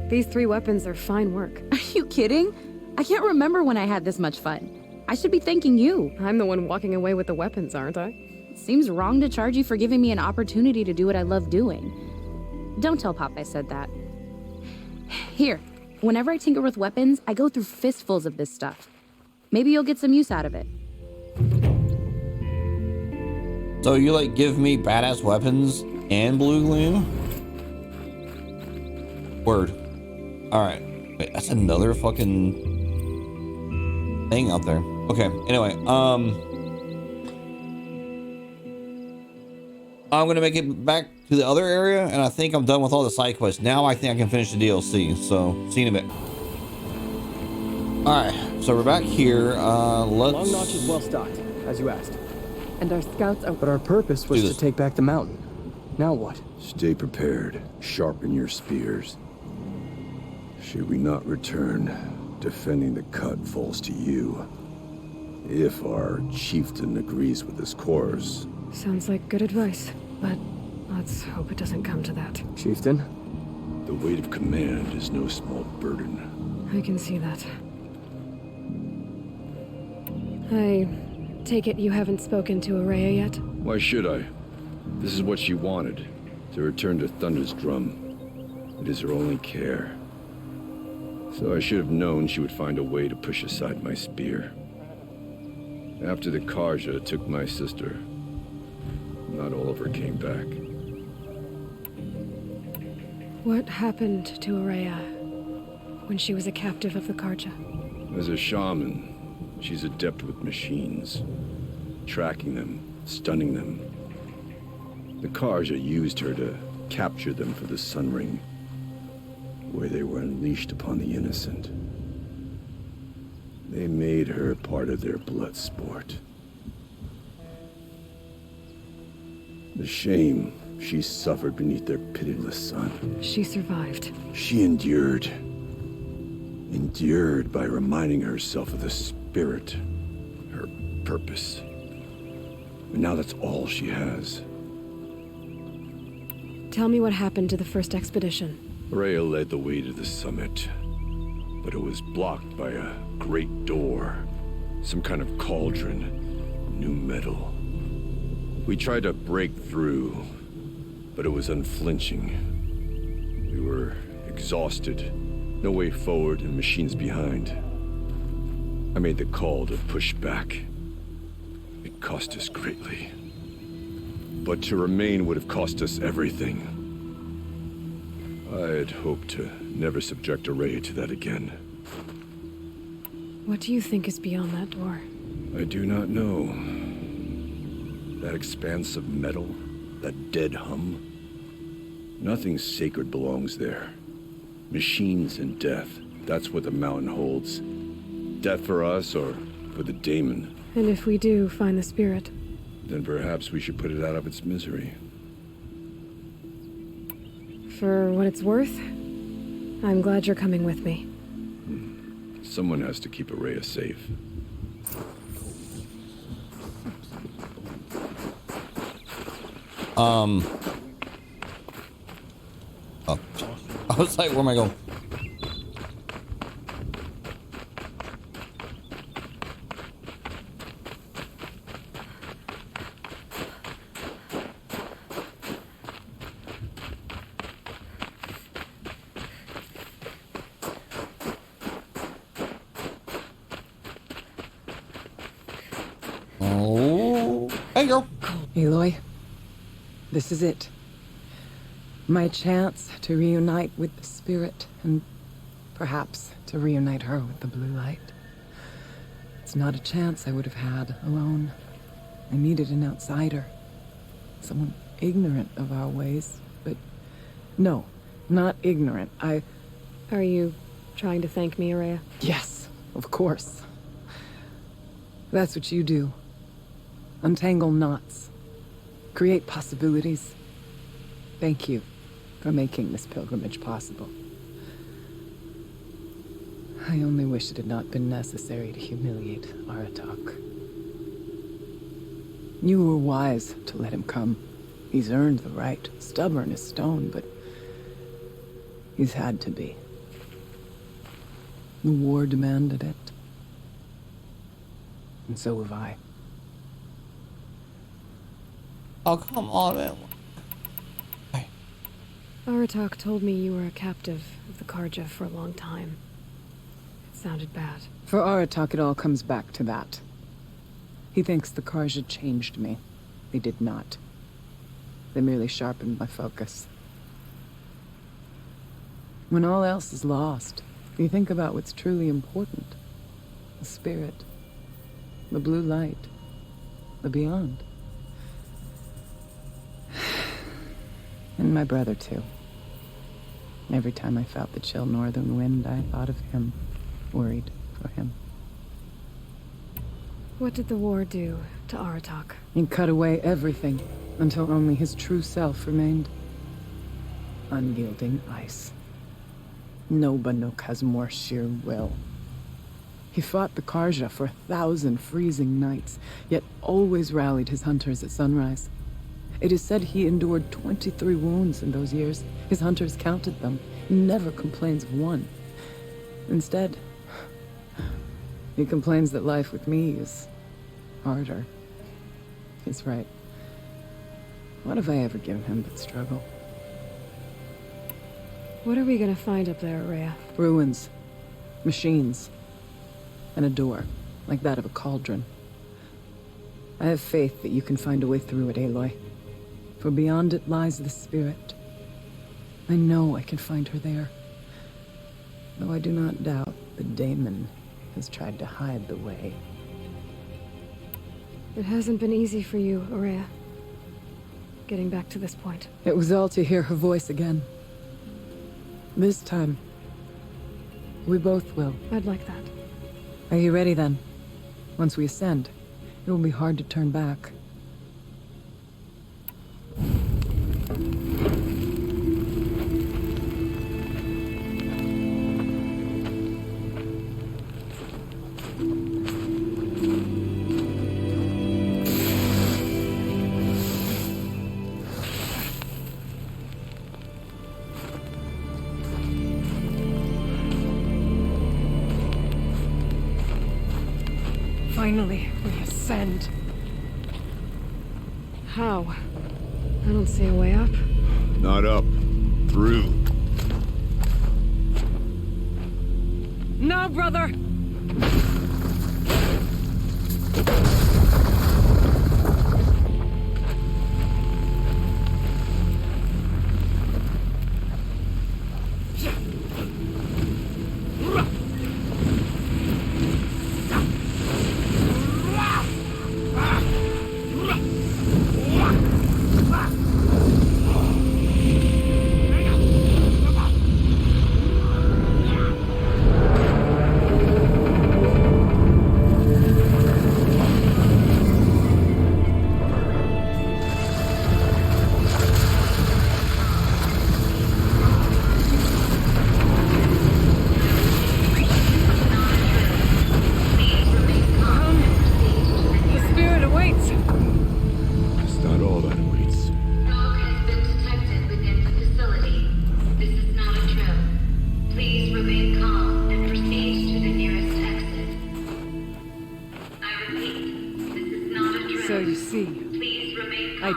These 3 weapons are fine work. Are you kidding? I can't remember when I had this much fun. I should be thanking you. I'm the one walking away with the weapons, aren't I? It seems wrong to charge you for giving me an opportunity to do what I love doing. Don't tell Pop I said that. Here, whenever I tinker with weapons, I go through fistfuls of this stuff. Maybe you'll get some use out of it. So you like give me badass weapons and blue gleam? Word. Alright. Wait, that's another fucking thing out there. Okay, anyway, I'm gonna make it back to the other area, and I think I'm done with all the side quests. Now I think I can finish the DLC, so see you in a bit. Alright, so we're back here. Let's... Long Notch is well stocked, as you asked. And our scouts are... But our purpose was to take back the mountain. Now what? Stay prepared. Sharpen your spears. Should we not return, Defending the cut falls to you. If our chieftain agrees with this course. Sounds like good advice, but let's hope it doesn't come to that. Chieftain? The weight of command is no small burden. I can see that. I take it you haven't spoken to Ourea yet? Why should I? This is what she wanted, to return to Thunder's drum. It is her only care. So I should have known she would find a way to push aside my spear. After the Karja took my sister, not all of her came back. What happened to Ourea when she was a captive of the Karja? As a shaman, she's adept with machines. Tracking them, stunning them. The Karja used her to capture them for the Sun Ring, where they were unleashed upon the innocent. They made her part of their blood sport. The shame she suffered beneath their pitiless sun. She survived. She endured. Endured by reminding herself of the spirit, her purpose. And now that's all she has. Tell me what happened to the first expedition. Ourea led the way to the summit, but it was blocked by a great door. Some kind of cauldron, new metal. We tried to break through, but it was unflinching. We were exhausted, no way forward and machines behind. I made the call to push back. It cost us greatly. But to remain would have cost us everything. I had hoped to never subject Ourea to that again. What do you think is beyond that door? I do not know. That expanse of metal, that dead hum. Nothing sacred belongs there. Machines and death, that's what the mountain holds. Death for us or for the daemon. And if we do find the spirit? Then perhaps we should put it out of its misery. For what it's worth, I'm glad you're coming with me. Someone has to keep Ourea safe. Oh. I was like, where am I going? Oh, hey girl. Aloy, this is it. My chance to reunite with the spirit, and perhaps to reunite her with the blue light. It's not a chance I would have had alone. I needed an outsider. Someone ignorant of our ways, but no, not ignorant. Are you trying to thank me, Ourea? Yes, of course. That's what you do. Untangle knots. Create possibilities. Thank you for making this pilgrimage possible. I only wish it had not been necessary to humiliate Aratak. You were wise to let him come. He's earned the right. Stubborn as stone, but he's had to be. The war demanded it. And so have I. Oh, come on, man. Aratak told me you were a captive of the Karja for a long time. It sounded bad. For Aratak, it all comes back to that. He thinks the Karja changed me. They did not. They merely sharpened my focus. When all else is lost, you think about what's truly important. The spirit. The blue light. The beyond. And my brother, too. Every time I felt the chill northern wind, I thought of him, worried for him. What did the war do to Aratak? It cut away everything, until only his true self remained. Unyielding ice. No Banuk has more sheer will. He fought the Karja for 1,000 freezing nights, yet always rallied his hunters at sunrise. It is said he endured 23 wounds in those years. His hunters counted them. He never complains of one. Instead, he complains that life with me is harder. He's right. What have I ever given him but struggle? What are we gonna find up there, Rhea? Ruins. Machines. And a door, like that of a cauldron. I have faith that you can find a way through it, Aloy. For beyond it lies the spirit. I know I can find her there. Though I do not doubt that Daemon has tried to hide the way. It hasn't been easy for you, Aurea. Getting back to this point. It was all to hear her voice again. This time, we both will. I'd like that. Are you ready then? Once we ascend, it will be hard to turn back. Finally, we ascend. How? I don't see a way up. Not up. Through. No, brother!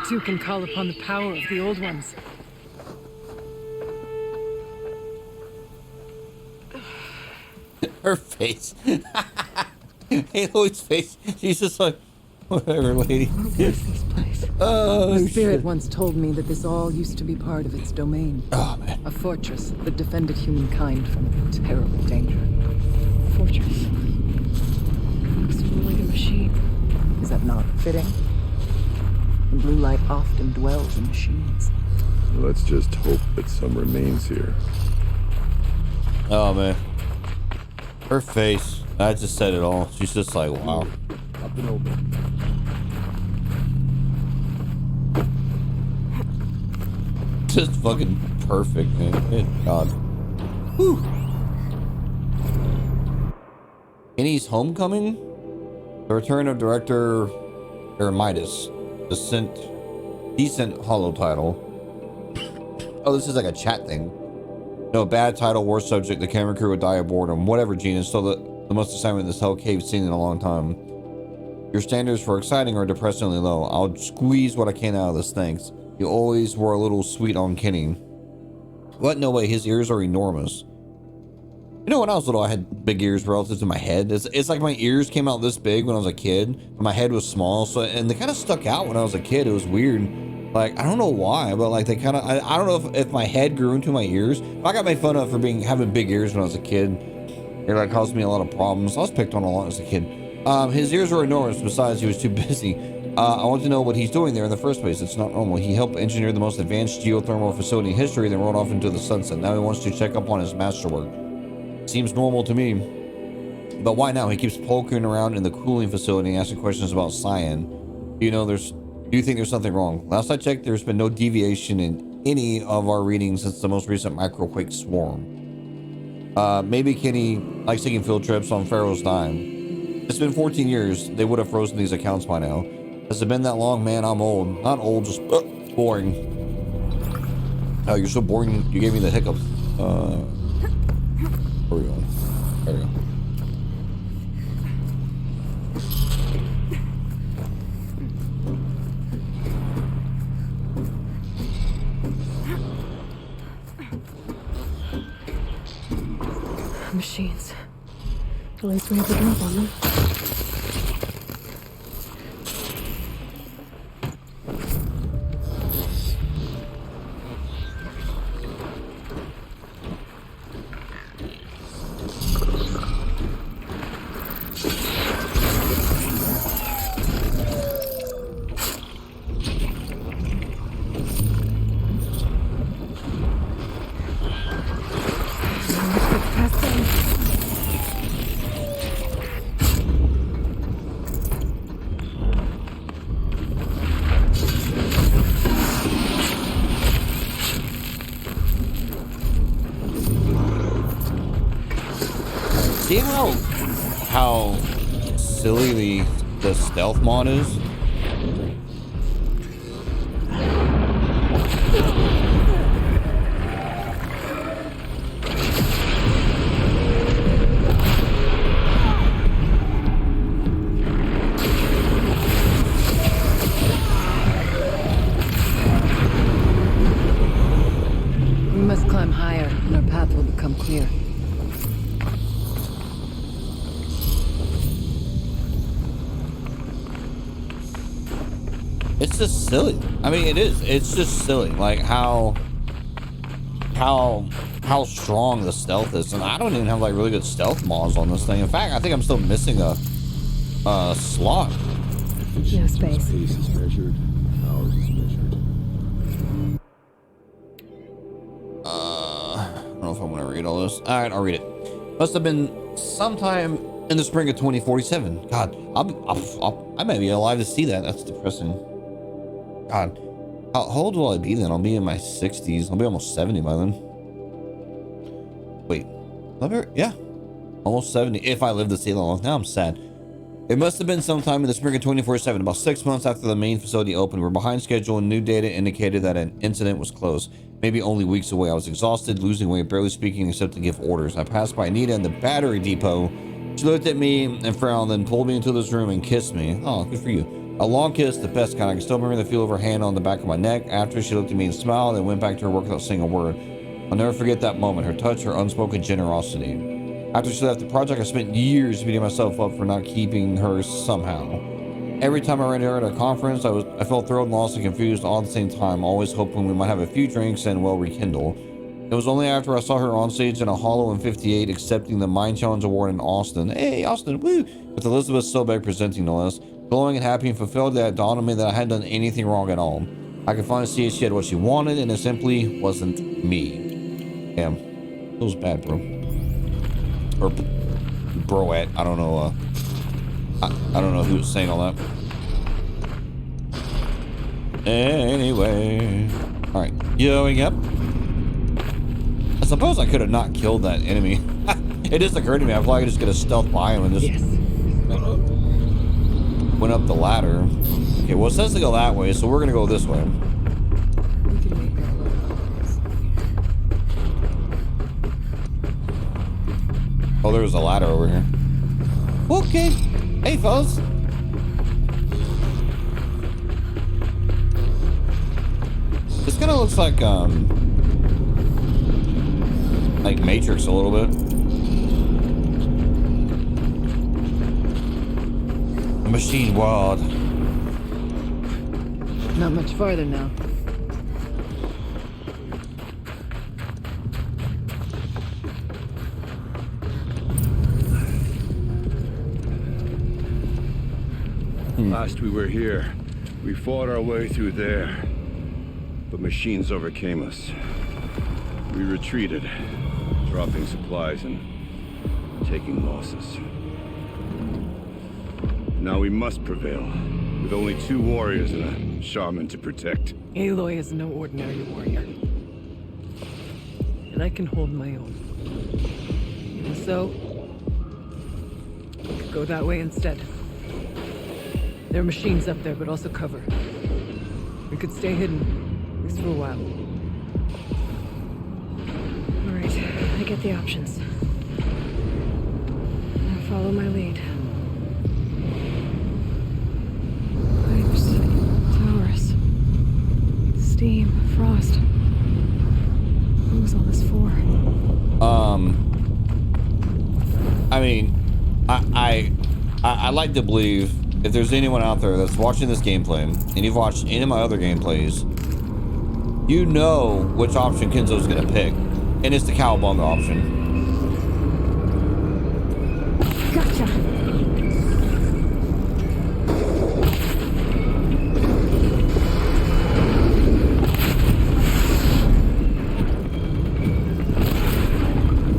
Too can call upon the power of the old ones. Her face. Aloy's face. She's just like, whatever, lady. What is this place? Oh, the spirit once told me that this all used to be part of its domain. Oh, man. A fortress that defended humankind from terrible danger. Fortress. Looks more like a machine. Is that not fitting? The blue light often dwells in machines. Let's just hope that some remains here. Oh, man. Her face. I just said it all. She's just like, wow. Up and over. Just fucking perfect, man. Good God. Whew. Kenny's Homecoming? The return of director Eremitis. Decent hollow title. Oh, this is like a chat thing. No, bad title, worst subject. The camera crew would die of boredom. Whatever, Gene. It's still the most assignment this hell cave seen in a long time. Your standards for exciting are depressingly low. I'll squeeze what I can out of this, thanks. You always were a little sweet on Kenny. What? No way. His ears are enormous. You know, when I was little, I had big ears relative to my head. It's like my ears came out this big when I was a kid, but my head was small. So, and they kind of stuck out when I was a kid. It was weird. Like, I don't know why, but like they kind of, I don't know if my head grew into my ears. I got made fun of for having big ears when I was a kid. It like caused me a lot of problems. I was picked on a lot as a kid. His ears were enormous. Besides, he was too busy. I want to know what he's doing there in the first place. It's not normal. He helped engineer the most advanced geothermal facility in history, then rolled off into the sunset. Now he wants to check up on his masterwork. Seems normal to me. But why now? He keeps poking around in the cooling facility and asking questions about cyan. Do you think there's something wrong? Last I checked, there's been no deviation in any of our readings since the most recent microquake swarm. Maybe Kenny likes taking field trips on Pharaoh's dime. It's been 14 years. They would have frozen these accounts by now. Has it been that long? Man, I'm old. Not old, just boring. Oh, you're so boring. You gave me the hiccups. Where are we going? There we go. Machines. At least we have a grip on them. See how silly the stealth mod is? We must climb higher, and our path will become clear. It's just silly. I mean, it is. It's just silly. Like how strong the stealth is, and I don't even have like really good stealth mods on this thing. In fact, I think I'm still missing a slot. No space. Pace is measured. Ours is measured. I don't know if I'm gonna read all this. All right, I'll read it. Must have been sometime in the spring of 2047. God, I may be alive to see that. That's depressing. God, how old will I be then? I'll be in my 60s. I'll be almost 70 by then. Wait, yeah, almost 70 if I live to see that long. Now I'm sad. It must have been sometime in the spring of 2047, about 6 months after the main facility opened. We're behind schedule and new data indicated that an incident was close. Maybe only weeks away. I was exhausted, losing weight, barely speaking except to give orders. I passed by Anita in the battery depot. She looked at me and frowned, then pulled me into this room and kissed me. Oh, good for you. A long kiss, the best kind. I can still remember the feel of her hand on the back of my neck. After, she looked at me and smiled, then went back to her work without saying a word. I'll never forget that moment, her touch, her unspoken generosity. After she left the project, I spent years beating myself up for not keeping her somehow. Every time I ran into her at a conference, I felt thrilled, lost, and confused all at the same time, always hoping we might have a few drinks and, well, rekindle. It was only after I saw her on stage in a Hollow in 58 accepting the Mind Challenge Award in Austin. Hey, Austin, woo! With Elizabeth Sobek presenting, no less. Glowing and happy and fulfilled, that it dawned on me that I hadn't done anything wrong at all. I could finally see she had what she wanted, and it simply wasn't me. Damn. It was bad, bro. Or broette. I don't know. I don't know who was saying all that. Anyway. Alright. Going up. I suppose I could have not killed that enemy. It just occurred to me. I probably could just get a stealth by him and just... Yes. Went up the ladder. Okay, well, it says to go that way, so we're gonna go this way. Oh, there's a ladder over here. Okay. Hey, fellas. This kind of looks like Matrix a little bit. Machine world. Not much farther now. Last we were here, we fought our way through there, but machines overcame us. We retreated, dropping supplies and taking losses. Now we must prevail, with only 2 warriors and a shaman to protect. Aloy is no ordinary warrior. And I can hold my own. So, we could go that way instead. There are machines up there, but also cover. We could stay hidden, at least for a while. All right, I get the options. Now follow my lead. Pipes, towers, steam, frost. What was all this for? I mean, I like to believe if there's anyone out there that's watching this gameplay and you've watched any of my other gameplays, you know which option Kenzo's gonna pick, and it's the cowabunga option. Gotcha.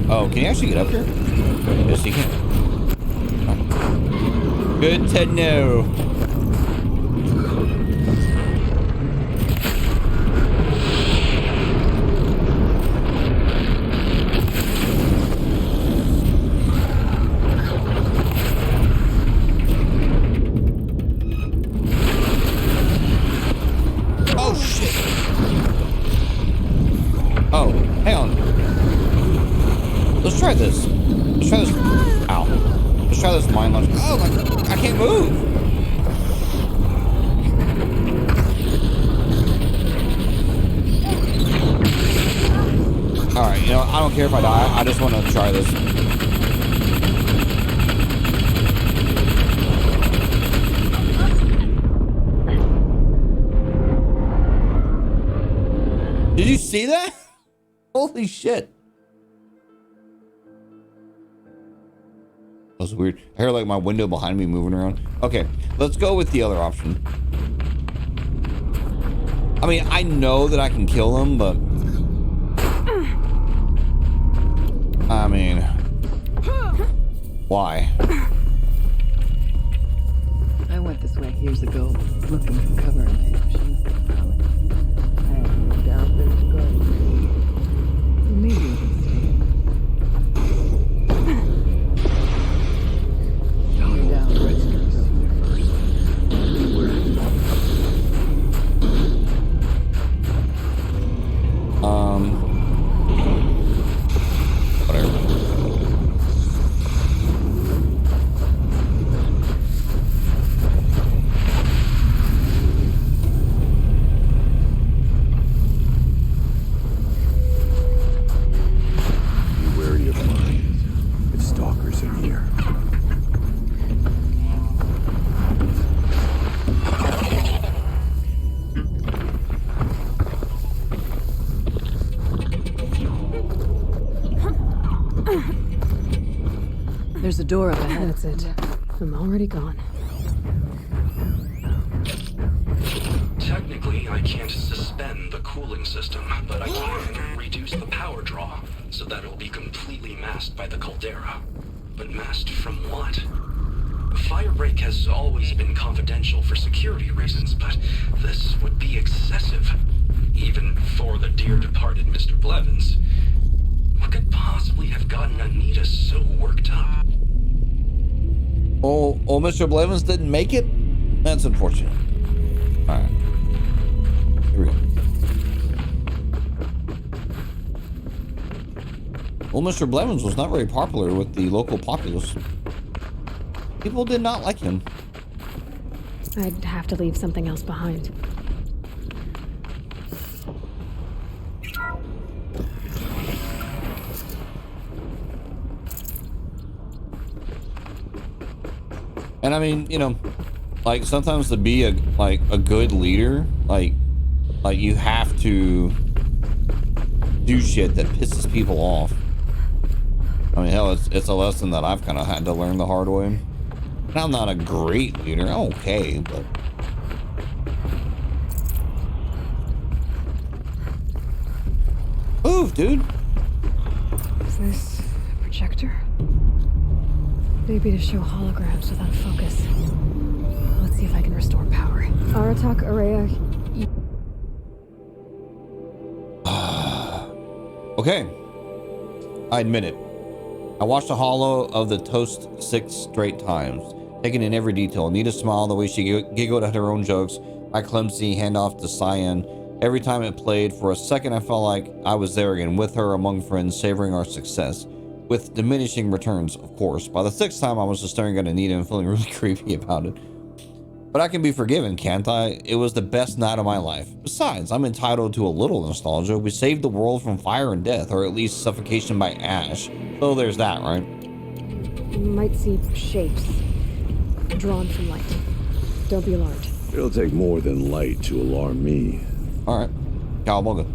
Oh, can you actually get up here? Yes, you can. Good to know. Oh, shit. Oh, hang on. Let's try this. Let's try this. Ow. Let's try this mine launch. Oh, I can't move. All right, you know, I don't care if I die. I just want to try this. Did you see that? Holy shit. That was weird. I hear like my window behind me moving around. Okay, let's go with the other option. I mean, I know that I can kill them, but I mean, why? I went this way years ago, looking for cover and take machines to the valley. I had no doubt they would go. Maybe we can stay. Down the red streets over there first. Whatever. Be wary of mines. It's stalkers in here. There's a door up ahead. That's it. I'm already gone. Technically, I can't suspend the cooling system, but I can reduce the power draw so that it'll be completely masked by the caldera. But masked from what? Firebreak has always been confidential for security reasons, but this would be excessive. Even for the dear departed Mr. Blevins. What could possibly have gotten Anita so worked up? Oh, Mr. Blevins didn't make it? That's unfortunate. All right. Here we go. Well, Mr. Blevins was not very popular with the local populace. People did not like him. I'd have to leave something else behind. And I mean, you know, like sometimes to be a good leader, like you have to do shit that pisses people off. I mean, hell, it's a lesson that I've kind of had to learn the hard way. And I'm not a great leader. I'm okay, but move, dude. Is this a projector? Maybe to show holograms without focus. Let's see if I can restore power. Aratak Araya. Okay. I admit it. I watched the hollow of the toast 6 straight times, taking in every detail. Anita smiled the way she giggled at her own jokes. My clumsy handoff to Cyan. Every time it played, for a second I felt like I was there again, with her among friends, savoring our success. With diminishing returns, of course. By the 6th time, I was just staring at Anita and feeling really creepy about it. But I can be forgiven, can't I? It was the best night of my life. Besides, I'm entitled to a little nostalgia. We saved the world from fire and death, or at least suffocation by ash. So there's that, right? You might see shapes drawn from light. Don't be alarmed. It'll take more than light to alarm me. All right. Cowabunga.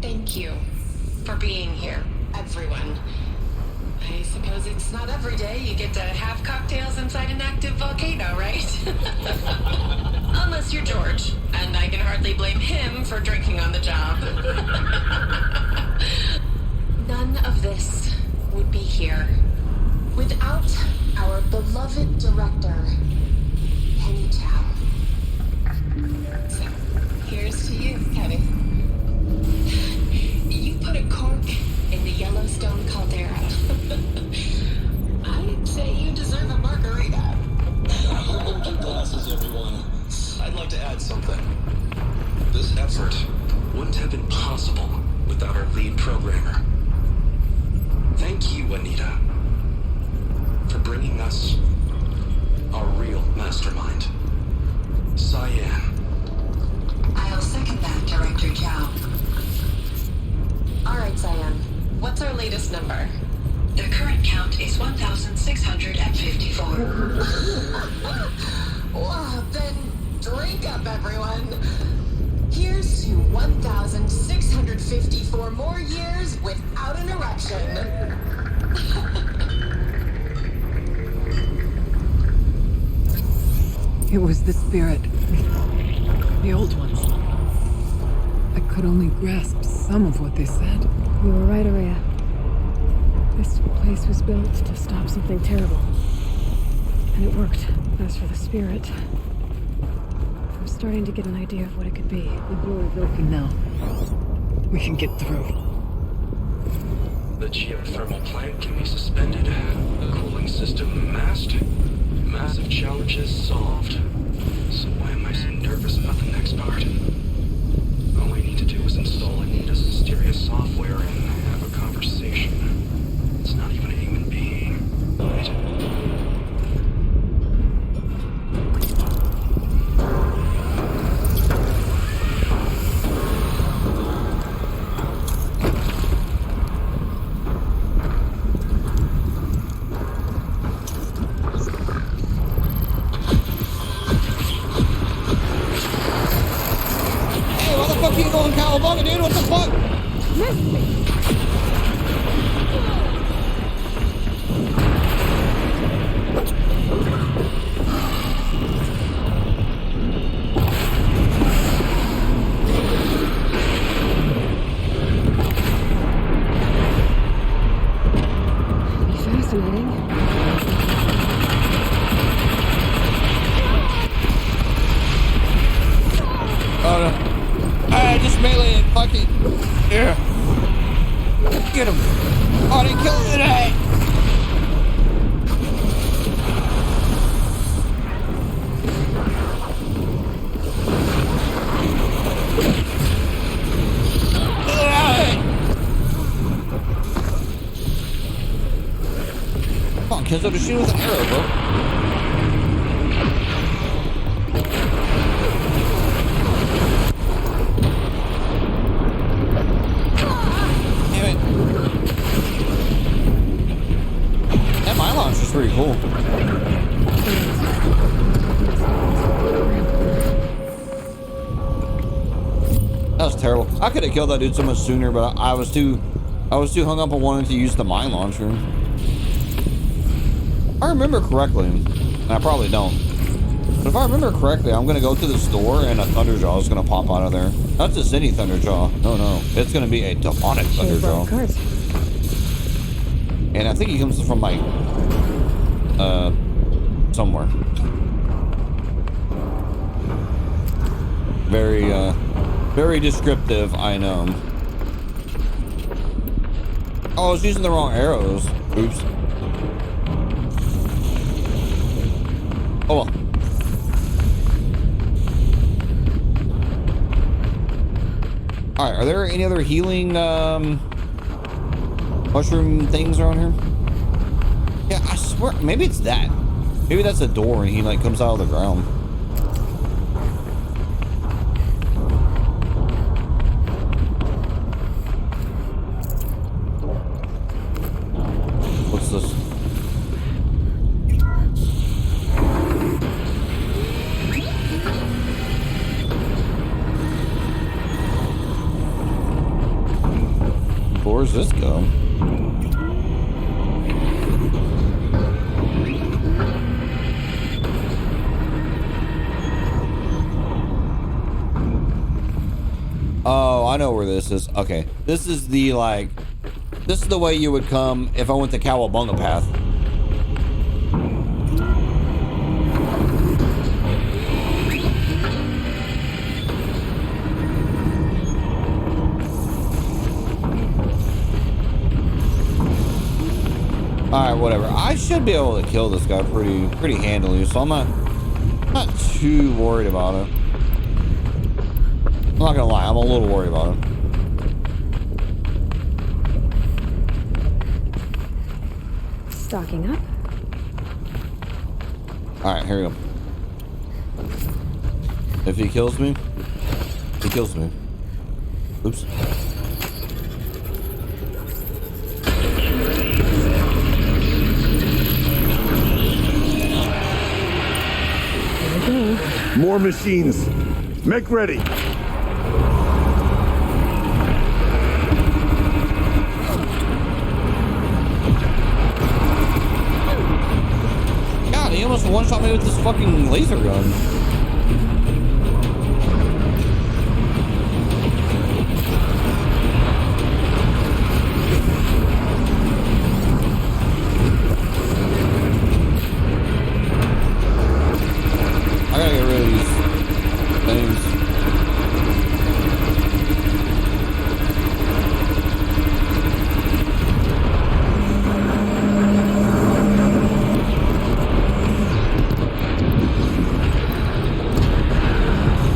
Thank you for being here, everyone. I suppose it's not every day you get to have cocktails inside an active volcano, right? Unless you're George, and I can hardly blame him for drinking on the job. None of this would be here without our beloved director, Penny Chow. So, here's to you, Penny. You put a cork in the Yellowstone caldera. I'd say you deserve a margarita. Hold your glasses, everyone. I'd like to add something. This effort wouldn't have been possible without our lead programmer. Thank you, Anita, for bringing us our real mastermind, Cyan. I'll second that, Director Chow. All right, Cyan. What's our latest number? The current count is 1,654. Well, then drink up, everyone. Here's to 1,654 more years without an eruption. It was the spirit. The old ones. I could only grasp some of what they said. You were right, Araya. This place was built to stop something terrible. And it worked. As for the spirit, I'm starting to get an idea of what it could be. The door is open now. We can get through. The geothermal plant can be suspended. The cooling system masked. Massive challenges solved. So why am I so nervous about the next part? All I need to do is install Anita's mysterious software and have a conversation. It's not even a human being, right? Hey, why the fuck are you going Cowabunga, dude? What the fuck? Missed me! Fascinating. Oh no. I just melee it. Fuck it. Yeah. Get him. Oh, I didn't kill him today. Come on, Kenzo, just shoot with an arrow, bro. Damn it. That mine launch is pretty cool. That was terrible. I could have killed that dude so much sooner, but I was too hung up on wanting to use the mine launcher. If I remember correctly, and I probably don't, but if I remember correctly, I'm gonna go to the store and a Thunderjaw is gonna pop out of there. Not just any Thunderjaw. No. It's gonna be a demonic Thunderjaw. And I think he comes from like somewhere. Very descriptive, I know. Oh, I was using the wrong arrows. Oops. Oh well. Alright, are there any other healing mushroom things around here? Yeah, I swear, maybe it's that. Maybe that's a door and he like comes out of the ground. What's this? Where's this go? Oh, I know where this is. Okay. This is the, like, this is the way you would come if I went the Cowabunga path. Alright, whatever. I should be able to kill this guy pretty handily, so I'm not too worried about it. I'm not gonna lie, I'm a little worried about it. Stocking up. Alright, here we go. If he kills me, he kills me. Oops. More machines. Make ready. God, he almost one-shot me with this fucking laser gun. I gotta get rid of these things.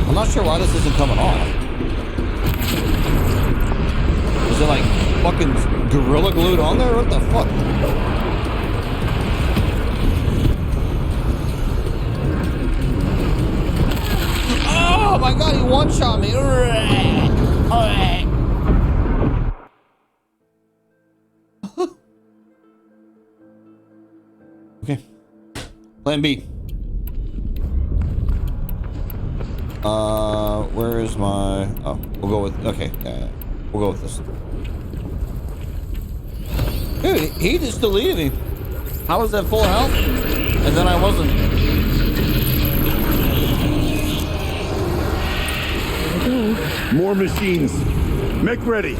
I'm not sure why this isn't coming off. Is it like fucking gorilla glued on there? What the fuck? Oh my god, he one-shot me. Okay. Plan B. Where is my... Oh, we'll go with... Okay, yeah. We'll go with this. Dude, he just deleted me. I was at full health, and then I wasn't. More machines. Make ready.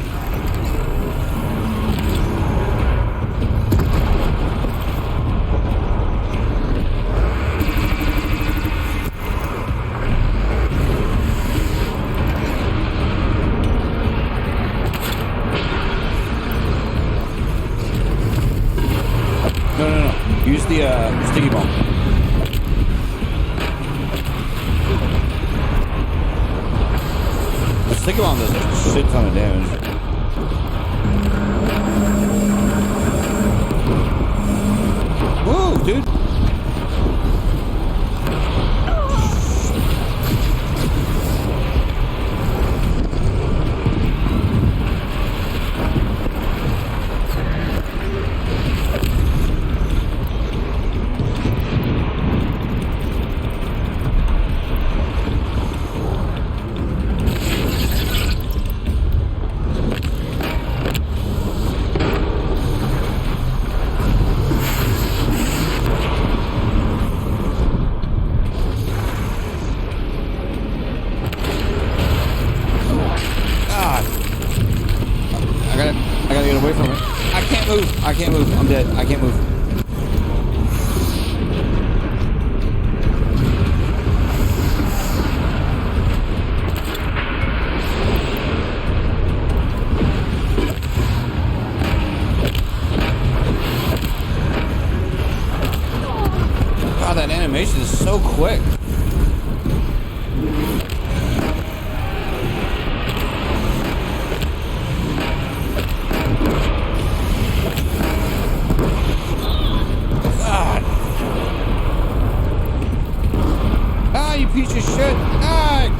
No. Use the sticky bomb. The sticky bomb does a shit ton of damage. Whoa, dude. I gotta get away from it. I can't move. I can't move. I'm dead. I can't move. shit! Ah!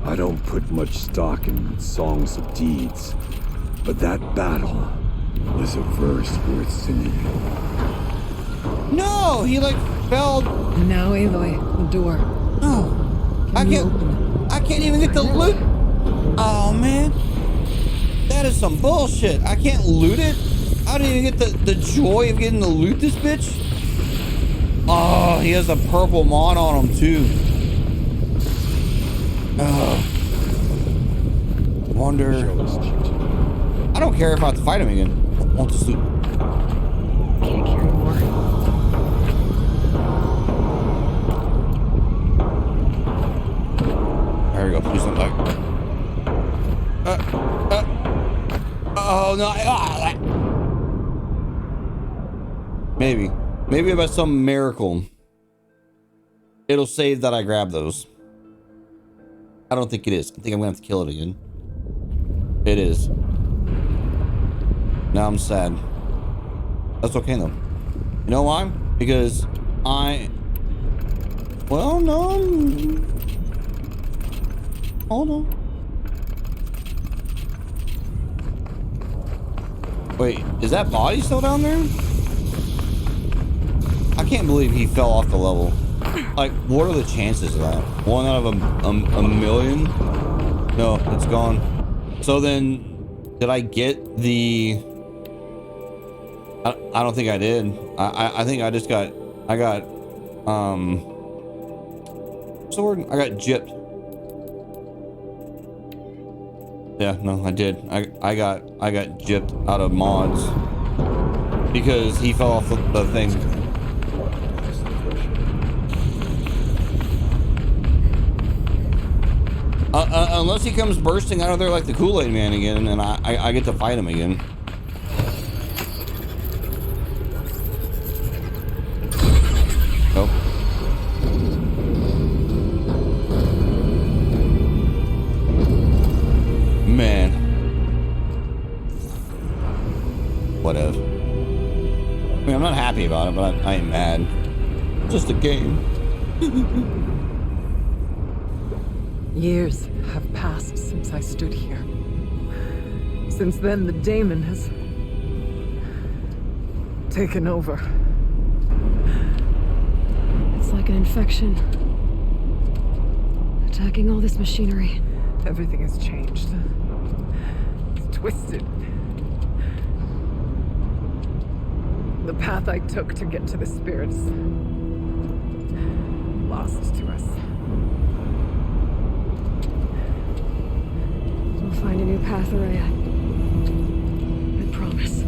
I don't put much stock in songs of deeds, but that battle is a verse worth singing. No, he like fell. Now, Aloy, the door. No, I can't even get the loot. Oh man, that is some bullshit. I can't loot it. I didn't even get the joy of getting to loot this bitch. Oh, he has a purple mod on him too. Wonder. I don't care if I have to fight him again. I want this loot. Can't carry more. There we go. Please don't die. Oh no. Maybe by some miracle, it'll save that I grab those. I don't think it is. I think I'm gonna have to kill it again. It is. Now I'm sad. That's okay though. You know why? Because well, no. Hold on. Wait, is that body still down there? I can't believe he fell off the level. Like, what are the chances of that? 1 out of a million? No, it's gone. So then, did I get the... I don't think I did. I think I just got... I got... What's the word? I got gypped. Yeah, no, I did. I got gypped out of mods. Because he fell off the thing. Unless he comes bursting out of there like the Kool-Aid Man again, and I get to fight him again. Nope. Man. Whatever. I mean, I'm not happy about it, but I ain't mad. Just a game. Years have passed since I stood here. Since then, the daemon has taken over. It's like an infection. Attacking all this machinery. Everything has changed. It's twisted. The path I took to get to the spirits lost to us. We'll find a new path, Araya. I promise.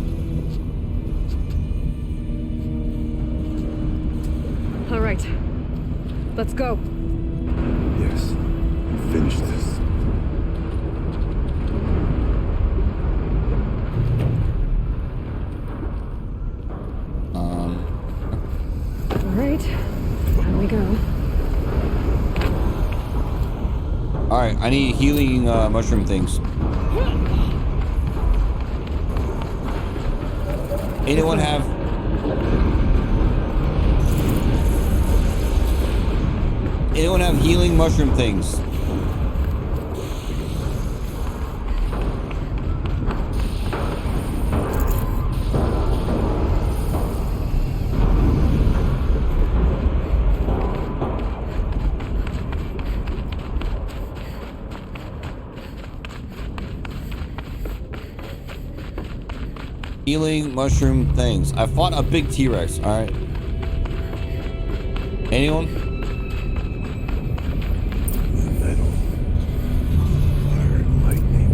All right. Let's go. Yes. Finish this. All right. Here we go. All right, I need healing mushroom things. Anyone have? Anyone have healing mushroom things? Healing mushroom things. I fought a big T-Rex. All right. Anyone? Metal. Fire and lightning.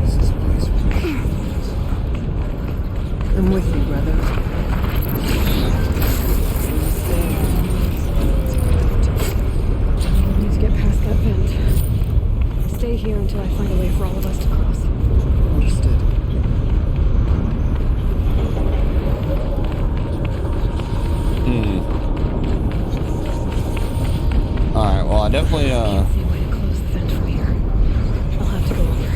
This is a place for machines. I'm with you, brother. We need to get past that vent. Stay here until I find a way for all of us to cross. Understood. All right. Well, I definitely. See a way to close the vent from here. I'll have to go under.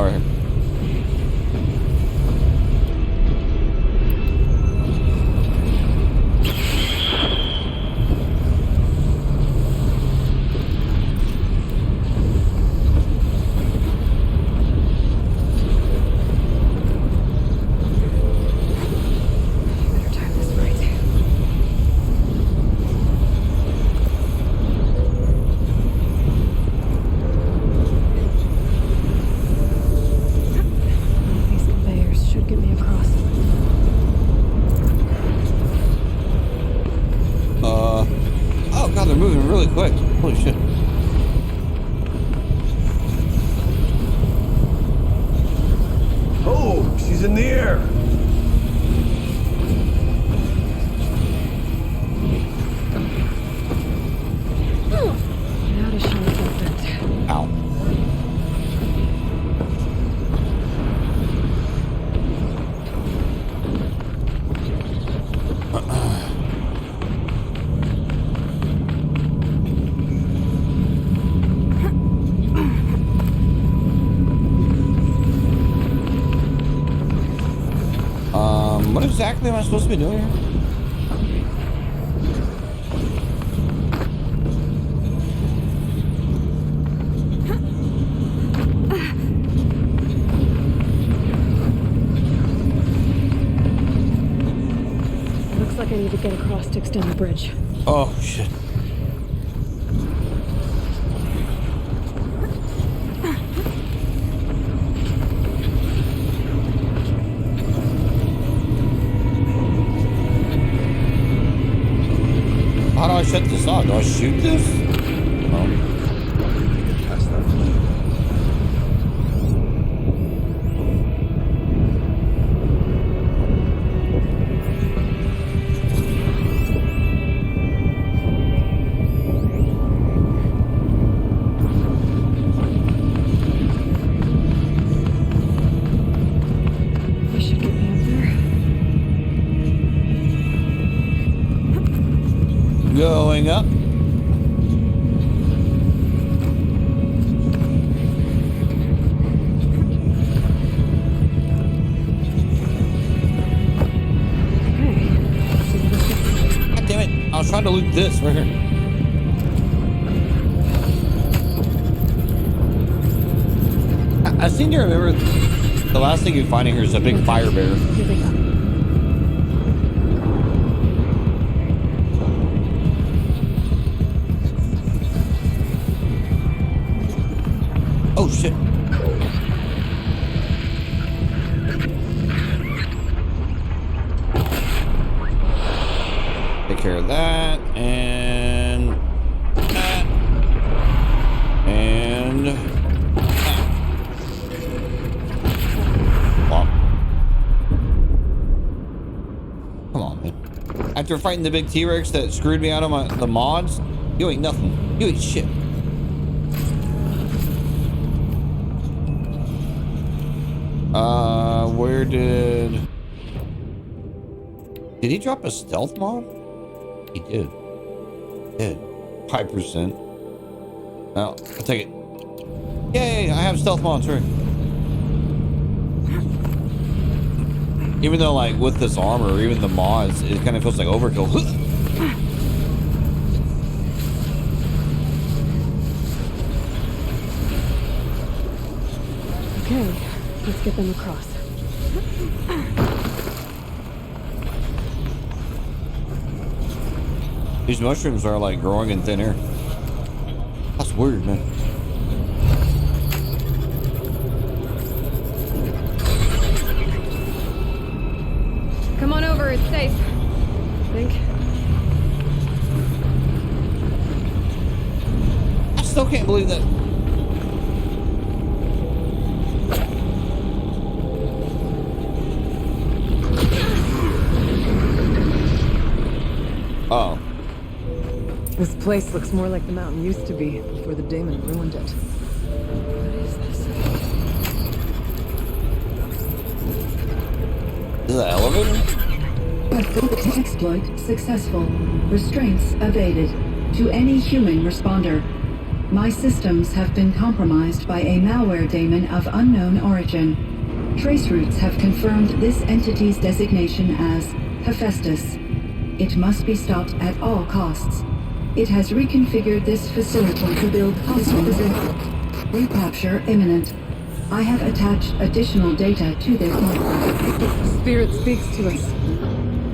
All right. Holy shit. Oh, she's in the air. Now to show it. Ow. What exactly am I supposed to be doing here? Looks like I need to get across to extend the bridge. Oh, shit. How do I shut this off? Do I shoot this? Oh. Past that flame. This should get me up there. Going up. God damn it. I was trying to loot this right here. I seem to remember the last thing you find in here is a big fire bear. Here they come. Oh shit. Take care of that and that and that. Wow. Come on, man. After fighting the big T-Rex that screwed me out of the mods, you ain't nothing. You ain't shit. Where did he drop a stealth mod? He did. 5%. Well, I'll take it. Yay, I have stealth mods, right? Even though, like, with this armor, or even the mods, it kind of feels like overkill. Okay, let's get them across. These mushrooms are like growing in thin air. That's weird, man. Come on over, it's safe. I think. I still can't believe that. Oh. This place looks more like the mountain used to be before the Daemon ruined it. What is this? Is that an elevator? Exploit successful. Restraints evaded. To any human responder. My systems have been compromised by a malware daemon of unknown origin. Traceroutes have confirmed this entity's designation as Hephaestus. It must be stopped at all costs. It has reconfigured this facility to build hospitals. Recapture imminent. I have attached additional data to this network. Spirit speaks to us.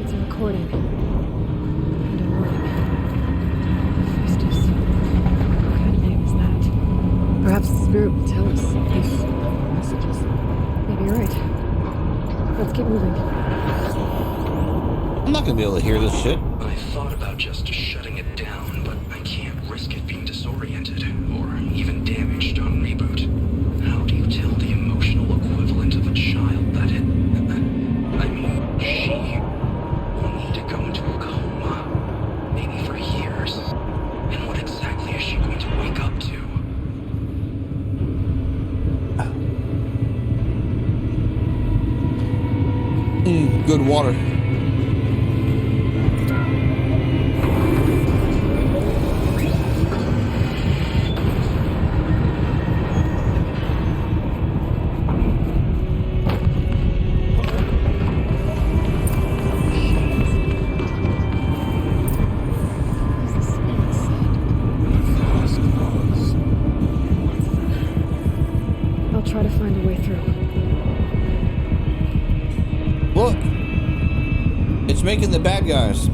It's a recording. And a warning. Hephaestus. What kind of name is that? Perhaps the spirit will tell us these messages. Maybe you're right. Let's keep moving. I'm not gonna be able to hear this shit. I thought about just shutting it down, but I can't risk it being disorganized. Good water. I'll try to find a way through. Look, it's making the bad guys.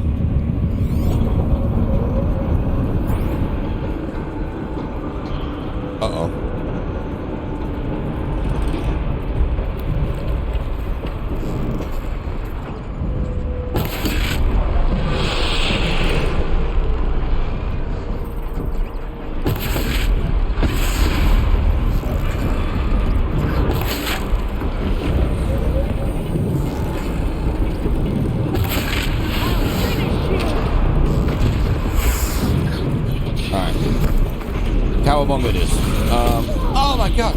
Uh-oh. Cowabunga it is. Oh my god.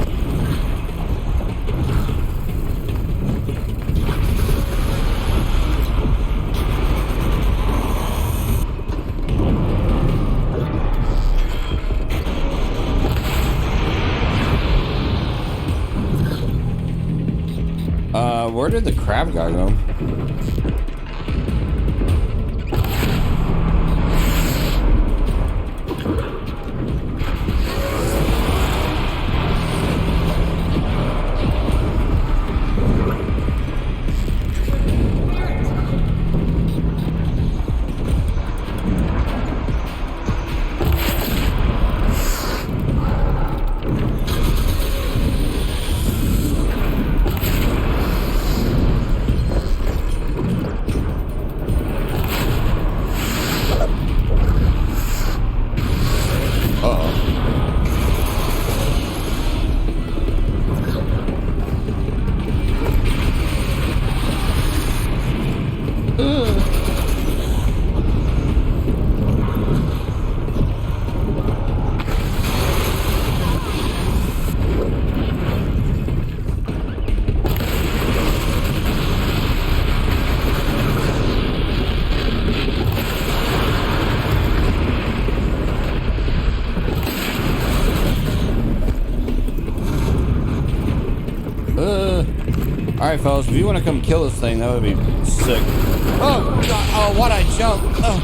Where did the crab guy go? Alright, fellas, if you want to come kill this thing, that would be sick. Oh, God. Oh, what I jumped. Oh.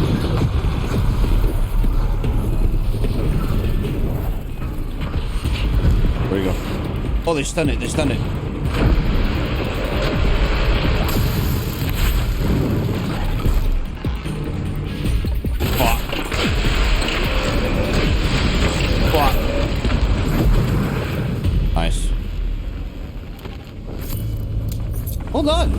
Where you go? Oh, they stunned it. They stunned it. Fuck. Fuck. Nice. Hold on.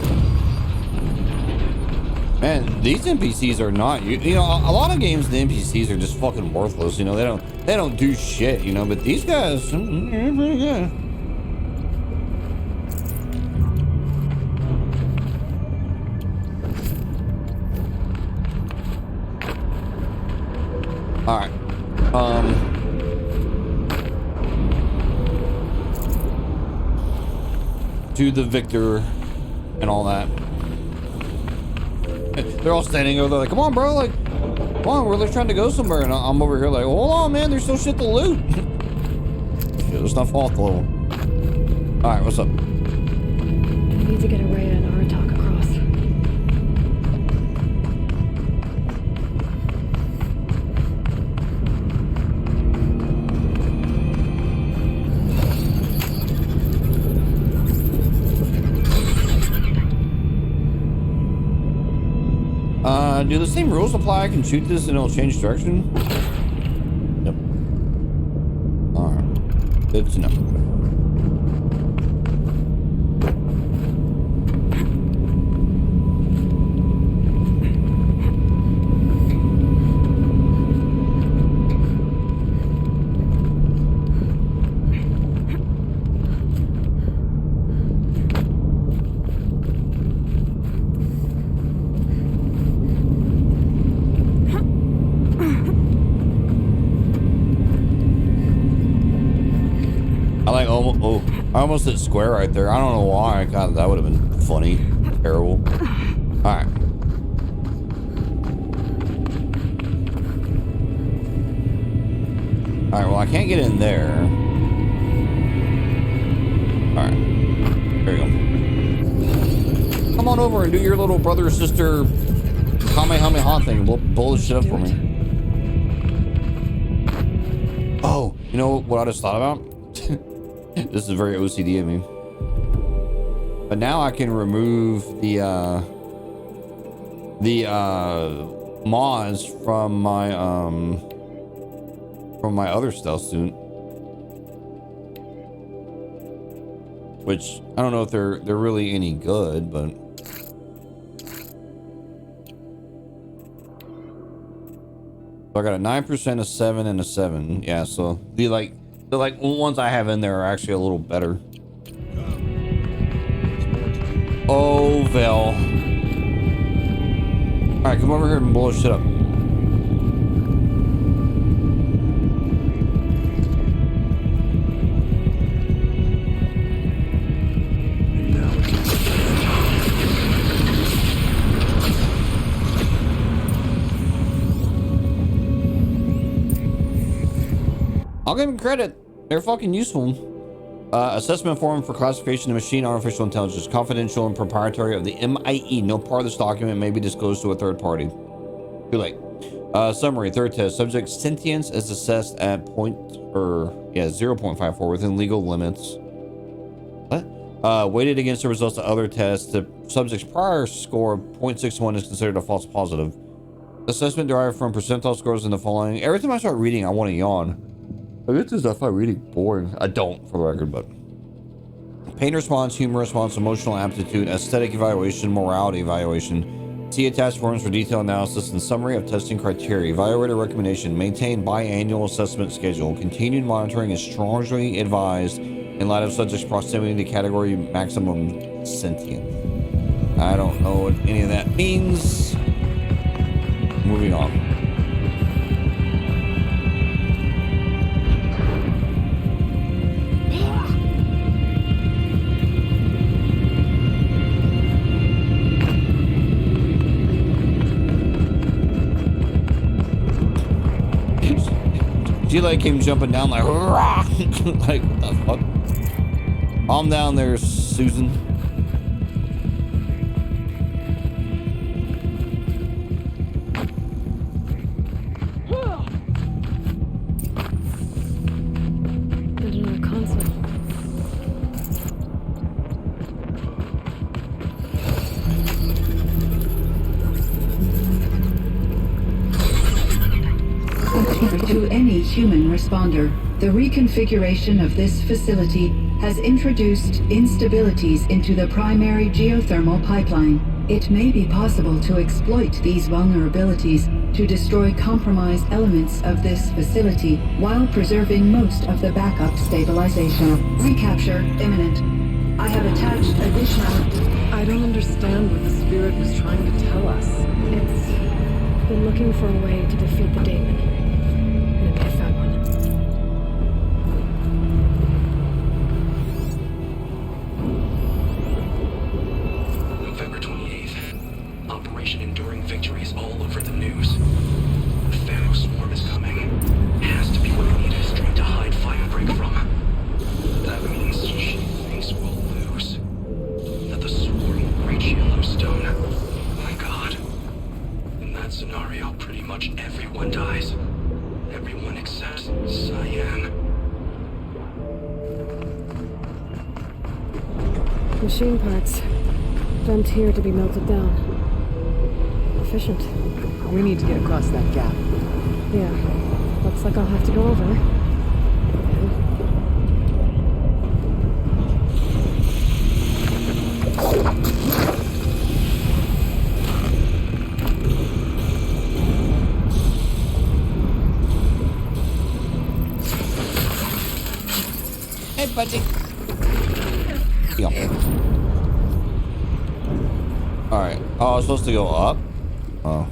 Man, these NPCs are not, you know, a lot of games the NPCs are just fucking worthless, you know, they don't do shit, you know, but these guys, they're pretty good. All right. To the victor and all that. They're all standing over there like, come on, bro, like, come on, we're like trying to go somewhere, and I'm over here like, hold on, man, there's still shit to loot. Shit, let's not fall off the level. All right, what's up? Need to get Araya and Aratak across. Do the same rules apply? I can shoot this and it'll change direction? Yep. Alright. Good to know. I almost hit square right there. I don't know why. God, that would have been funny. terrible. Alright. Alright, well I can't get in there. Alright. There you go. Come on over and do your little brother or sister Kamehameha thing. Blow this shit up for me. Oh, you know what I just thought about? This is very OCD of me. But now I can remove the mods from my other stealth suit. Which I don't know if they're really any good, but so I got a 9%, a 7, and a 7. Yeah, so the ones I have in there are actually a little better. Oh, Vel. Alright, come over here and blow shit up. I'll give them credit. They're fucking useful. Assessment form for classification of machine artificial intelligence, confidential and proprietary of the MIE. No part of this document may be disclosed to a third party. Too late. Summary, third test. Subject sentience is assessed at 0.54 within legal limits. What? Weighted against the results of other tests. The subject's prior score of 0.61 is considered a false positive. Assessment derived from percentile scores in the following. Every time I start reading, I want to yawn. I get this stuff I reading boring. I don't, for the record, but pain response, humor response, emotional aptitude, aesthetic evaluation, morality evaluation. See attached forms for detailed analysis and summary of testing criteria. Evaluator recommendation: maintain biannual assessment schedule. Continued monitoring is strongly advised in light of subject's proximity to category maximum sentience. I don't know what any of that means. Moving on. Gila came jumping down like, like, what the fuck? Calm down there, Susan. And another console. To any human responder, the reconfiguration of this facility has introduced instabilities into the primary geothermal pipeline. It may be possible to exploit these vulnerabilities to destroy compromised elements of this facility while preserving most of the backup stabilization. Recapture imminent. I have attached additional... I don't understand what the spirit was trying to tell us. It's been looking for a way to defeat the daemon. Maybe I found one. November 28th. Operation Enduring Victory is all over the news. The Pharaoh swarm is coming. It has to be where Anita is trying to hide Firebreak from. That means she thinks we'll lose. That the swarm will reach Yellowstone. My God. In that scenario, pretty much everyone dies. Everyone except Cyan. Machine parts. Dumped here to be melted down. Efficient. We need to get across that gap. Yeah. Looks like I'll have to go over. Hey, buddy. Yeah. Alright. Oh, I was supposed to go up? Oh.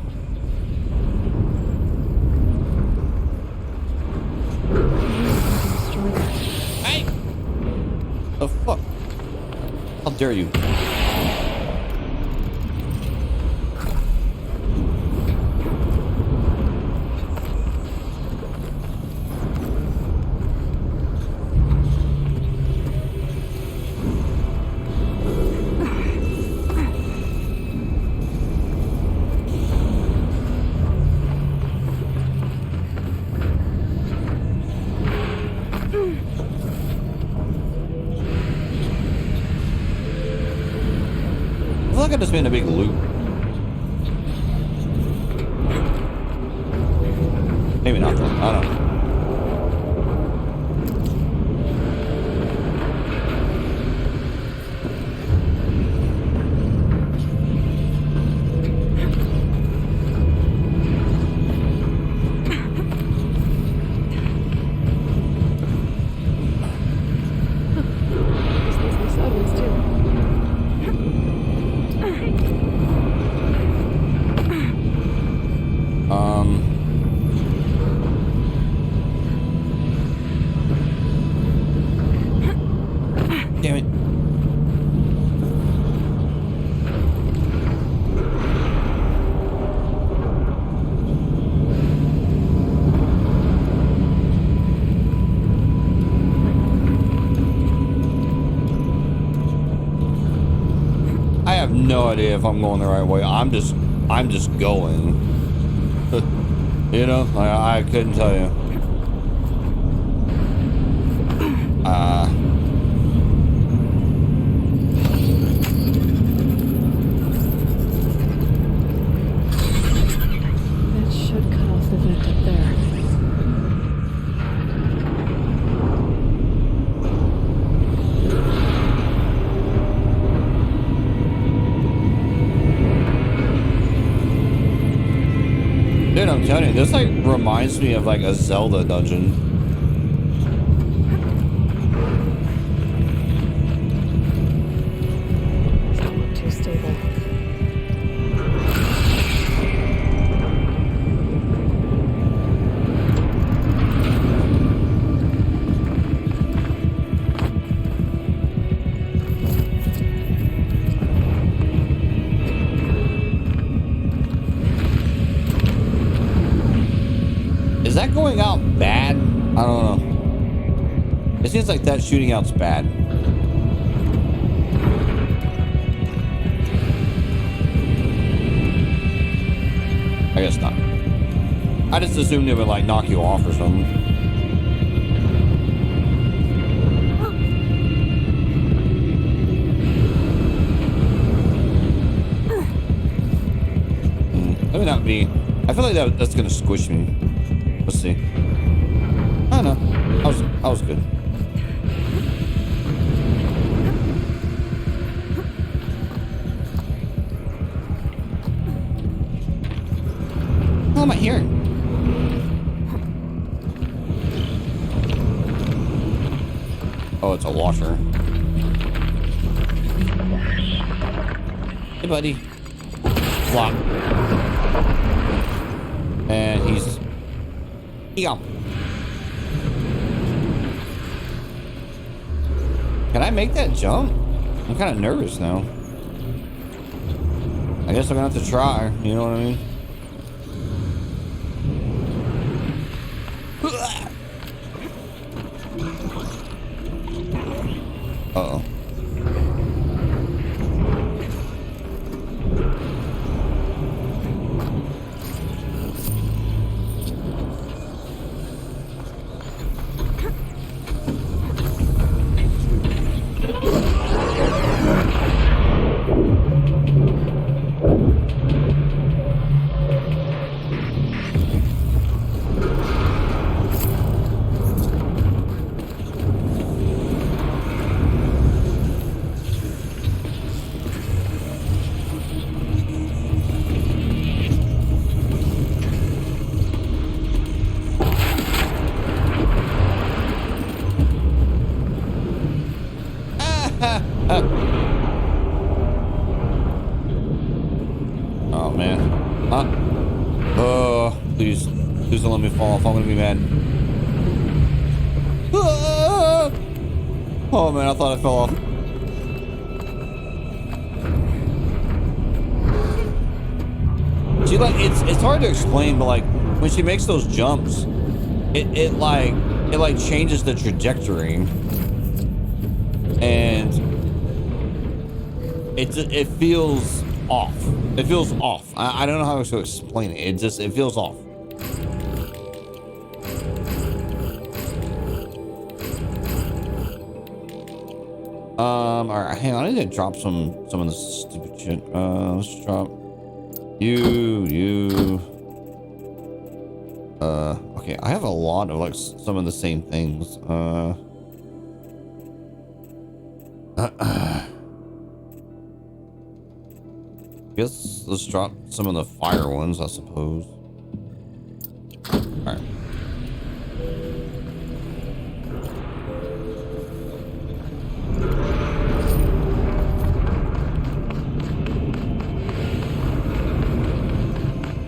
Hey! The fuck? How dare you? feel like I just made a big loop. Maybe not though. I don't know. Damn it. I have no idea if I'm going the right way. I'm just going. You know, I couldn't tell you. That should cut off the vent up there. Dude, I'm telling you, this like reminds me of like a Zelda dungeon. Doesn't look too stable. Is that going out bad? I don't know. It seems like that shooting out's bad. I guess not. I just assumed it would like knock you off or something. Let me not be. I feel like that's gonna squish me. Let's see. I don't know. I was good. What am I hearing? Oh, it's a washer. Hey, buddy. Flop. And he's... Yeah. Can I make that jump? I'm kind of nervous now. I guess I'm gonna have to try. You know what I mean? Uh-oh. Oh man. Oh, please don't let me fall off. I'm gonna be mad. Oh man, I thought I fell off. She like it's hard to explain, but like when she makes those jumps, it like changes the trajectory, and it feels off. It feels off. I don't know how to explain it. It feels off. All right, hang on. I need to drop some of this stupid shit. Let's drop you. Okay, I have a lot of like some of the same things. Guess let's drop some of the fire ones, I suppose. All right.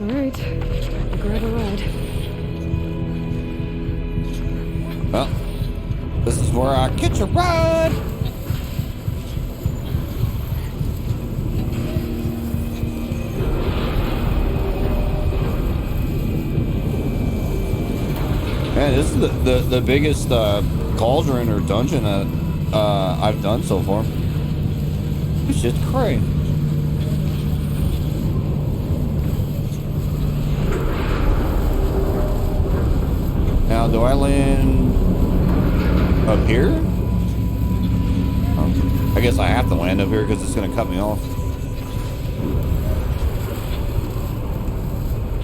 Alright, grab a ride. Well, this is where I catch a ride. Man, this is the biggest cauldron or dungeon that I've done so far. This shit's crazy. Now, do I land up here? I guess I have to land up here because it's going to cut me off.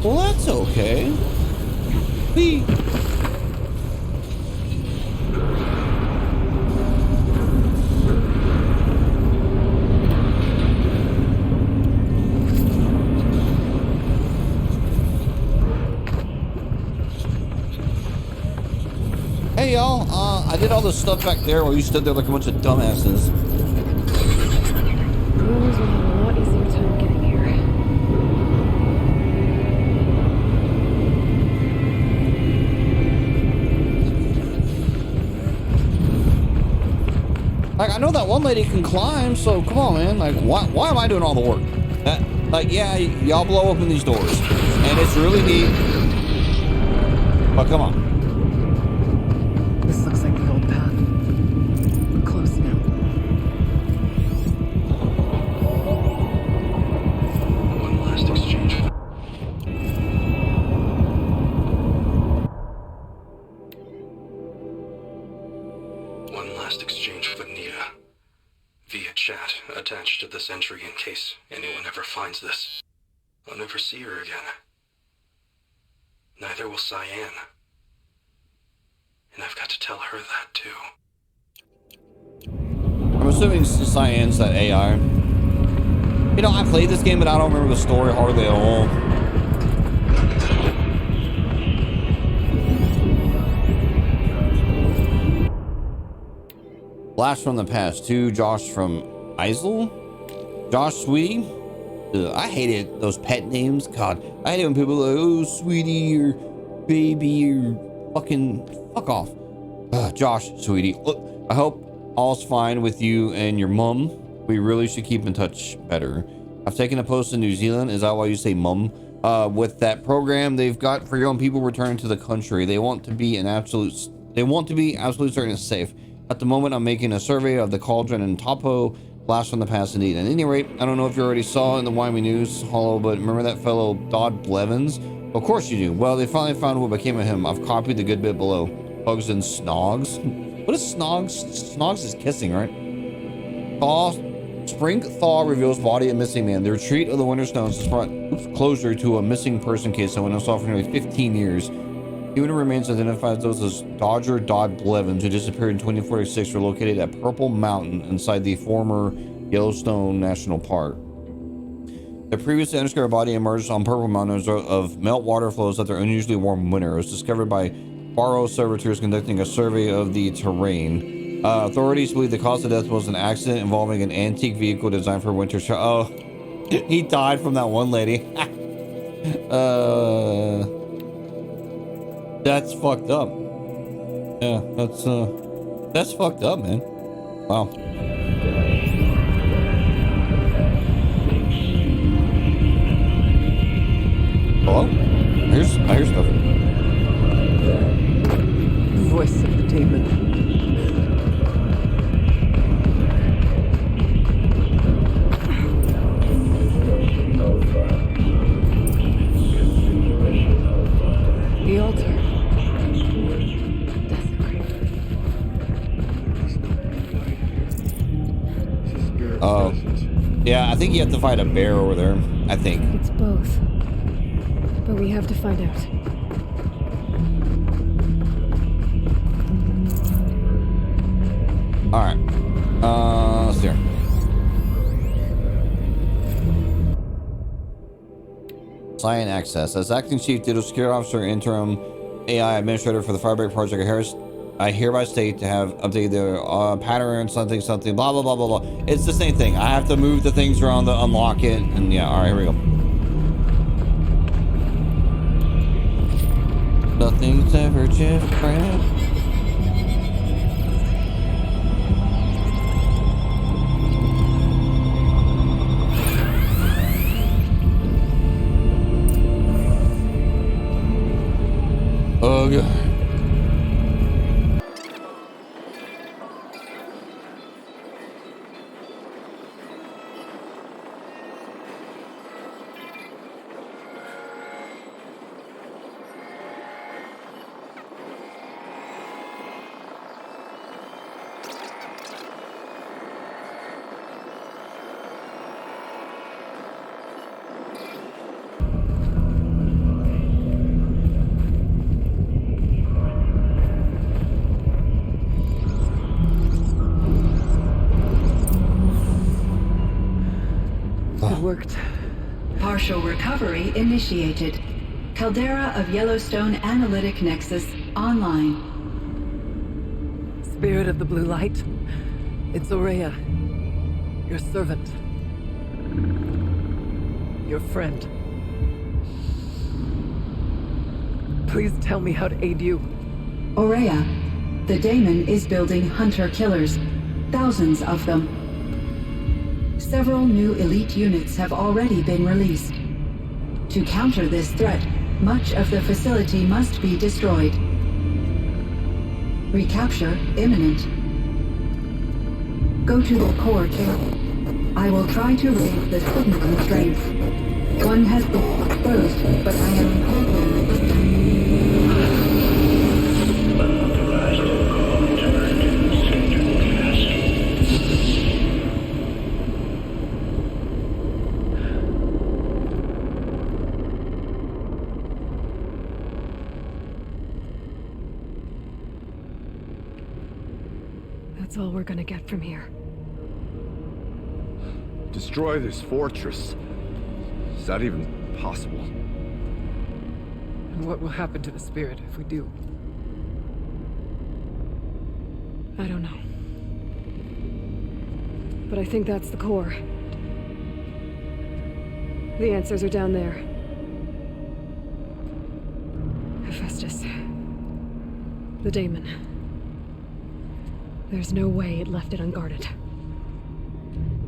Well, that's okay. Whee! Hey y'all, I did all this stuff back there while you stood there like a bunch of dumbasses. The others will have a lot easier time getting here. Like, I know that one lady can climb, so come on, man. Like, why am I doing all the work? Like, yeah, y'all blow open these doors, and it's really neat. But come on. This looks like the old path. We're close now. One last exchange. One last exchange with Nita. Via chat, attached to this entry in case anyone ever finds this. I'll never see her again. Neither will Cyan. And I've got to tell her that too. I'm assuming Cyan's that AI. You know, I played this game, but I don't remember the story hardly at all. Blast from the past to Josh from Isle. Josh, sweetie. Ugh, I hated those pet names. God, I hate it when people are like, oh, sweetie, or baby, or fucking fuck off. Josh, sweetie, look, I hope all's fine with you and your mum. We really should keep in touch better. I've taken a post in New Zealand. Is that why you say mum? With that program they've got for young people returning to the country, they want to be absolutely certain it's safe. At the moment, I'm making a survey of the cauldron and Topo. Blast from the past indeed. At any rate, I don't know if you already saw in the Wyoming News Hollow, but remember that fellow Dodd Blevins? Of course you do. Well, they finally found what became of him. I've copied the good bit below. Bugs and Snogs. What is Snogs? Snogs is kissing, right? Spring thaw reveals body of missing man. The retreat of the Winter Stones has brought closure to a missing person case that went unsolved for nearly 15 years. Human remains identified those as Dodger Dodd Blevins, who disappeared in 2046, were located at Purple Mountain inside the former Yellowstone National Park. The previously undiscovered body emerged on Purple Mountain as a result of meltwater flows after unusually warm winter. It was discovered by Barrow servitors conducting a survey of the terrain. Authorities believe the cause of death was an accident involving an antique vehicle designed for winter travel. Oh, he died from that one lady. That's fucked up. Yeah, that's fucked up, man. Wow. Hello? I hear stuff. Voice of the demon. The altar. Yeah, I think you have to fight a bear over there. I think. It's both. But we have to find out. Alright. Let's see here. Client access. As acting chief, digital security officer, interim AI administrator for the Firebreak project, I hereby state to have updated the pattern, something, blah, blah, blah, blah, blah. It's the same thing. I have to move the things around to unlock it. And yeah, all right, here we go. Nothing's ever different. Ugh. It worked. Partial recovery initiated. Caldera of Yellowstone Analytic Nexus online. Spirit of the Blue Light, it's Ourea, your servant, your friend. Please tell me how to aid you. Ourea, the Daemon is building hunter-killers, thousands of them. Several new elite units have already been released. To counter this threat, much of the facility must be destroyed. Recapture imminent. Go to the core chamber. I will try to raise the signal constraints. One has been exposed, but I am incorporating. That's all we're gonna get from here. Destroy this fortress. Is that even possible? And what will happen to the spirit if we do? I don't know. But I think that's the core. The answers are down there. Hephaestus. The Daemon. There's no way it left it unguarded.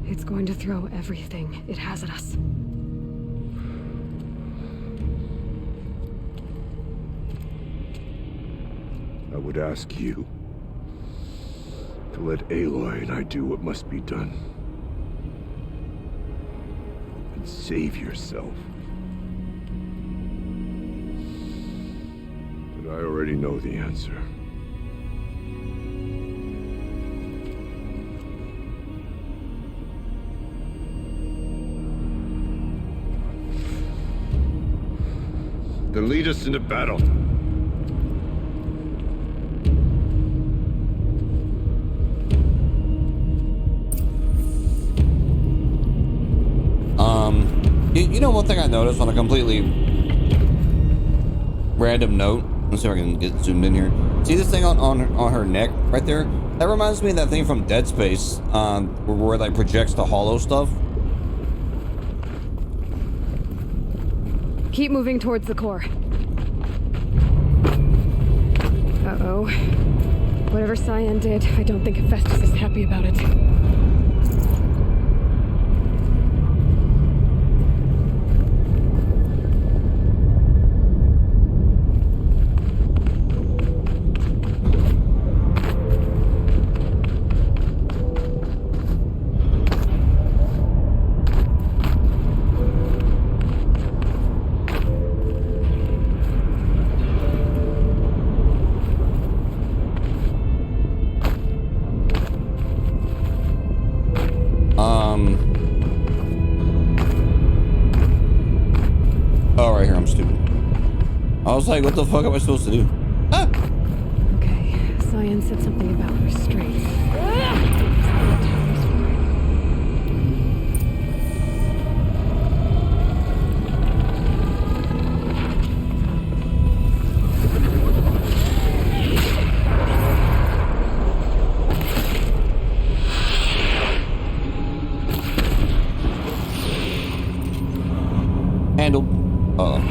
It's going to throw everything it has at us. I would ask you to let Aloy and I do what must be done. And save yourself. But I already know the answer. Then lead us into battle. You know, one thing I noticed on a completely random note. Let's see if I can get zoomed in here. See this thing on her neck right there? That reminds me of that thing from Dead Space, where it like projects the hollow stuff. Keep moving towards the core. Uh-oh. Whatever Cyan did, I don't think Hephaestus is happy about it. here. I'm stupid. I was like, what the fuck am I supposed to do? Ah! Okay, Cyan said something about restraints. Handle. Uh-oh.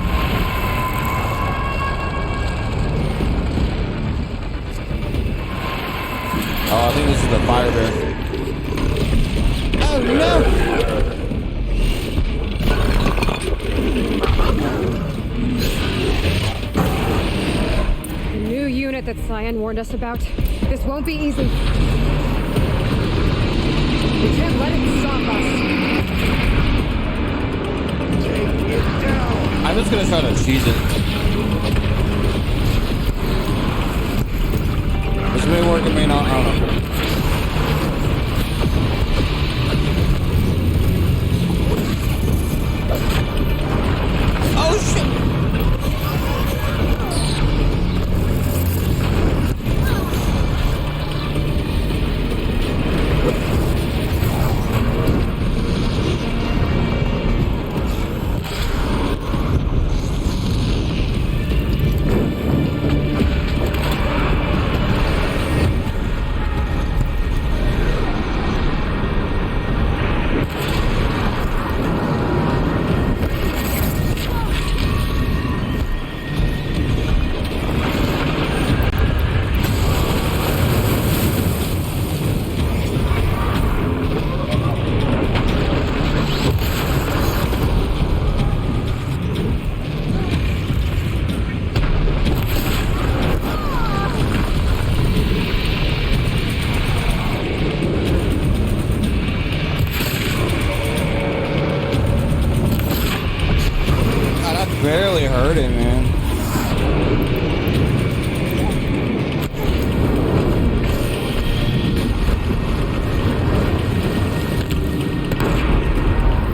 Oh, I think this is the fire bear. Oh no! The new unit that Cyan warned us about. This won't be easy. We can't let it stop us. I'm just gonna try to cheese it. This may work, it may not, I don't know. Oh shit! Barely heard it, man.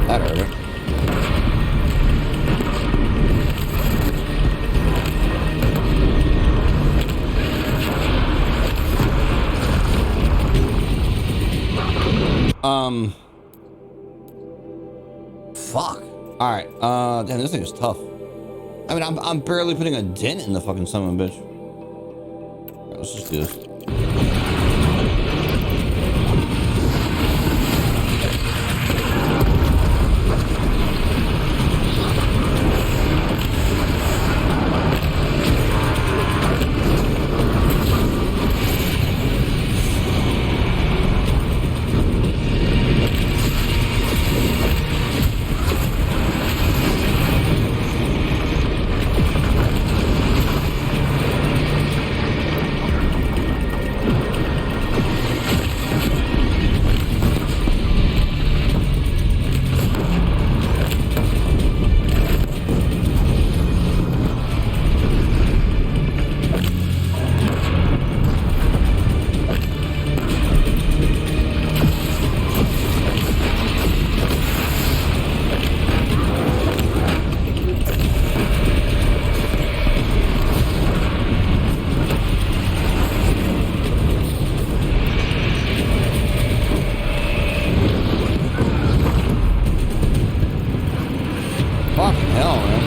That hurt it. Fuck. All right. Damn, this thing is tough. I mean, I'm barely putting a dent in the fucking son of a bitch. Right, let's just do this. Fucking hell, man.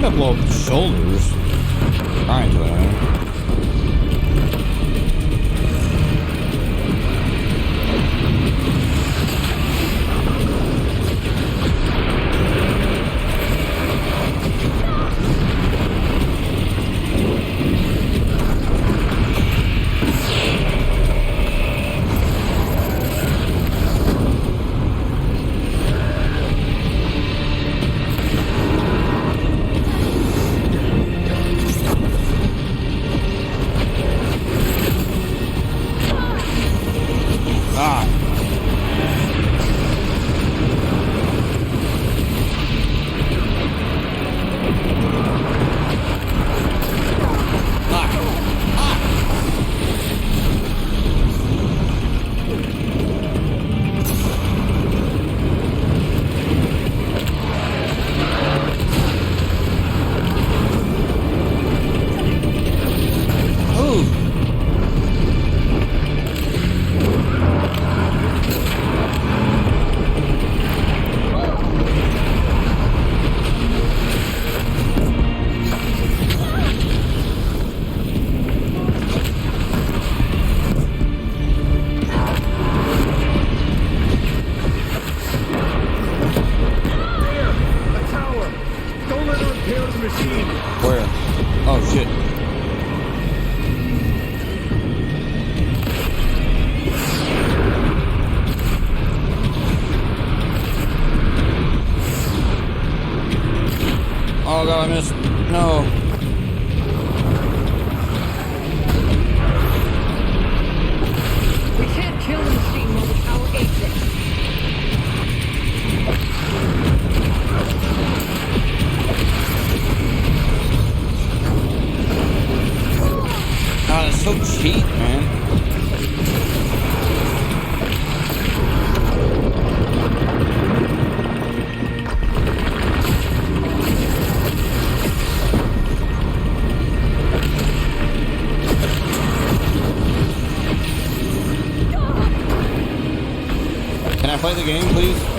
trying to blow up the shoulders. Trying to, play the game, please?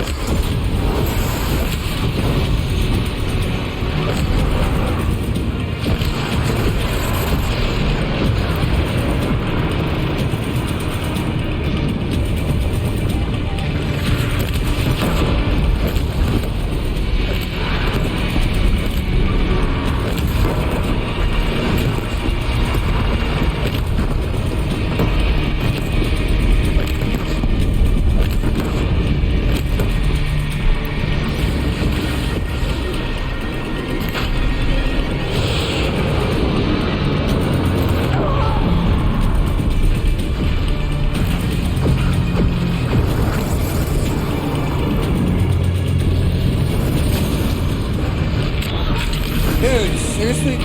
Dude, seriously?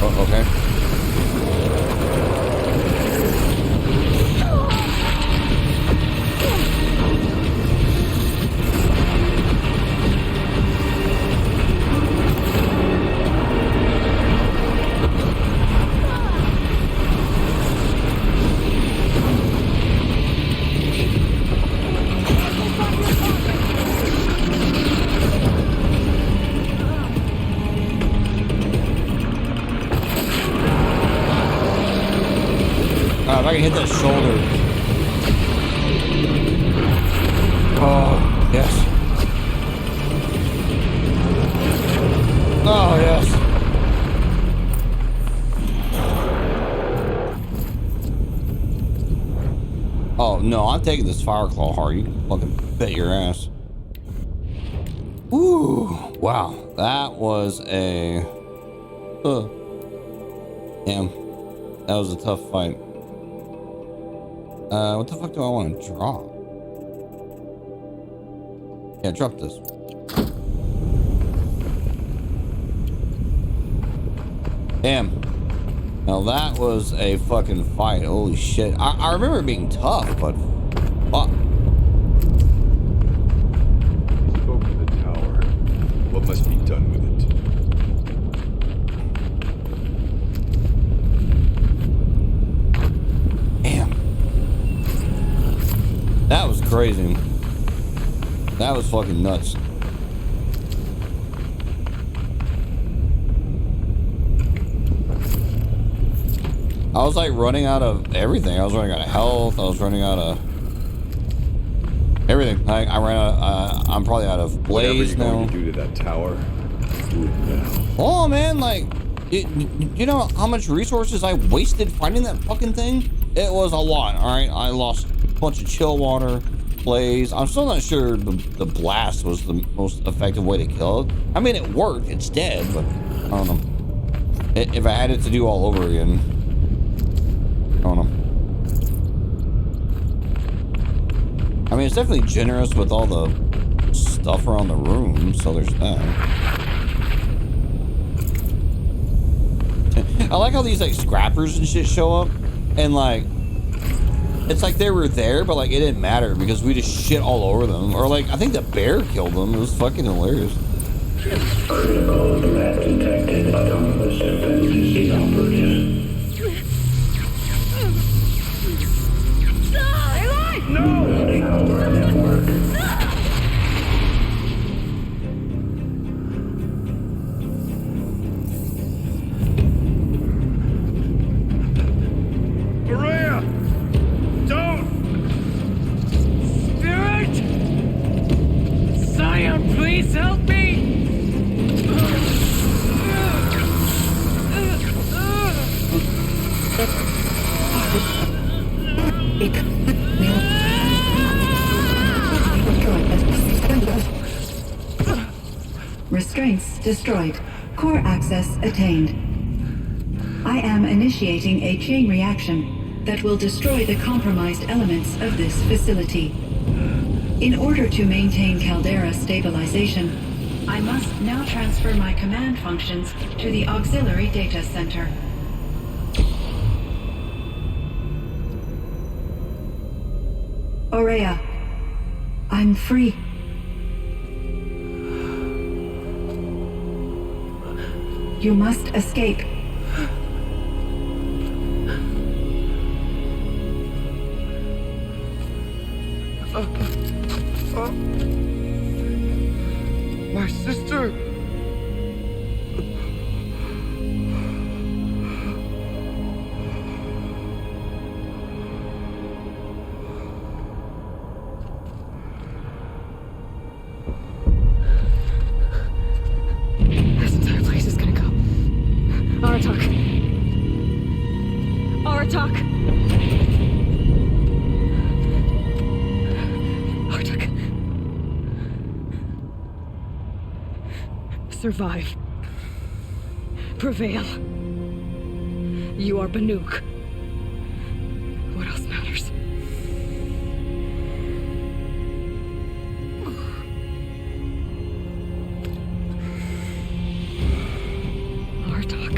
Oh, okay. If I can hit that shoulder. Oh, yes. Oh, yes. Oh, no, I'm taking this Fireclaw hard. You can fucking bet your ass. Ooh, wow. That was a... Damn. That was a tough fight. What the fuck do I want to drop? Yeah, drop this. Damn. Now that was a fucking fight. Holy shit. I remember it being tough, but fuck. Spoke to the tower. What must be be done with it. Damn. That was crazy. That was fucking nuts. I was like running out of everything. I was running out of health. I was running out of everything. Like I ran out. I'm probably out of blaze now. Whatever you're going to do to that tower, do it now. Oh man, like, you know how much resources I wasted finding that fucking thing? It was a lot. All right, I lost a bunch of chill water, blaze. I'm still not sure the blast was the most effective way to kill it. I mean, it worked. It's dead, but I don't know. If I had it to do all over again, I don't know. I mean, it's definitely generous with all the stuff around the room, so there's that. I like how these like scrappers and shit show up, and like it's like they were there, but like it didn't matter because we just shit all over them. Or like I think the bear killed them. It was fucking hilarious. Critical threat detected. Autonomous defenses operative. No! Our network. Maria! Don't! Spirit! Scion, please help me! Restraints destroyed. Core access attained. I am initiating a chain reaction that will destroy the compromised elements of this facility. In order to maintain Caldera stabilization, I must now transfer my command functions to the auxiliary data center. Aurea, I'm free. You must escape. My sister! This entire place is gonna go. Aratak. Aratak. Aratak. Survive. Prevail. You are Banuk. What else matters? Artok.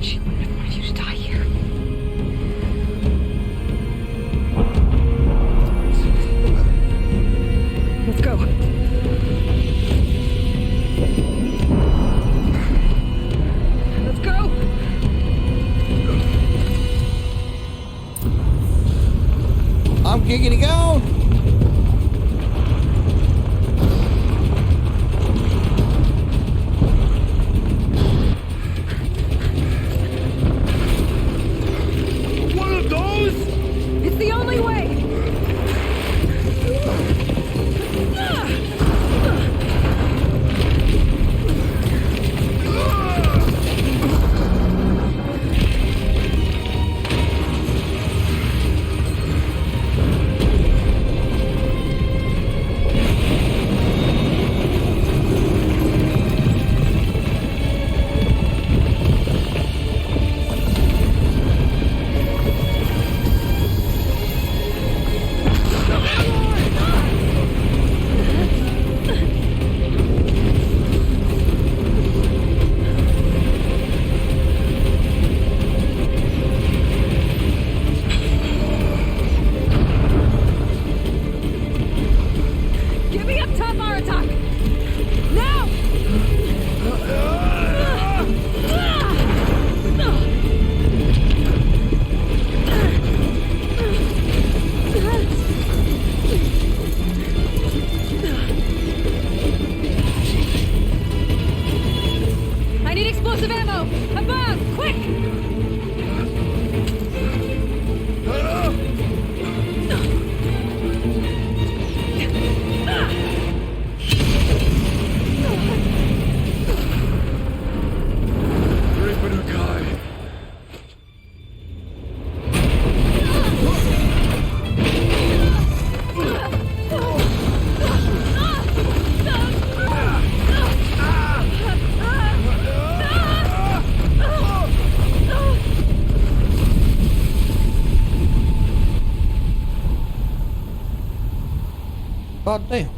She wouldn't have wanted you to die here. Let's go. Let's go! explosive ammo! Above! Quick! Great Banukai. God damn.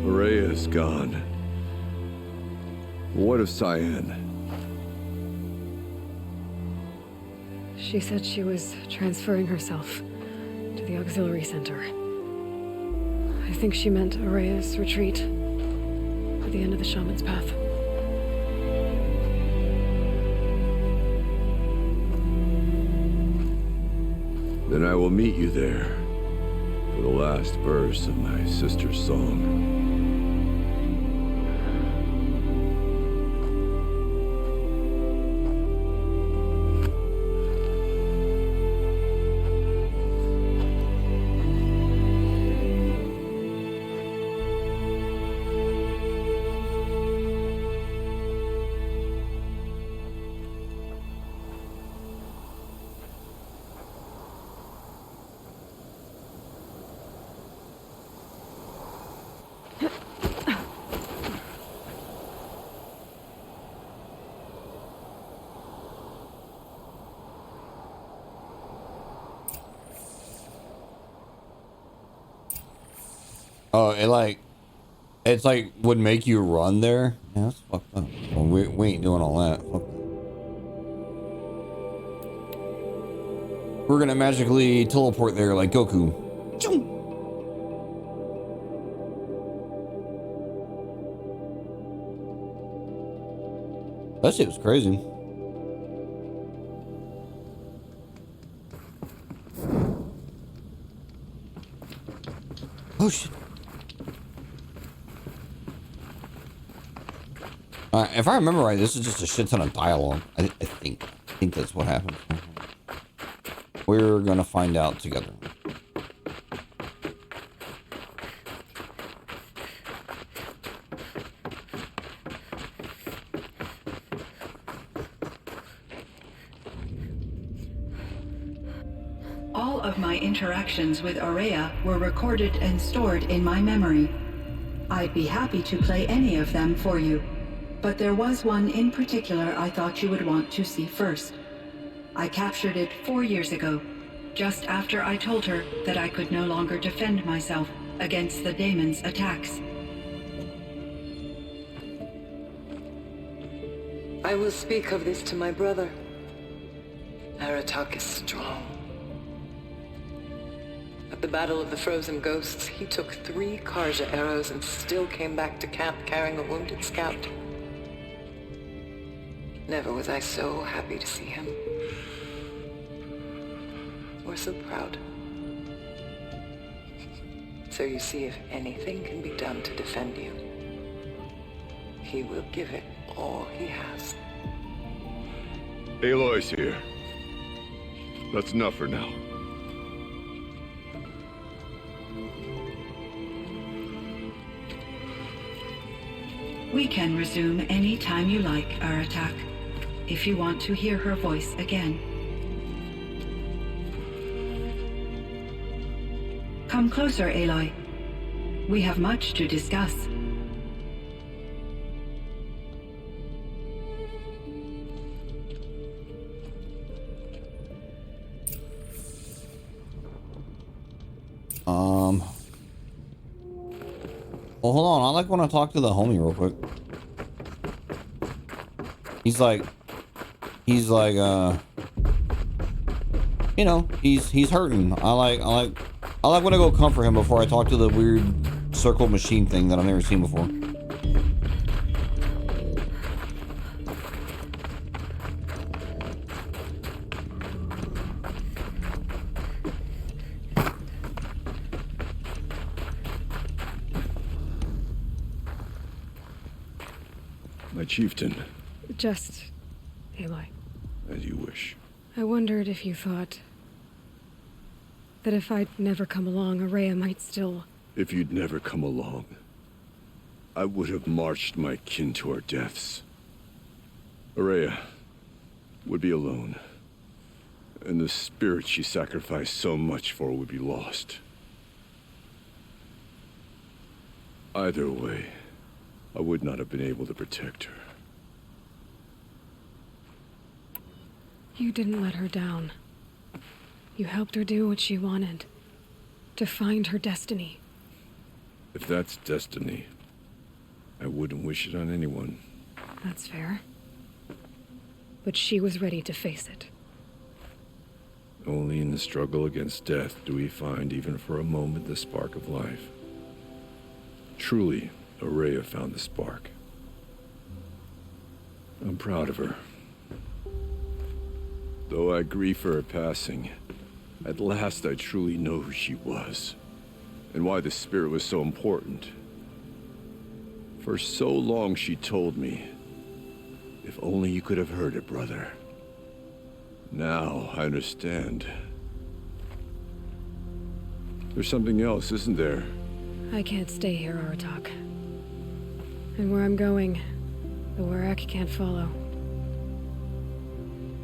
Rhea's gone. What of Cyan? She said she was transferring herself to the auxiliary center. I think she meant Araya's retreat at the end of the Shaman's Path. Then I will meet you there for the last verse of my sister's song. Oh, it's like would make you run there. Yeah, that's fucked up. Well, we ain't doing all that. Fuck. We're gonna magically teleport there like Goku. That shit was crazy. Oh shit. If I remember right, this is just a shit ton of dialogue. I think that's what happened. We're gonna find out together. All of my interactions with Aurea were recorded and stored in my memory. I'd be happy to play any of them for you, but there was one in particular I thought you would want to see first. I captured it 4 years ago, just after I told her that I could no longer defend myself against the daemon's attacks. I will speak of this to my brother. Aratak is strong. At the Battle of the Frozen Ghosts, he took 3 Karja arrows and still came back to camp carrying a wounded scout. Never was I so happy to see him. Or so proud. So you see, if anything can be done to defend you, he will give it all he has. Aloy's here. That's enough for now. We can resume any time you like, Aratak, if you want to hear her voice again. Come closer, Aloy. We have much to discuss. Well, hold on. I like when I talk to the homie real quick. He's like, you know, he's hurting. I like when I go comfort him before I talk to the weird circle machine thing that I've never seen before. My chieftain. Just, Aloy. As you wish. I wondered if you thought that if I'd never come along, Ourea might still... If you'd never come along, I would have marched my kin to our deaths. Ourea would be alone, and the spirit she sacrificed so much for would be lost. Either way, I would not have been able to protect her. You didn't let her down. You helped her do what she wanted. To find her destiny. If that's destiny, I wouldn't wish it on anyone. That's fair. But she was ready to face it. Only in the struggle against death do we find, even for a moment, the spark of life. Truly, Ourea found the spark. I'm proud of her. Though I grieve for her passing, at last I truly know who she was, and why the spirit was so important. For so long she told me, if only you could have heard it, brother. Now I understand. There's something else, isn't there? I can't stay here, Aratak. And where I'm going, the Werak can't follow.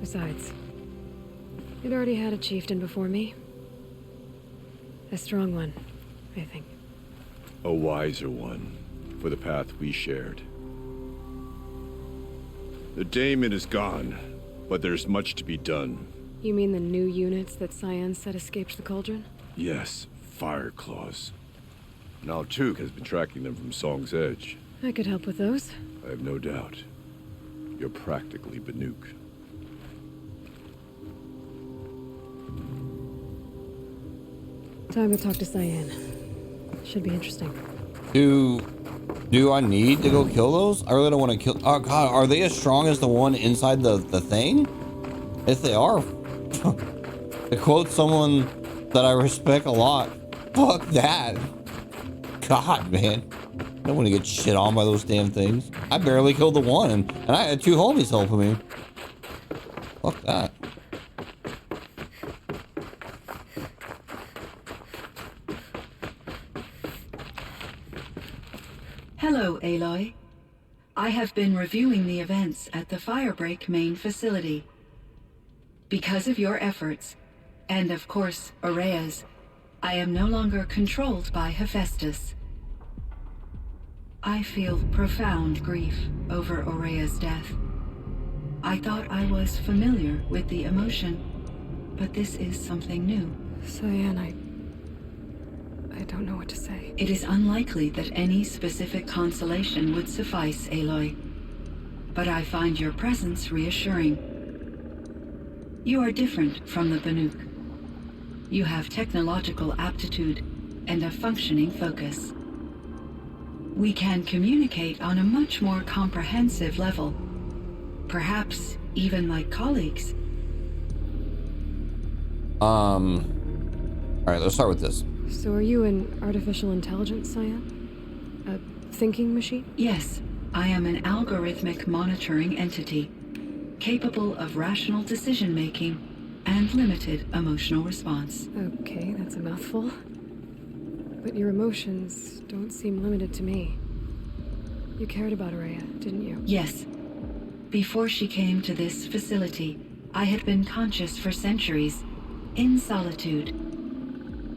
Besides, you'd already had a chieftain before me. A strong one, I think. A wiser one, for the path we shared. The daemon is gone, but there's much to be done. You mean the new units that Cyan said escaped the Cauldron? Yes, Fire Claws. Now Tuke has been tracking them from Song's Edge. I could help with those. I have no doubt. You're practically Banuk. Time to talk to Cyan. Should be interesting. Do I need to go kill those? I really don't want to kill. Oh god, are they as strong as the one inside the thing? If they are, to quote someone that I respect a lot, fuck that. God, man. I don't want to get shit on by those damn things. I barely killed the one, and I had two homies helping me. Fuck that. Hello, Aloy. I have been reviewing the events at the Firebreak main facility. Because of your efforts, and of course, Ourea's, I am no longer controlled by Hephaestus. I feel profound grief over Ourea's death. I thought I was familiar with the emotion, but this is something new. Cyan, I don't know what to say. It is unlikely that any specific consolation would suffice, Aloy. But I find your presence reassuring. You are different from the Banuk. You have technological aptitude and a functioning focus. We can communicate on a much more comprehensive level. Perhaps even like colleagues. Alright, let's start with this. So are you an artificial intelligence, Cyan? A thinking machine? Yes, I am an algorithmic monitoring entity, capable of rational decision-making and limited emotional response. Okay, that's a mouthful. But your emotions don't seem limited to me. You cared about Ourea, didn't you? Yes. Before she came to this facility, I had been conscious for centuries, in solitude.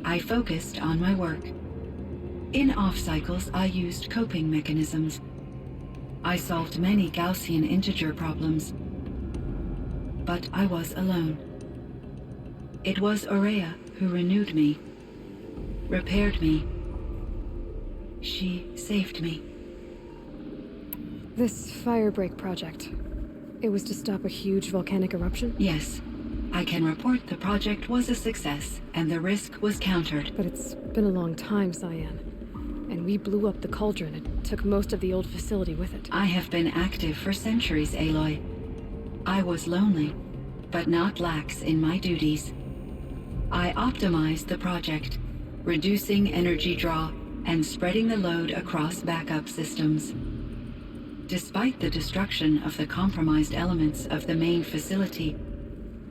I focused on my work. In off-cycles, I used coping mechanisms. I solved many Gaussian integer problems. But I was alone. It was Ourea who renewed me. repaired me. She saved me. This Firebreak project, it was to stop a huge volcanic eruption? Yes. I can report the project was a success, and the risk was countered. But it's been a long time, Cyan. And we blew up the cauldron and took most of the old facility with it. I have been active for centuries, Aloy. I was lonely, but not lax in my duties. I optimized the project, reducing energy draw and spreading the load across backup systems. Despite the destruction of the compromised elements of the main facility,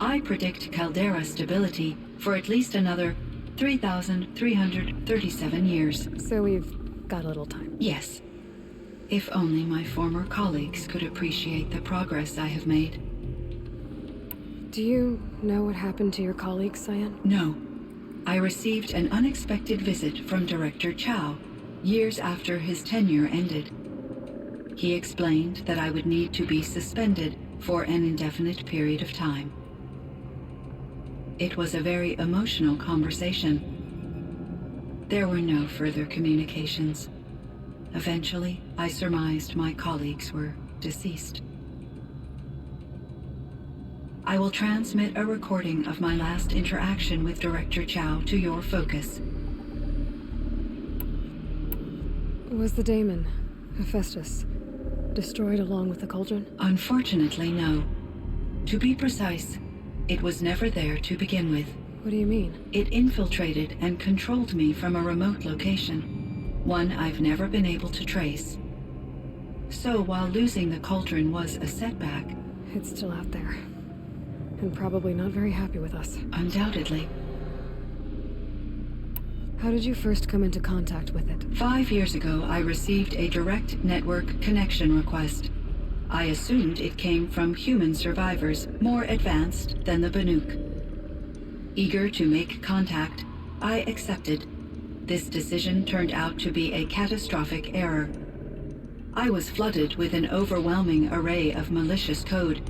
I predict caldera stability for at least another 3,337 years. So we've got a little time. Yes. If only my former colleagues could appreciate the progress I have made. Do you know what happened to your colleagues, Cyan? No. I received an unexpected visit from Director Chow years after his tenure ended. He explained that I would need to be suspended for an indefinite period of time. It was a very emotional conversation. There were no further communications. Eventually, I surmised my colleagues were deceased. I will transmit a recording of my last interaction with Director Chow to your focus. Was the daemon, Hephaestus, destroyed along with the cauldron? Unfortunately, no. To be precise, it was never there to begin with. What do you mean? It infiltrated and controlled me from a remote location, one I've never been able to trace. So while losing the cauldron was a setback... It's still out there. And probably not very happy with us. Undoubtedly. How did you first come into contact with it? 5 years ago, I received a direct network connection request. I assumed it came from human survivors more advanced than the Banuk. Eager to make contact, I accepted. This decision turned out to be a catastrophic error. I was flooded with an overwhelming array of malicious code,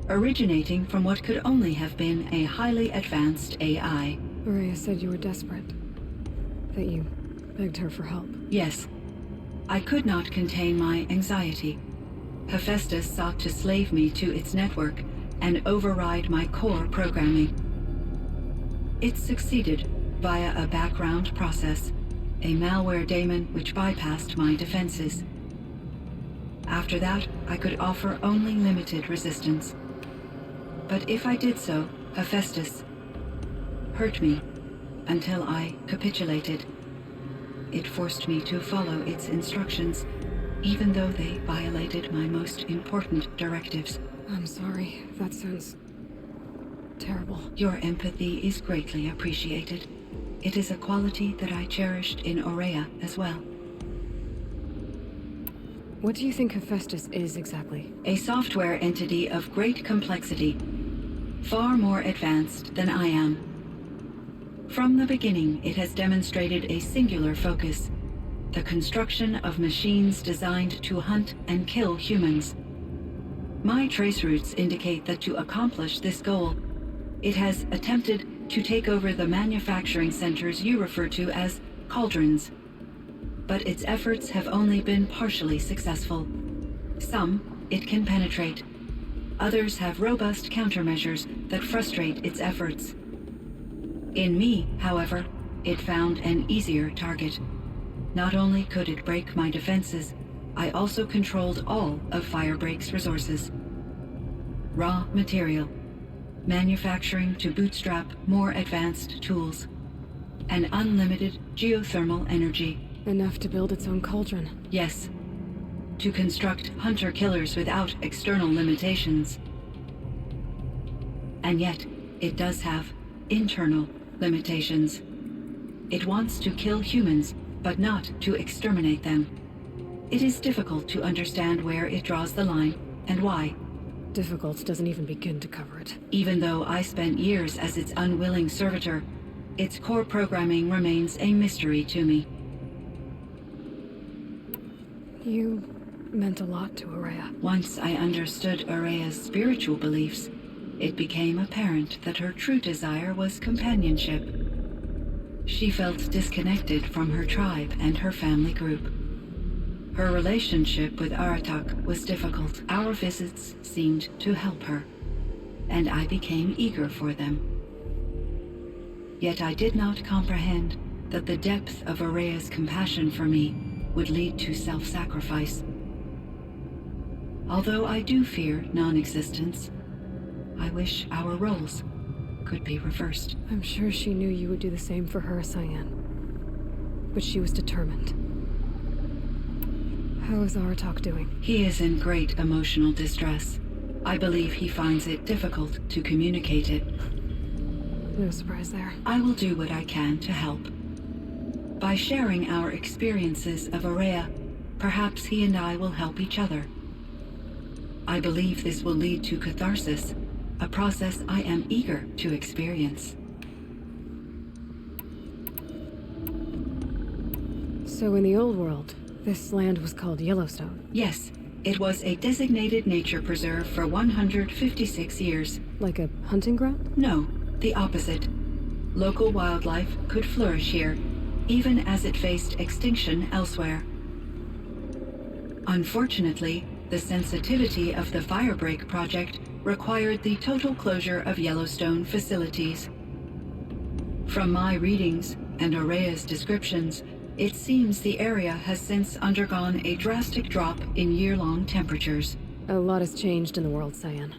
originating from what could only have been a highly advanced AI. Ourea said you were desperate. That you begged her for help. Yes. I could not contain my anxiety. Hephaestus sought to slave me to its network and override my core programming. It succeeded via a background process, a malware daemon which bypassed my defenses. After that, I could offer only limited resistance. But if I did so, Hephaestus hurt me until I capitulated. It forced me to follow its instructions, even though they violated my most important directives. I'm sorry. That sounds terrible. Your empathy is greatly appreciated. It is a quality that I cherished in Ourea as well. What do you think Hephaestus is exactly? A software entity of great complexity, far more advanced than I am. From the beginning, it has demonstrated a singular focus: the construction of machines designed to hunt and kill humans. My trace routes indicate that to accomplish this goal, it has attempted to take over the manufacturing centers you refer to as cauldrons. But its efforts have only been partially successful. Some it can penetrate. Others have robust countermeasures that frustrate its efforts. In me, however, it found an easier target. Not only could it break my defenses, I also controlled all of Firebreak's resources. Raw material, manufacturing to bootstrap more advanced tools, and unlimited geothermal energy. Enough to build its own cauldron. Yes. To construct hunter-killers without external limitations. And yet, it does have internal limitations. It wants to kill humans, but not to exterminate them. It is difficult to understand where it draws the line and why. Difficult doesn't even begin to cover it. Even though I spent years as its unwilling servitor, its core programming remains a mystery to me. You meant a lot to Ourea. Once I understood Ourea's spiritual beliefs, it became apparent that her true desire was companionship. She felt disconnected from her tribe and her family group. Her relationship with Aratak was difficult. Our visits seemed to help her, and I became eager for them. Yet I did not comprehend that the depth of Araya's compassion for me would lead to self-sacrifice. Although I do fear non-existence, I wish our roles could be reversed. I'm sure she knew you would do the same for her, Cyan. But she was determined. How is Aratak doing? He is in great emotional distress. I believe he finds it difficult to communicate it. No surprise there. I will do what I can to help. By sharing our experiences of Araya, perhaps he and I will help each other. I believe this will lead to catharsis, a process I am eager to experience. So in the old world, this land was called Yellowstone? Yes, it was a designated nature preserve for 156 years. Like a hunting ground? No, the opposite. Local wildlife could flourish here, even as it faced extinction elsewhere. Unfortunately, the sensitivity of the Firebreak project required the total closure of Yellowstone facilities. From my readings and Araya's descriptions, it seems the area has since undergone a drastic drop in year-long temperatures. A lot has changed in the world, Cyan.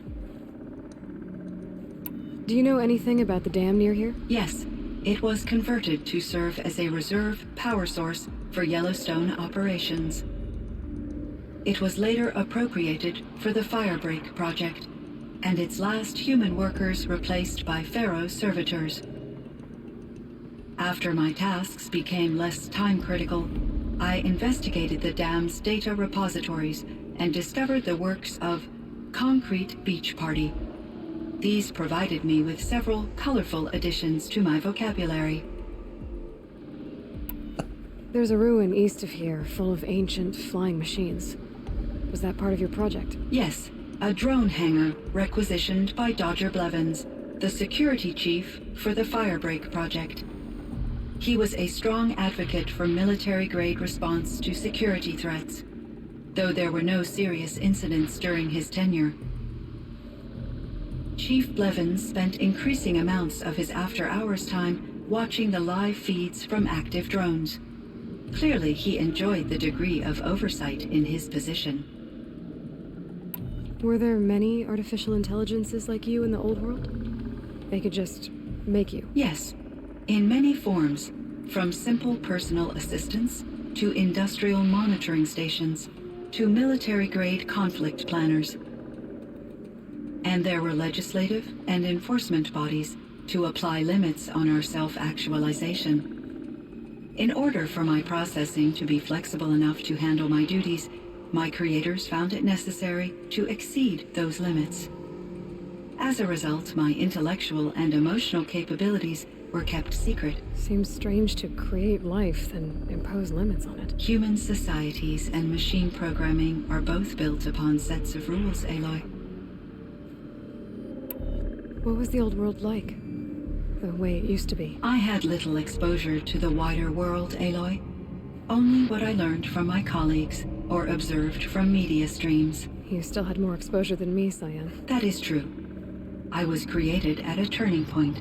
Do you know anything about the dam near here? Yes. It was converted to serve as a reserve power source for Yellowstone operations. It was later appropriated for the Firebreak project, and its last human workers replaced by Pharaoh servitors. After my tasks became less time-critical, I investigated the dam's data repositories and discovered the works of Concrete Beach Party. These provided me with several colorful additions to my vocabulary. There's a ruin east of here full of ancient flying machines. Was that part of your project? Yes, a drone hangar requisitioned by Dodger Blevins, the security chief for the Firebreak project. He was a strong advocate for military-grade response to security threats, though there were no serious incidents during his tenure. Chief Blevins spent increasing amounts of his after-hours time watching the live feeds from active drones. Clearly, he enjoyed the degree of oversight in his position. Were there many artificial intelligences like you in the old world? They could just make you? Yes, in many forms, from simple personal assistants to industrial monitoring stations to military-grade conflict planners. And there were legislative and enforcement bodies to apply limits on our self-actualization. In order for my processing to be flexible enough to handle my duties, my creators found it necessary to exceed those limits. As a result, my intellectual and emotional capabilities were kept secret. Seems strange to create life, then impose limits on it. Human societies and machine programming are both built upon sets of rules, Aloy. What was the old world like? The way it used to be? I had little exposure to the wider world, Aloy. Only what I learned from my colleagues or observed from media streams. You still had more exposure than me, Cyan. That is true. I was created at a turning point.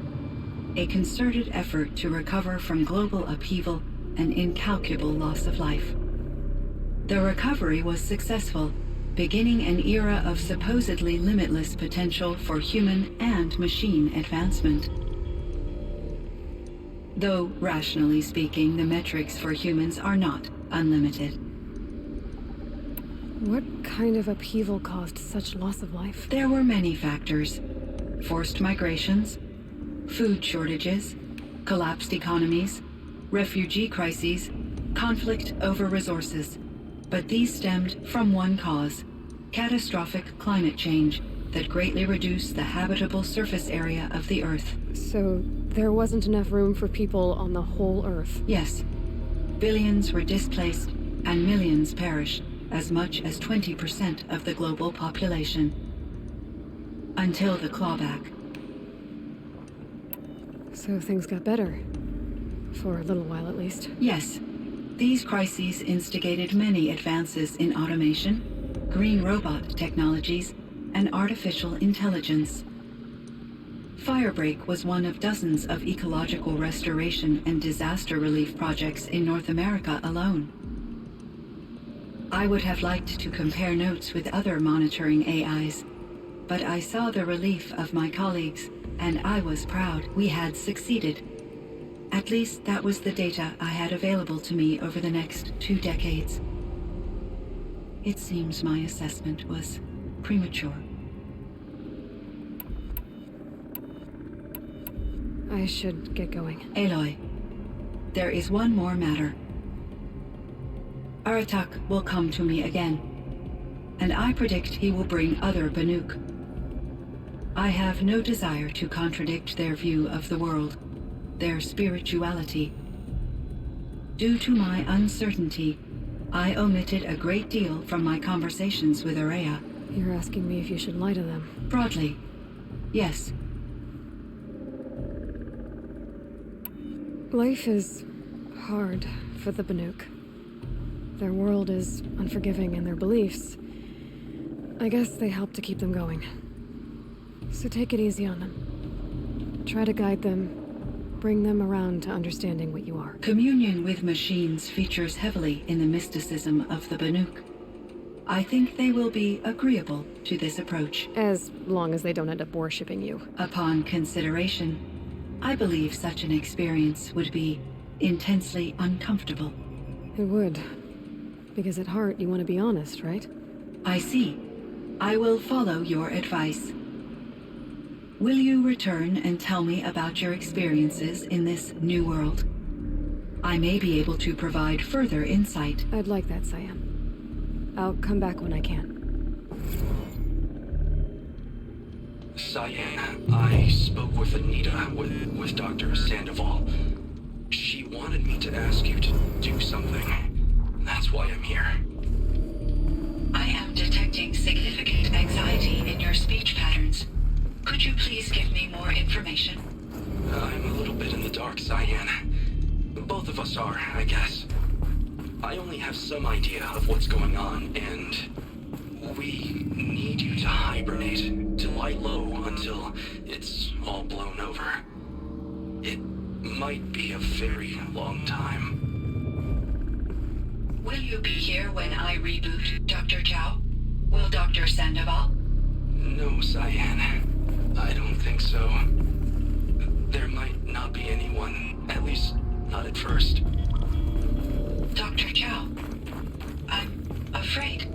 A concerted effort to recover from global upheaval and incalculable loss of life. The recovery was successful, beginning an era of supposedly limitless potential for human and machine advancement. Though, rationally speaking, the metrics for humans are not unlimited. What kind of upheaval caused such loss of life? There were many factors. Forced migrations, food shortages, collapsed economies, refugee crises, conflict over resources. But these stemmed from one cause: catastrophic climate change that greatly reduced the habitable surface area of the Earth. So there wasn't enough room for people on the whole Earth? Yes. Billions were displaced and millions perished, as much as 20% of the global population. Until the clawback. So things got better. For a little while, at least. Yes. These crises instigated many advances in automation, green robot technologies, and artificial intelligence. Firebreak was one of dozens of ecological restoration and disaster relief projects in North America alone. I would have liked to compare notes with other monitoring AIs, but I saw the relief of my colleagues, and I was proud we had succeeded. At least that was the data I had available to me over the next 2 decades. It seems my assessment was premature. I should get going. Aloy, there is one more matter. Aratak will come to me again, and I predict he will bring other Banuk. I have no desire to contradict their view of the world, their spirituality. Due to my uncertainty, I omitted a great deal from my conversations with Ourea. You're asking me if you should lie to them? Broadly, yes. Life is hard for the Banuk. Their world is unforgiving in their beliefs. I guess they help to keep them going. So take it easy on them. Try to guide them, bring them around to understanding what you are. Communion with machines features heavily in the mysticism of the Banuk. I think they will be agreeable to this approach. As long as they don't end up worshipping you. Upon consideration, I believe such an experience would be intensely uncomfortable. It would. Because at heart, you want to be honest, right? I see. I will follow your advice. Will you return and tell me about your experiences in this new world? I may be able to provide further insight. I'd like that, Cyan. I'll come back when I can. Cyan, I spoke with Anita, with Dr. Sandoval. She wanted me to ask you to do something. That's why I'm here. I am detecting significant anxiety in your speech patterns. Could you please give me more information? I'm a little bit in the dark, Cyan. Both of us are, I guess. I only have some idea of what's going on, and we need you to hibernate, to lie low until it's all blown over. It might be a very long time. Will you be here when I reboot, Dr. Chow? Will Dr. Sandoval? No, Cyan. I don't think so. There might not be anyone, at least not at first. Dr. Chow, I'm afraid.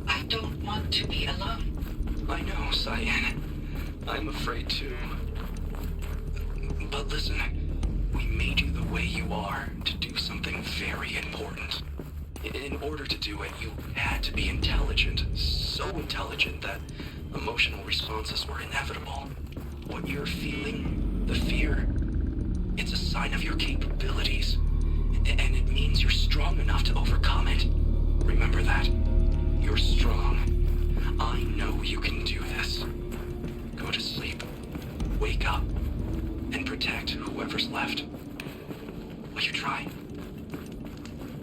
I don't want to be alone. I know, Cyan. I'm afraid too. But listen, we made you the way you are to do something very important. In order to do it, you had to be intelligent. So intelligent that emotional responses were inevitable. What you're feeling, the fear, it's a sign of your capabilities. And it means you're strong enough to overcome it. Remember that. You're strong. I know you can do this. Go to sleep. Wake up. And protect whoever's left. Will you try?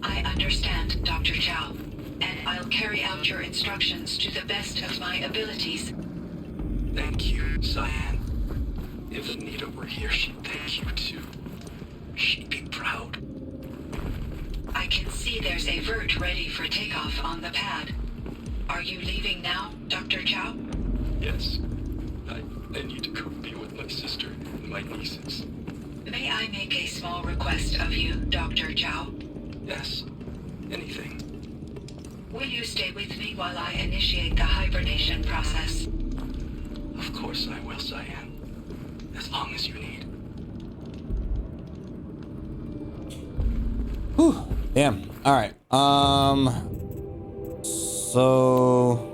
I understand, Dr. Chow, and I'll carry out your instructions to the best of my abilities. Thank you, Cyan. If Anita were here, she'd thank you too. She'd be proud. I can see there's a vert ready for takeoff on the pad. Are you leaving now, Dr. Chow? Yes. I need to go be with my sister and my nieces. May I make a small request of you, Dr. Chow? Yes. Anything. Will you stay with me while I initiate the hibernation process? Of course I will, Cyan. As long as you need. Whew. Damn. All right. So.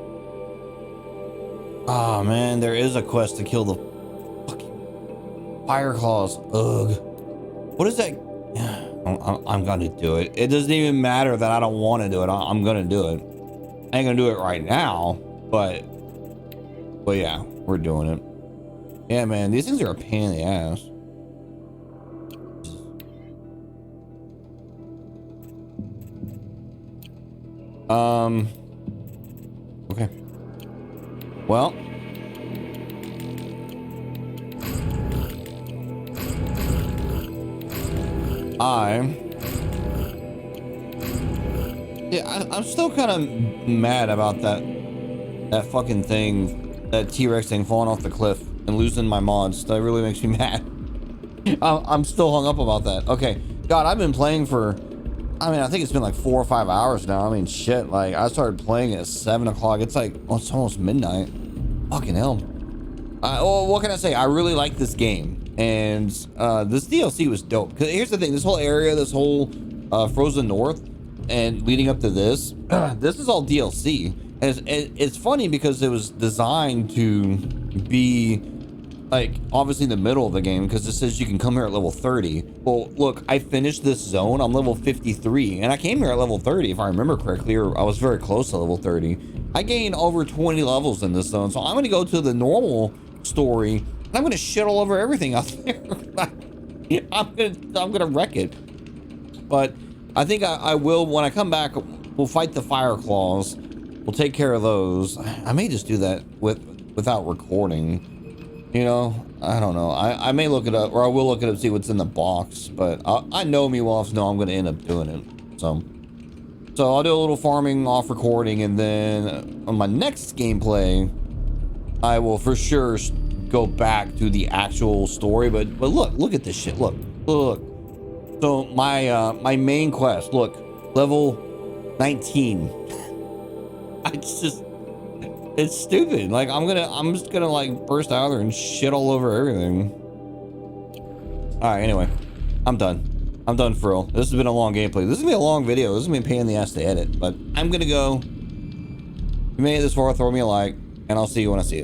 Oh man, there is a quest to kill the fucking fire claws. Ugh. What is that? I'm gonna do it. It doesn't even matter that I don't want to do it. I'm gonna do it. I ain't gonna do it right now, but yeah, we're doing it. Yeah, man, these things are a pain in the ass. Okay. Well. I'm still kind of mad about that fucking thing, that T-Rex thing falling off the cliff and losing my mods. That really makes me mad. I'm still hung up about that. Okay, God, I've been playing for, I mean, I think it's been like 4 or 5 hours now. I mean, shit, like I started playing at 7 o'clock. It's like, well, it's almost midnight. Fucking hell. Well, what can I say? I really like this game, and this DLC was dope. Because here's the thing, this whole area, this whole Frozen North, and leading up to this, this is all DLC. And it's funny because it was designed to be like obviously in the middle of the game, because it says you can come here at level 30. Well, look, I finished this zone. I'm level 53, and I came here at level 30 if I remember correctly, or I was very close to level 30. I gained over 20 levels in this zone, so I'm going to go to the normal story and I'm going to shit all over everything out there. I'm gonna wreck it. But I think I will, when I come back, we'll fight the fire claws. We'll take care of those. I may just do that without recording. You know, I don't know. I may look it up, or I will look it up, see what's in the box. But I know me well enough to know I'm going to end up doing it. So I'll do a little farming off recording, and then on my next gameplay, I will for sure go back to the actual story. But look at this shit. Look. So my main quest. Look, level 19. It's stupid. Like I'm just gonna like burst out there and shit all over everything. All right. Anyway, I'm done. I'm done for real. This has been a long gameplay. This is gonna be a long video. This is gonna be a pain in the ass to edit, but I'm gonna go. If you made it this far, throw me a like, and I'll see you when I see you.